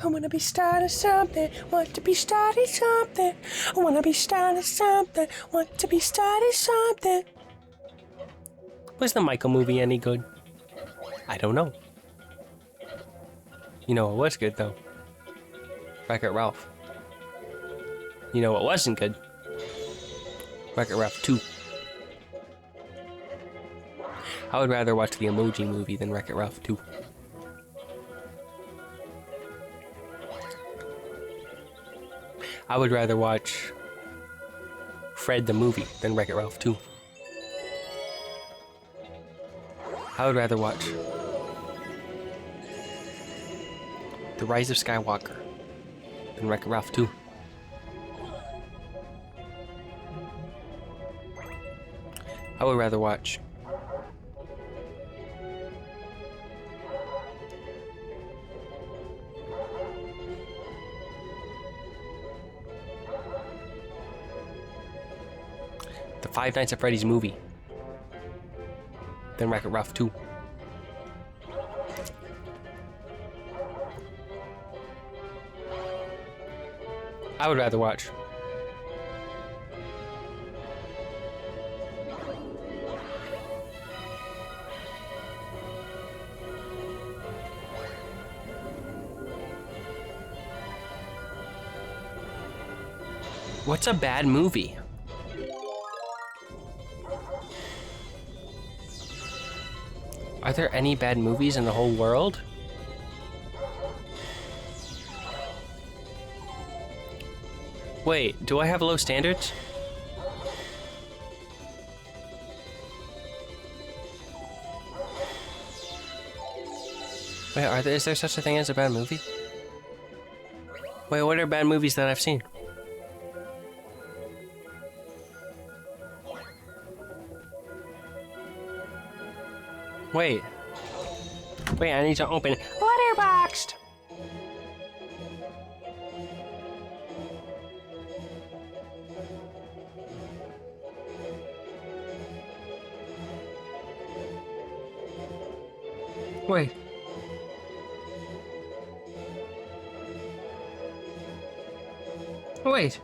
I wanna be starting something, want to be starting something. I wanna be starting something, want to be starting something. Was the Michael movie any good? I don't know. You know what was good though? Wreck-It Ralph. You know what wasn't good? Wreck-It Ralph 2. I would rather watch the Emoji Movie than Wreck-It Ralph 2. I would rather watch Fred the Movie than Wreck-It Ralph 2. I would rather watch The Rise of Skywalker than Wreck-It Ralph 2. I would rather watch The Five Nights at Freddy's movie. Then Wreck-It Ralph 2. I would rather watch. What's a bad movie? Are there any bad movies in the whole world? Wait, do I have low standards? Wait, is there such a thing as a bad movie? Wait, what are bad movies that I've seen? Wait, I need to open Letterboxd. Wait. Wait.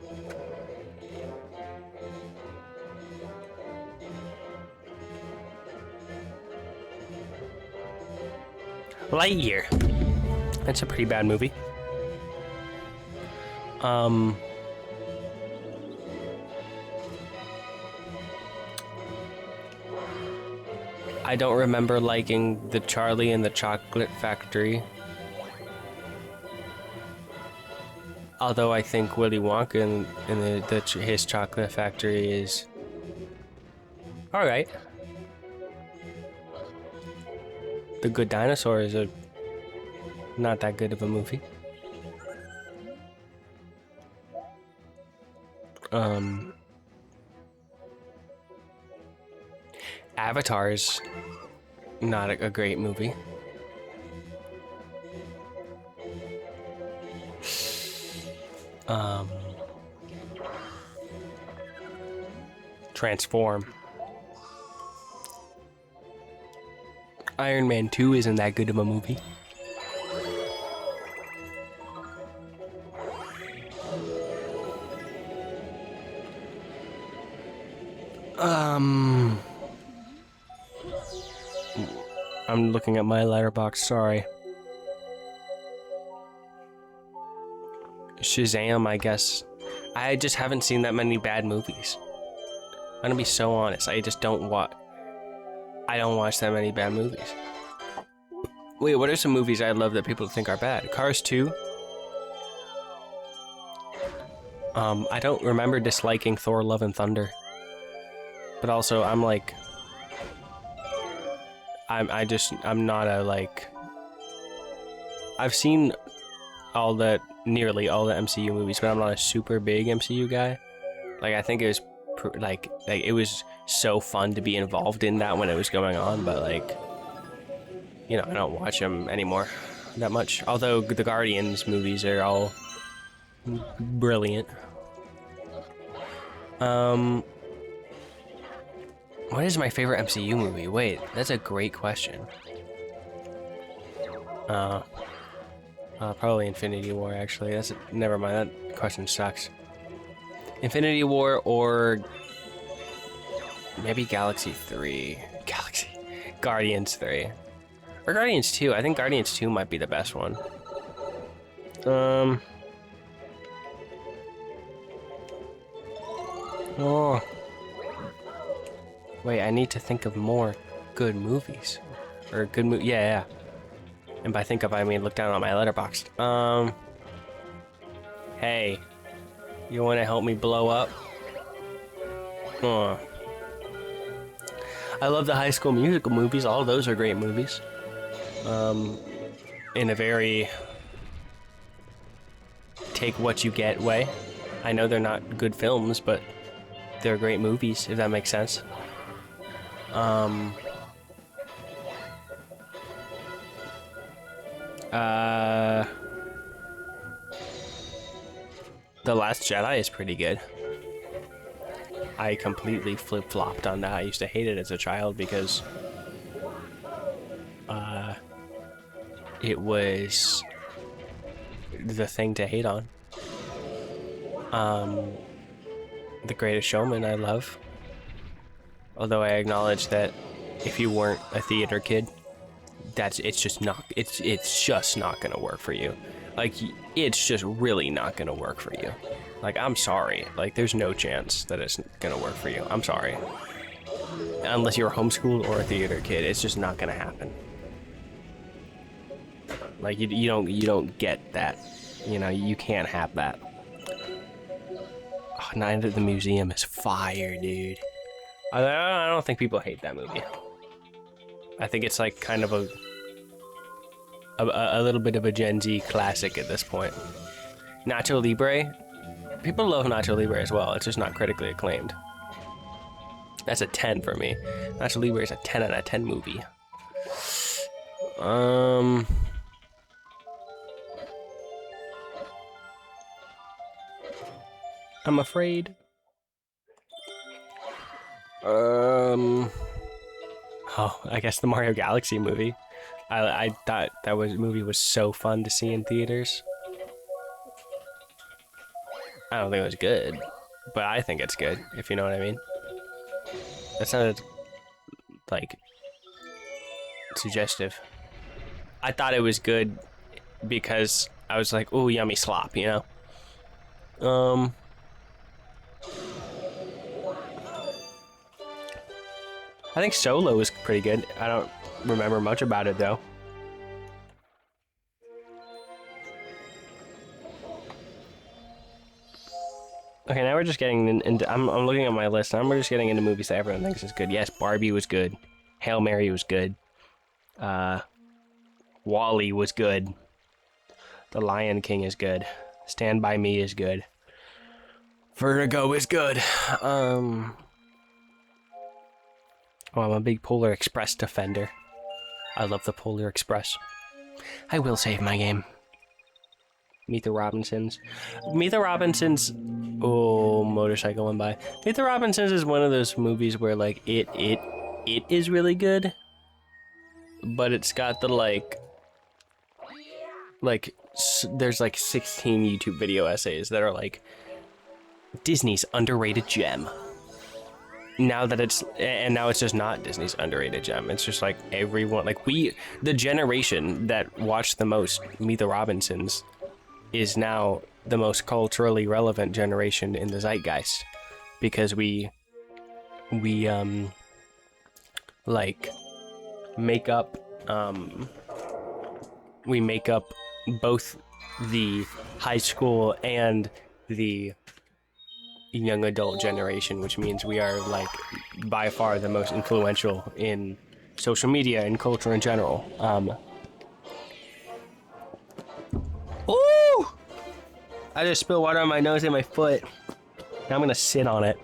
Lightyear. That's a pretty bad movie. I don't remember liking the Charlie and the Chocolate Factory. Although I think Willy Wonka in his Chocolate Factory is alright. The Good Dinosaur is not that good of a movie. Avatar is not a great movie. Transform. Iron Man 2 isn't that good of a movie. I'm looking at my letterbox, sorry. Shazam, I guess. I just haven't seen that many bad movies. I'm gonna be so honest, I don't watch that many bad movies. Wait, what are some movies I love that people think are bad? Cars 2? I don't remember disliking Thor Love and Thunder. But also, I'm not a, like... I've seen nearly all the MCU movies, but I'm not a super big MCU guy. Like, I think it was, it was so fun to be involved in that when it was going on, but, like, you know, I don't watch them anymore that much. Although the Guardians movies are all brilliant. What is my favorite MCU movie? Wait, that's a great question. Probably Infinity War, actually. Never mind, that question sucks. Infinity War or maybe Galaxy 3. Guardians 3. Or Guardians 2. I think Guardians 2 might be the best one. Oh. Wait, I need to think of more good movies. Or good yeah. And by think of, I mean look down on my letterbox. Hey. You want to help me blow up? Oh. I love the High School Musical movies. All those are great movies. In a very take what you get way. I know they're not good films, but they're great movies, if that makes sense. The Last Jedi is pretty good. I completely flip-flopped on that. I used to hate it as a child because it was the thing to hate on. The Greatest Showman I love. Although I acknowledge that if you weren't a theater kid, it's just not gonna work for you. Like, it's just really not gonna work for you. Like, I'm sorry. Like, there's no chance that it's gonna work for you. I'm sorry. Unless you're homeschooled or a theater kid, it's just not gonna happen. Like, you don't get that. You know, you can't have that. Oh, Night at the Museum is fire, dude. I don't think people hate that movie. I think it's like kind of a little bit of a Gen Z classic at this point. Nacho Libre. People love Nacho Libre as well. It's just not critically acclaimed. That's a 10 for me. Nacho Libre is a 10 out of 10 movie. I'm afraid. Oh, I guess the Mario Galaxy movie. I thought that movie was so fun to see in theaters. I don't think it was good, but I think it's good, if you know what I mean. That sounded like suggestive. I thought it was good because I was like, "Ooh, yummy slop," you know. I think Solo was pretty good. I don't remember much about it though. Okay, now we're just getting into. I'm looking at my list. And we're just getting into movies that everyone thinks is good. Yes, Barbie was good. Hail Mary was good. Wall-E was good. The Lion King is good. Stand By Me is good. Vertigo is good. Oh, I'm a big Polar Express defender. I love the Polar Express. I will save my game. Meet the Robinsons. Meet the Robinsons. Oh, motorcycle went by. Meet the Robinsons is one of those movies where like it is really good, but it's got the there's like 16 YouTube video essays that are like Disney's underrated gem. Now it's just not Disney's underrated gem. It's just like everyone, like the generation that watched the most Meet the Robinsons is now the most culturally relevant generation in the zeitgeist, because we like make up both the high school and the young adult generation, which means we are like by far the most influential in social media and culture in general. Ooh! I just spilled water on my nose and my foot. Now I'm gonna sit on it.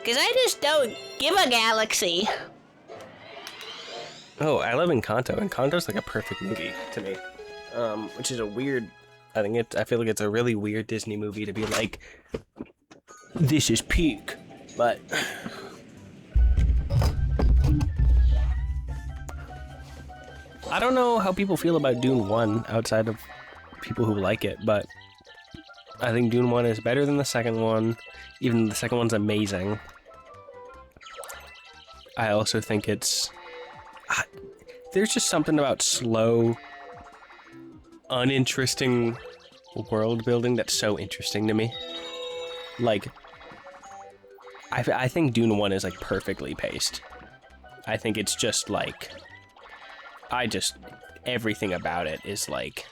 Cause I just don't give a galaxy. Oh, I live in Encanto. Encanto's like a perfect movie to me. Which is a weird. I feel like it's a really weird Disney movie to be like, this is peak, but I don't know how people feel about Dune 1 outside of people who like it, but I think Dune 1 is better than the second one, even though the second one's amazing. I also think it's... there's just something about slow, uninteresting world building that's so interesting to me. Like, I think Dune 1 is like perfectly paced. I think it's just like, everything about it is like,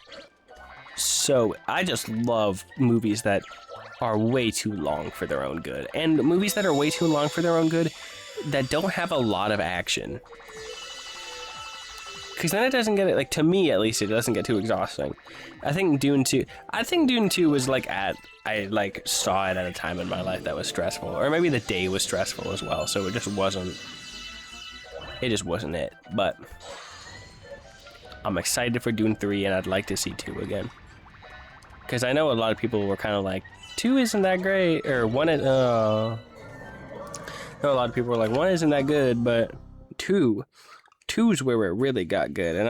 so, I just love movies that are way too long for their own good. And movies that are way too long for their own good that don't have a lot of action. Because then it doesn't get, like, to me at least, it doesn't get too exhausting. I think Dune 2 was like I like saw it at a time in my life that was stressful. Or maybe the day was stressful as well, so it just wasn't it. But I'm excited for Dune 3 and I'd like to see 2 again. Because I know a lot of people were kind of like, 2 isn't that great, or 1 is, I know a lot of people were like, 1 isn't that good, but 2's where it really got good, and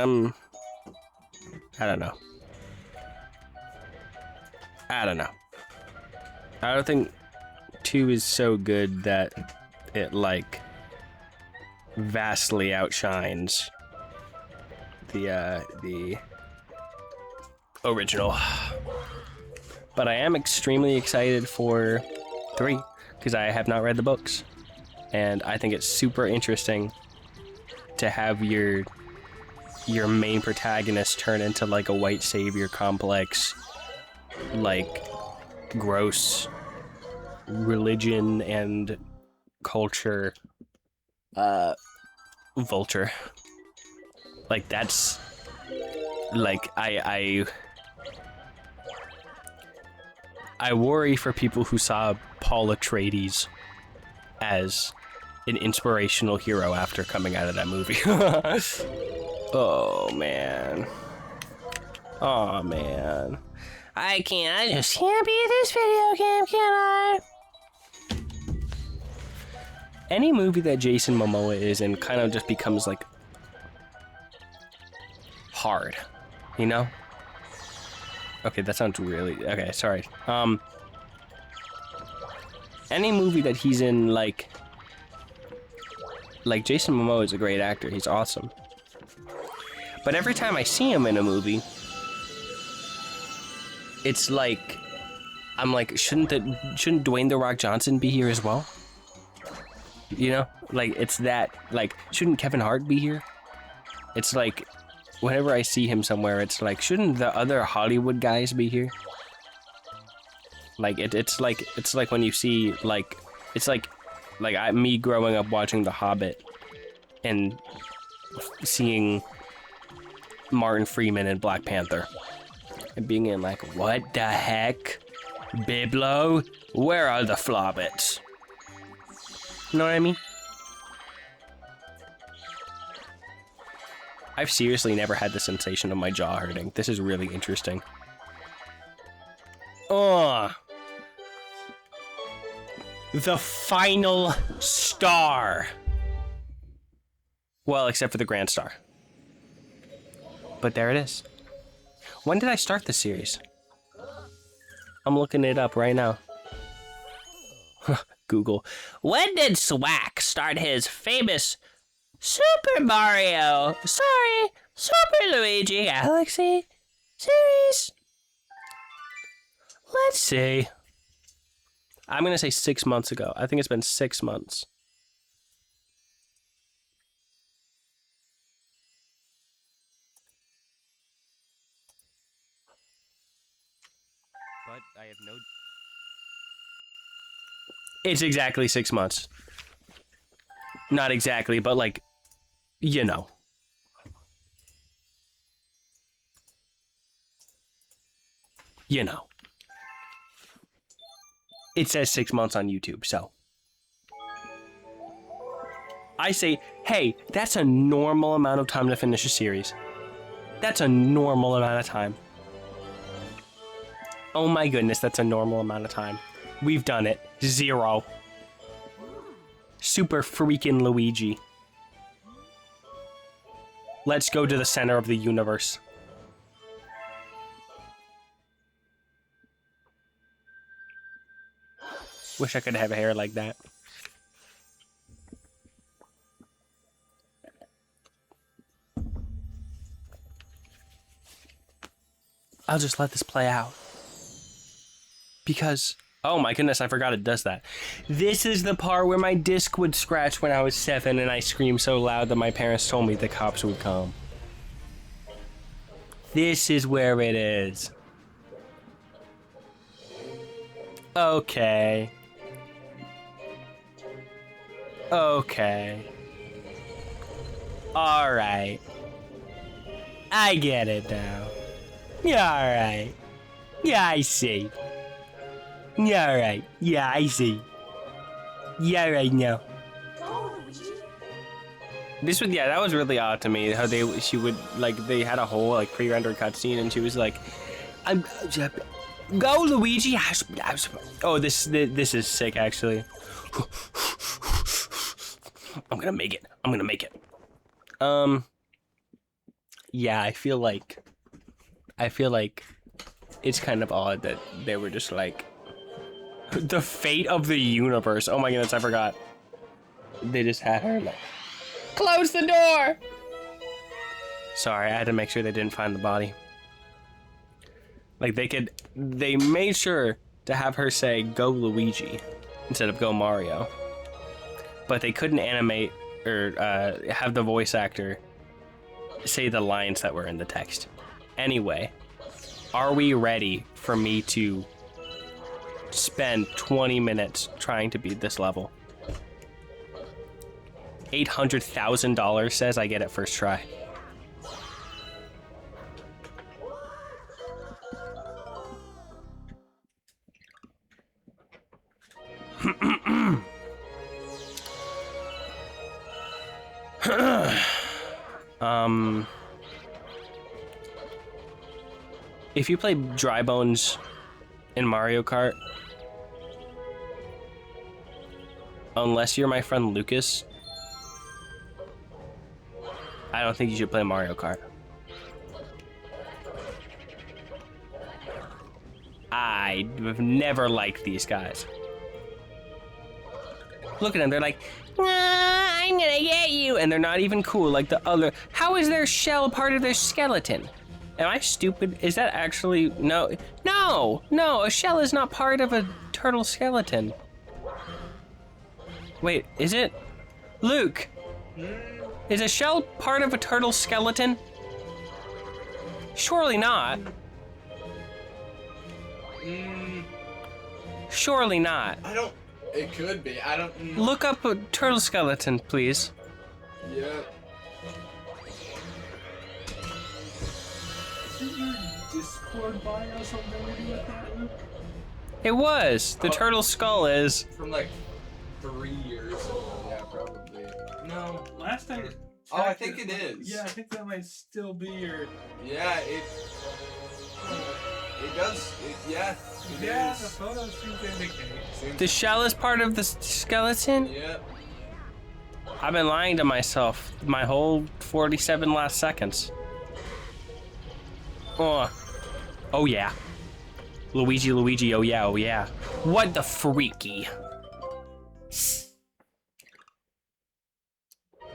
I don't know. I don't think 2 is so good that it, like, vastly outshines the original. But I am extremely excited for 3, because I have not read the books. And I think it's super interesting to have your main protagonist turn into like a white savior complex, like gross religion and culture vulture. Like that's like I worry for people who saw Paul Atreides as an inspirational hero after coming out of that movie. Oh man. Oh man. I just can't be this video game, can I? Any movie that Jason Momoa is in kind of just becomes like hard, you know? Okay, that sounds really okay, sorry. Any movie that he's in, like Jason Momoa is a great actor. He's awesome. But every time I see him in a movie, it's like I'm like, shouldn't Dwayne The Rock Johnson be here as well? You know, like it's that. Like, shouldn't Kevin Hart be here? It's like, whenever I see him somewhere, it's like, shouldn't the other Hollywood guys be here? Like it's like when you see like it's like me growing up watching The Hobbit and seeing Martin Freeman in Black Panther and being in like, what the heck, Biblo? Where are the flobbits? You know what I mean? I've seriously never had the sensation of my jaw hurting. This is really interesting. Oh. The final star. Well, except for the Grand Star. But there it is. When did I start the series? I'm looking it up right now. Google. When did Swack start his famous Super Mario, Super Luigi Galaxy series? Let's see. I'm gonna say 6 months ago. I think it's been 6 months. But I have no... It's exactly 6 months. Not exactly, but like, you know. You know. It says 6 months on YouTube, so. I say, hey, that's a normal amount of time to finish a series. That's a normal amount of time. Oh my goodness, that's a normal amount of time. We've done it. 0. Super freaking Luigi. Let's go to the center of the universe. Wish I could have hair like that. I'll just let this play out. Because, oh my goodness, I forgot it does that. This is the part where my disc would scratch when I was 7 and I screamed so loud that my parents told me the cops would come. This is where it is. Okay. Okay. Alright. I get it now. Yeah, alright. Yeah, I see. Yeah, alright. Yeah, I see. Yeah, right now. This was, yeah, that was really odd to me. How she would, like, they had a whole, like, pre-rendered cutscene and she was like, Go, Luigi. Oh, this is sick, actually. I'm gonna make it. I'm gonna make it. Yeah, I feel like it's kind of odd that they were just like the fate of the universe. Oh my goodness, I forgot. They just had her like, close the door. Sorry, I had to make sure they didn't find the body. Like they made sure to have her say "Go Luigi" instead of "Go Mario," but they couldn't animate or have the voice actor say the lines that were in the text. Anyway, are we ready for me to spend 20 minutes trying to beat this level? $800,000 says I get it first try. If you play Dry Bones in Mario Kart, unless you're my friend Lucas, I don't think you should play Mario Kart. I've never liked these guys. Look at them, they're like, I'm gonna get you, and they're not even cool like the other. How is their shell part of their skeleton? Am I stupid? Is that actually, no, a shell is not part of a turtle skeleton. Wait, is it? Luke, is a shell part of a turtle skeleton? Surely not. Surely not. It could be. I don't know. Look up a turtle skeleton, please. Yep. Isn't your Discord bio something to do with that, Luke? It was. The turtle skull is. From like 3 years ago. Yeah, probably. No. Last time. Oh, I think it is. Yeah, I think that might still be your. Yeah, it does. Yeah, it Yeah, is. the photo seems to indicate. The shell is part of the skeleton? Yep. I've been lying to myself my whole 47 last seconds. Oh yeah. Luigi, oh yeah, oh yeah. What the freaky?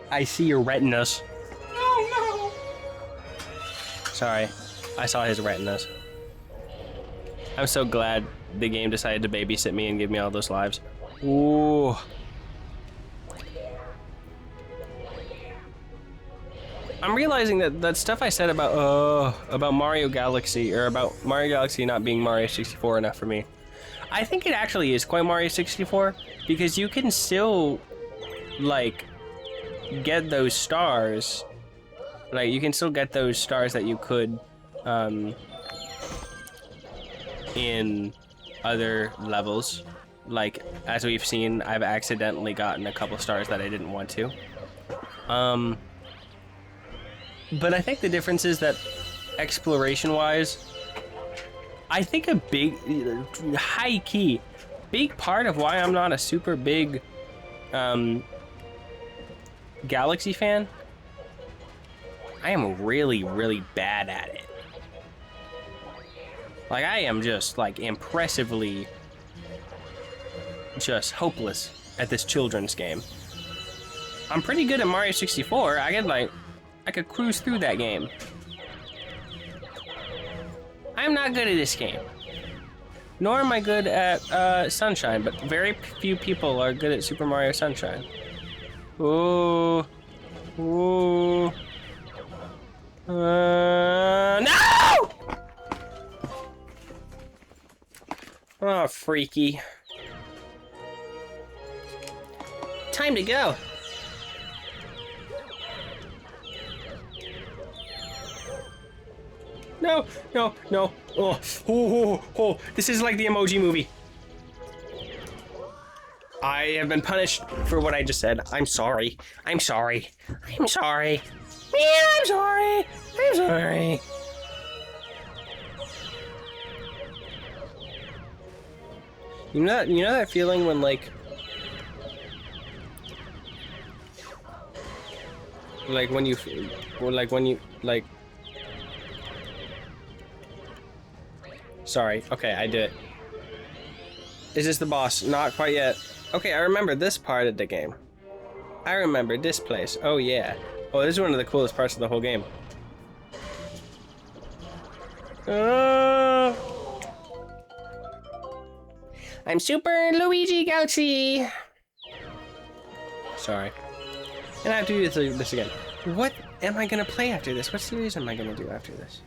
I see your retinas. Oh Sorry, I saw his retinas. I'm so glad the game decided to babysit me and give me all those lives. Ooh. I'm realizing that stuff I said about Mario Galaxy, or about Mario Galaxy not being Mario 64 enough for me. I think it actually is quite Mario 64, because you can still, like, get those stars. Like, you can still get those stars that you could, in other levels. Like, as we've seen, I've accidentally gotten a couple stars that I didn't want to. But I think the difference is that exploration-wise, I think a big, high-key, big part of why I'm not a super big Galaxy fan, I am really, really bad at it. Like, I am just, like, impressively just hopeless at this children's game. I'm pretty good at Mario 64. I could cruise through that game. I'm not good at this game. Nor am I good at Sunshine, but very few people are good at Super Mario Sunshine. Ooh. Ooh. No! Oh, freaky. Time to go. No, no, no. Oh, oh. This is like the Emoji Movie. I have been punished for what I just said. I'm sorry. I'm sorry. I'm sorry. Yeah, I'm sorry. I'm sorry. You know that feeling when like when you sorry, okay, I did it. Is this the boss? Not quite yet. Okay, I remember this part of the game. I remember this place. Oh yeah. Oh, this is one of the coolest parts of the whole game. I'm Super Luigi Galaxy. Sorry. And I have to do this again. What am I gonna play after this? What series am I gonna do after this?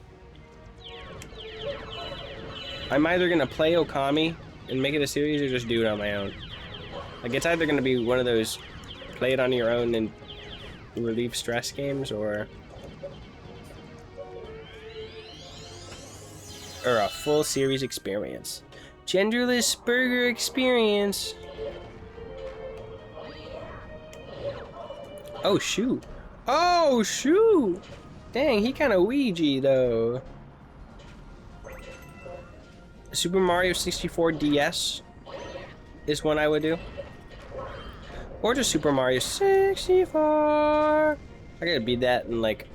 I'm either gonna play Okami and make it a series or just do it on my own. Like, it's either gonna be one of those play it on your own and relieve stress games, or a full series experience. Genderless burger experience. Oh shoot. Oh shoot. Dang, he kind of Weegee though. Super Mario 64 DS is one I would do. Or just Super Mario 64. I gotta beat that in like...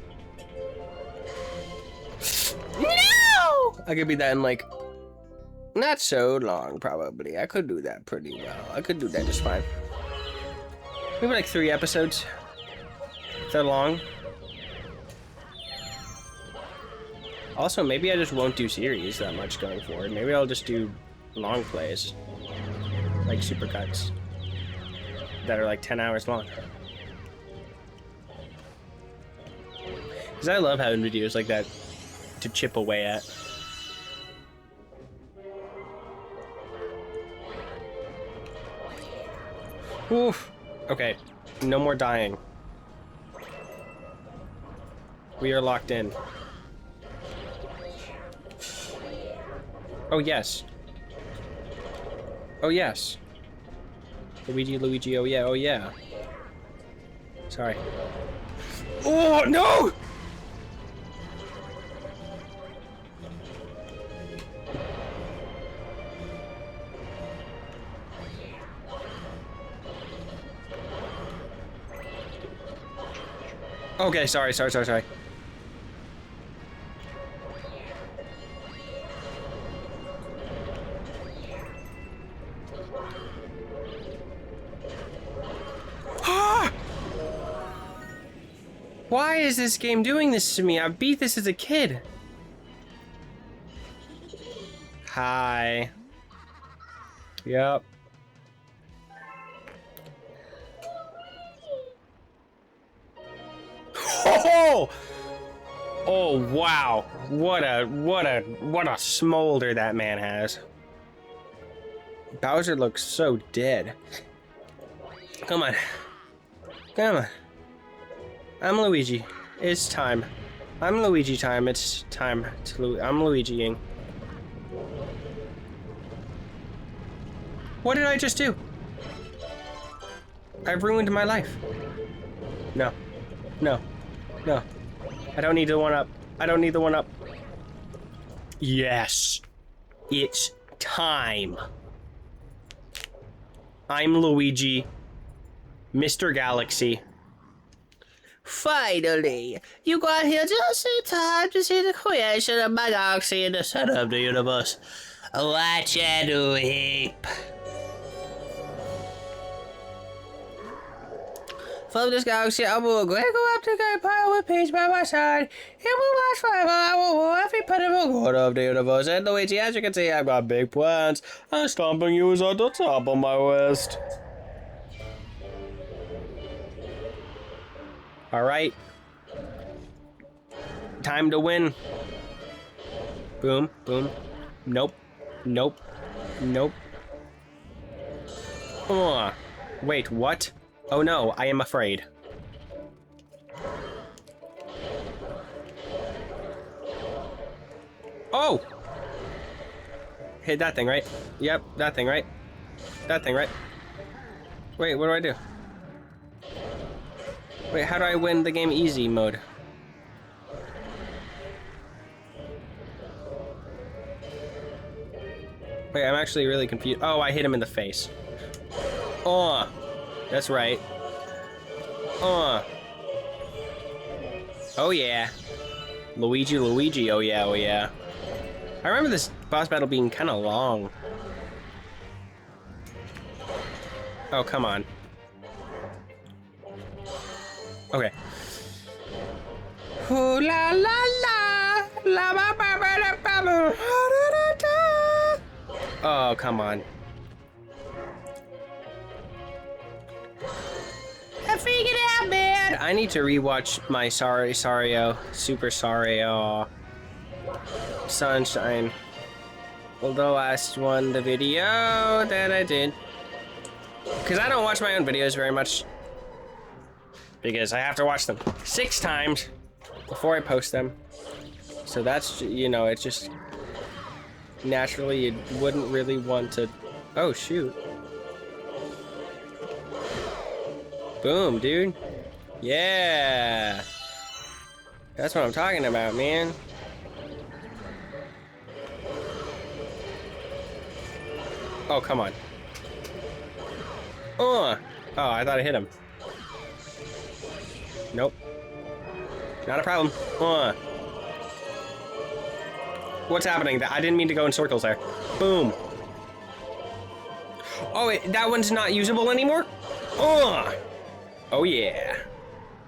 No! I could beat that in like... not so long, probably. I could do that pretty well. I could do that just fine. Maybe like 3 episodes. If they're long. Also, maybe I just won't do series that much going forward. Maybe I'll just do long plays. Like supercuts. That are like 10 hours long. Because I love having videos like that to chip away at. Oof. Okay. No more dying. We are locked in. Oh, yes. Oh, yes. Luigi, Luigi, oh yeah, oh yeah. Sorry. Oh, no! Okay, sorry. Why is this game doing this to me? I beat this as a kid. Hi. Yep. Oh! Oh wow. What a smolder that man has. Bowser looks so dead. Come on. Come on. I'm Luigi. It's time. I'm Luigi time. It's time to I'm Luigiing. What did I just do? I've ruined my life. No. No. No. I don't need the one up. I don't need the one up. Yes. It's time. I'm Luigi. Mr. Galaxy. Finally, you got here just in time to see the creation of my galaxy and the center of the universe. Watch and weep. From this galaxy, I will go up to the power with peace by my side. It will last forever. I will rule every pitiful corner of the universe. And Luigi, as you can see, I've got big plans. And stomping you is at the top of my list. All right. Time to win. Boom, boom. Nope. Nope. Nope. Wait, what? Oh no, I am afraid. Oh! Hit that thing, right? Yep, that thing, right? That thing, right? Wait, what do I do? Wait, how do I win the game easy mode? Wait, I'm actually really confused. Oh, I hit him in the face. Oh, that's right. Oh yeah. Luigi, oh yeah, oh yeah. I remember this boss battle being kind of long. Oh, come on. Okay. Ooh la la la, la ba ba ba da ba ba, da da da. Oh, come on. I figured it out, man. I need to rewatch my Super Sario Sunshine. The last one, the video that I did. Because I don't watch my own videos very much. Because I have to watch them 6 times before I post them. So that's, you know, it's just... Naturally, you wouldn't really want to... Oh, shoot. Boom, dude. Yeah. That's what I'm talking about, man. Oh, come on. Oh, I thought I hit him. Nope. Not a problem. What's happening? I didn't mean to go in circles there. Boom. Oh, wait, that one's not usable anymore? Oh, yeah.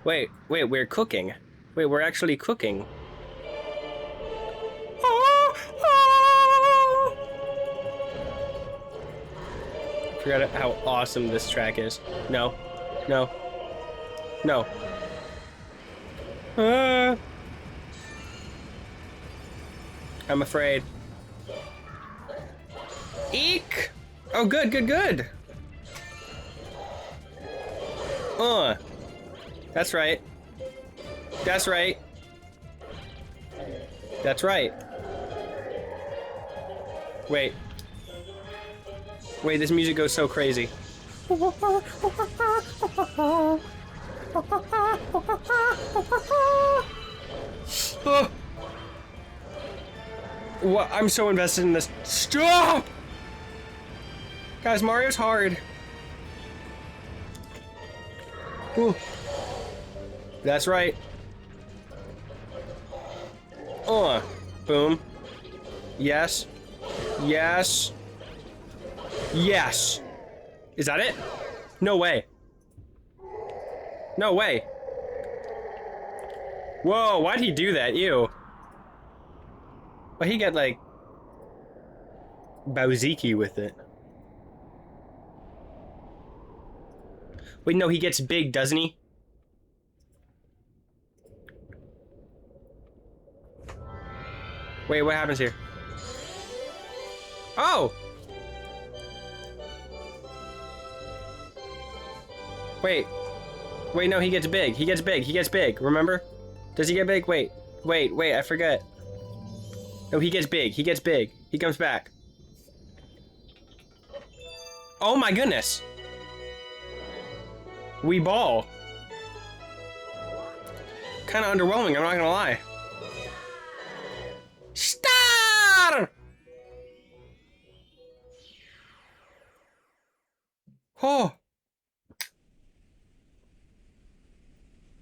Wait, we're cooking. Wait, we're actually cooking. Forgot how awesome this track is. No. No. No. I'm afraid. Eek! Oh, good, good, good. That's right. That's right. That's right. Wait. Wait, this music goes so crazy. Oh. What? I'm so invested in this. Stop! Guys, Mario's hard. Ooh. That's right. Boom. Yes. Yes. Yes. Is that it? No way. No way. Whoa, why'd he do that? Ew. Well, he got like Bowsiki with it. Wait, no, he gets big, doesn't he? Wait, what happens here? Oh! Wait. Wait, no, he gets big. He gets big. He gets big. Remember? Does he get big? Wait. Wait, I forget. No, he gets big. He gets big. He comes back. Oh my goodness. We ball. Kind of underwhelming, I'm not gonna lie. Star! Oh.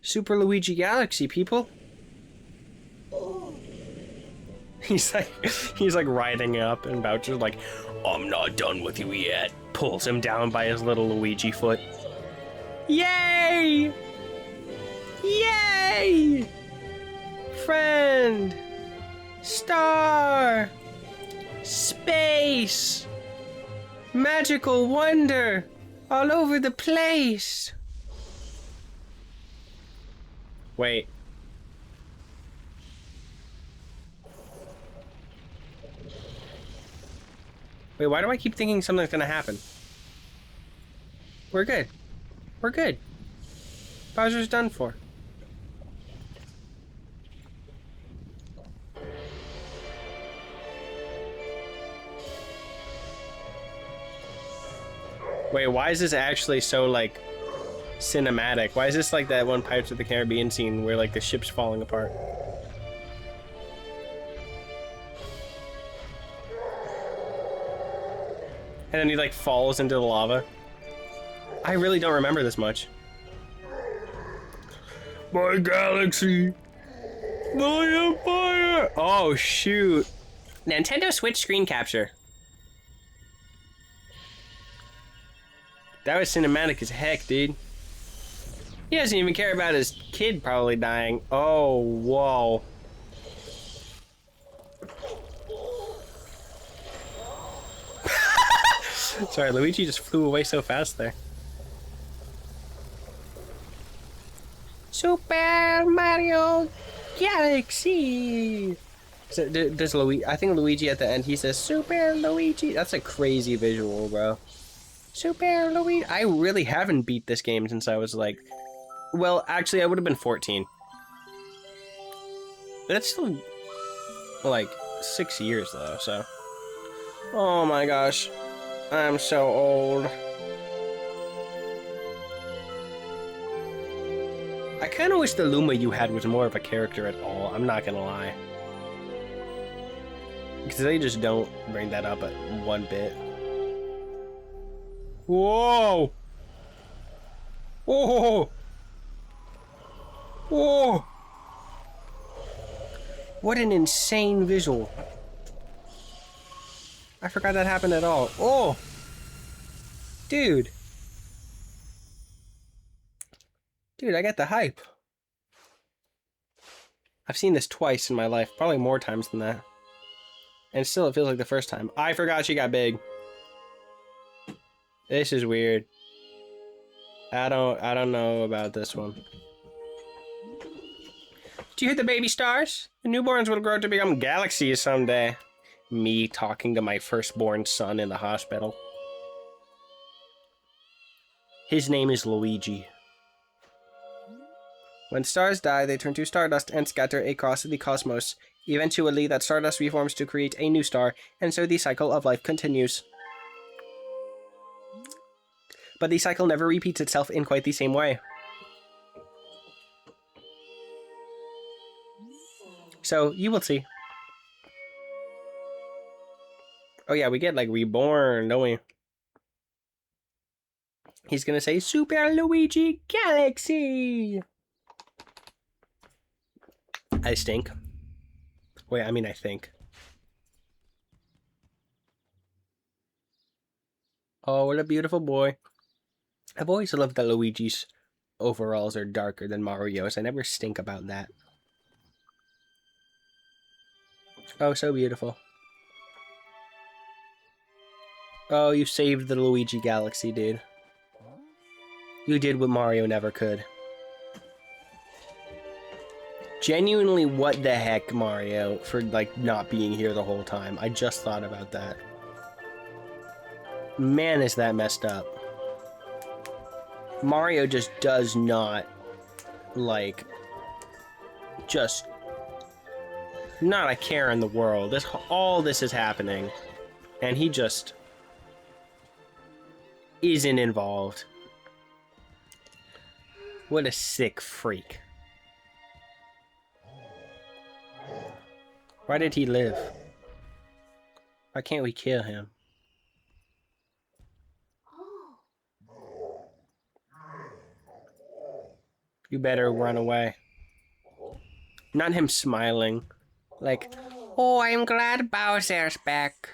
Super Luigi Galaxy, people. He's like riding up, and Bowser's like, I'm not done with you yet. Pulls him down by his little Luigi foot. Yay! Yay! Friend! Star! Space! Magical wonder! All over the place! Wait. Wait, why do I keep thinking something's gonna happen? We're good. We're good. Bowser's done for. Wait, why is this actually so, like, cinematic? Why is this like that one Pirates of the Caribbean scene where, like, the ship's falling apart? And then he like falls into the lava. I really don't remember this much. My galaxy. My empire. Oh shoot. Nintendo Switch screen capture. That was cinematic as heck, dude. He doesn't even care about his kid probably dying. Oh, whoa. Sorry, Luigi just flew away so fast there. Super Mario Galaxy. So, does Luigi? I think Luigi at the end he says Super Luigi. That's a crazy visual, bro. Super Luigi. I really haven't beat this game since I was like, well, actually, I would have been 14. That's still like 6 years though. So, oh my gosh, I'm so old. I kind of wish the Luma you had was more of a character at all. I'm not gonna lie. Because they just don't bring that up at one bit. Whoa! Oh! Oh! What an insane visual. I forgot that happened at all. Oh! Dude. Dude, I got the hype. I've seen this twice in my life, probably more times than that. And still, it feels like the first time. I forgot she got big. This is weird. I don't know about this one. Did you hear the baby stars? The newborns will grow to become galaxies someday. Me talking to my firstborn son in the hospital. His name is Luigi. When stars die, they turn to stardust and scatter across the cosmos. Eventually, that stardust reforms to create a new star, and so the cycle of life continues. But the cycle never repeats itself in quite the same way. So, you will see. Oh yeah, we get, like, reborn, don't we? He's gonna say, Super Luigi Galaxy! I stink. Wait, I mean, I think. Oh, what a beautiful boy. I've always loved that Luigi's overalls are darker than Mario's. I never stink about that. Oh, so beautiful. Oh, you saved the Luigi Galaxy, dude. You did what Mario never could. Genuinely, what the heck, Mario, for, like, not being here the whole time. I just thought about that. Man, is that messed up. Mario just does not, like, just not a care in the world. All this is happening, and he just isn't involved. What a sick freak. Why did he live? Why can't we kill him? You better run away. Not him smiling. Like, oh, I'm glad Bowser's back.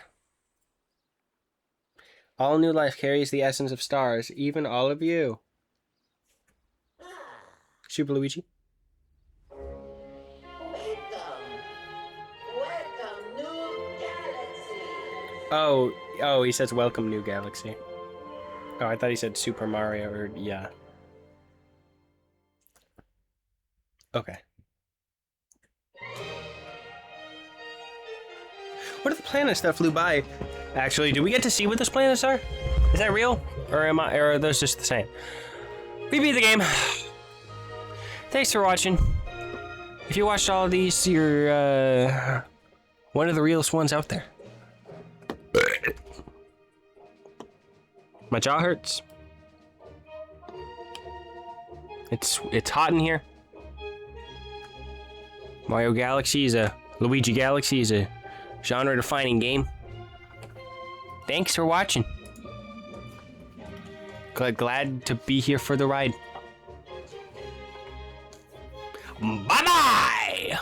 All new life carries the essence of stars, even all of you. Super Luigi? Oh, he says welcome new galaxy. Oh, I thought he said Super Mario or yeah. Okay. What if the planets that flew by? Actually, do we get to see what those planets are? Is that real? Or are those just the same? We beat the game. Thanks for watching. If you watched all of these, you're one of the realest ones out there. My jaw hurts. It's hot in here. Mario Galaxy is Luigi Galaxy is a genre-defining game. Thanks for watching. glad to be here for the ride. Bye-bye!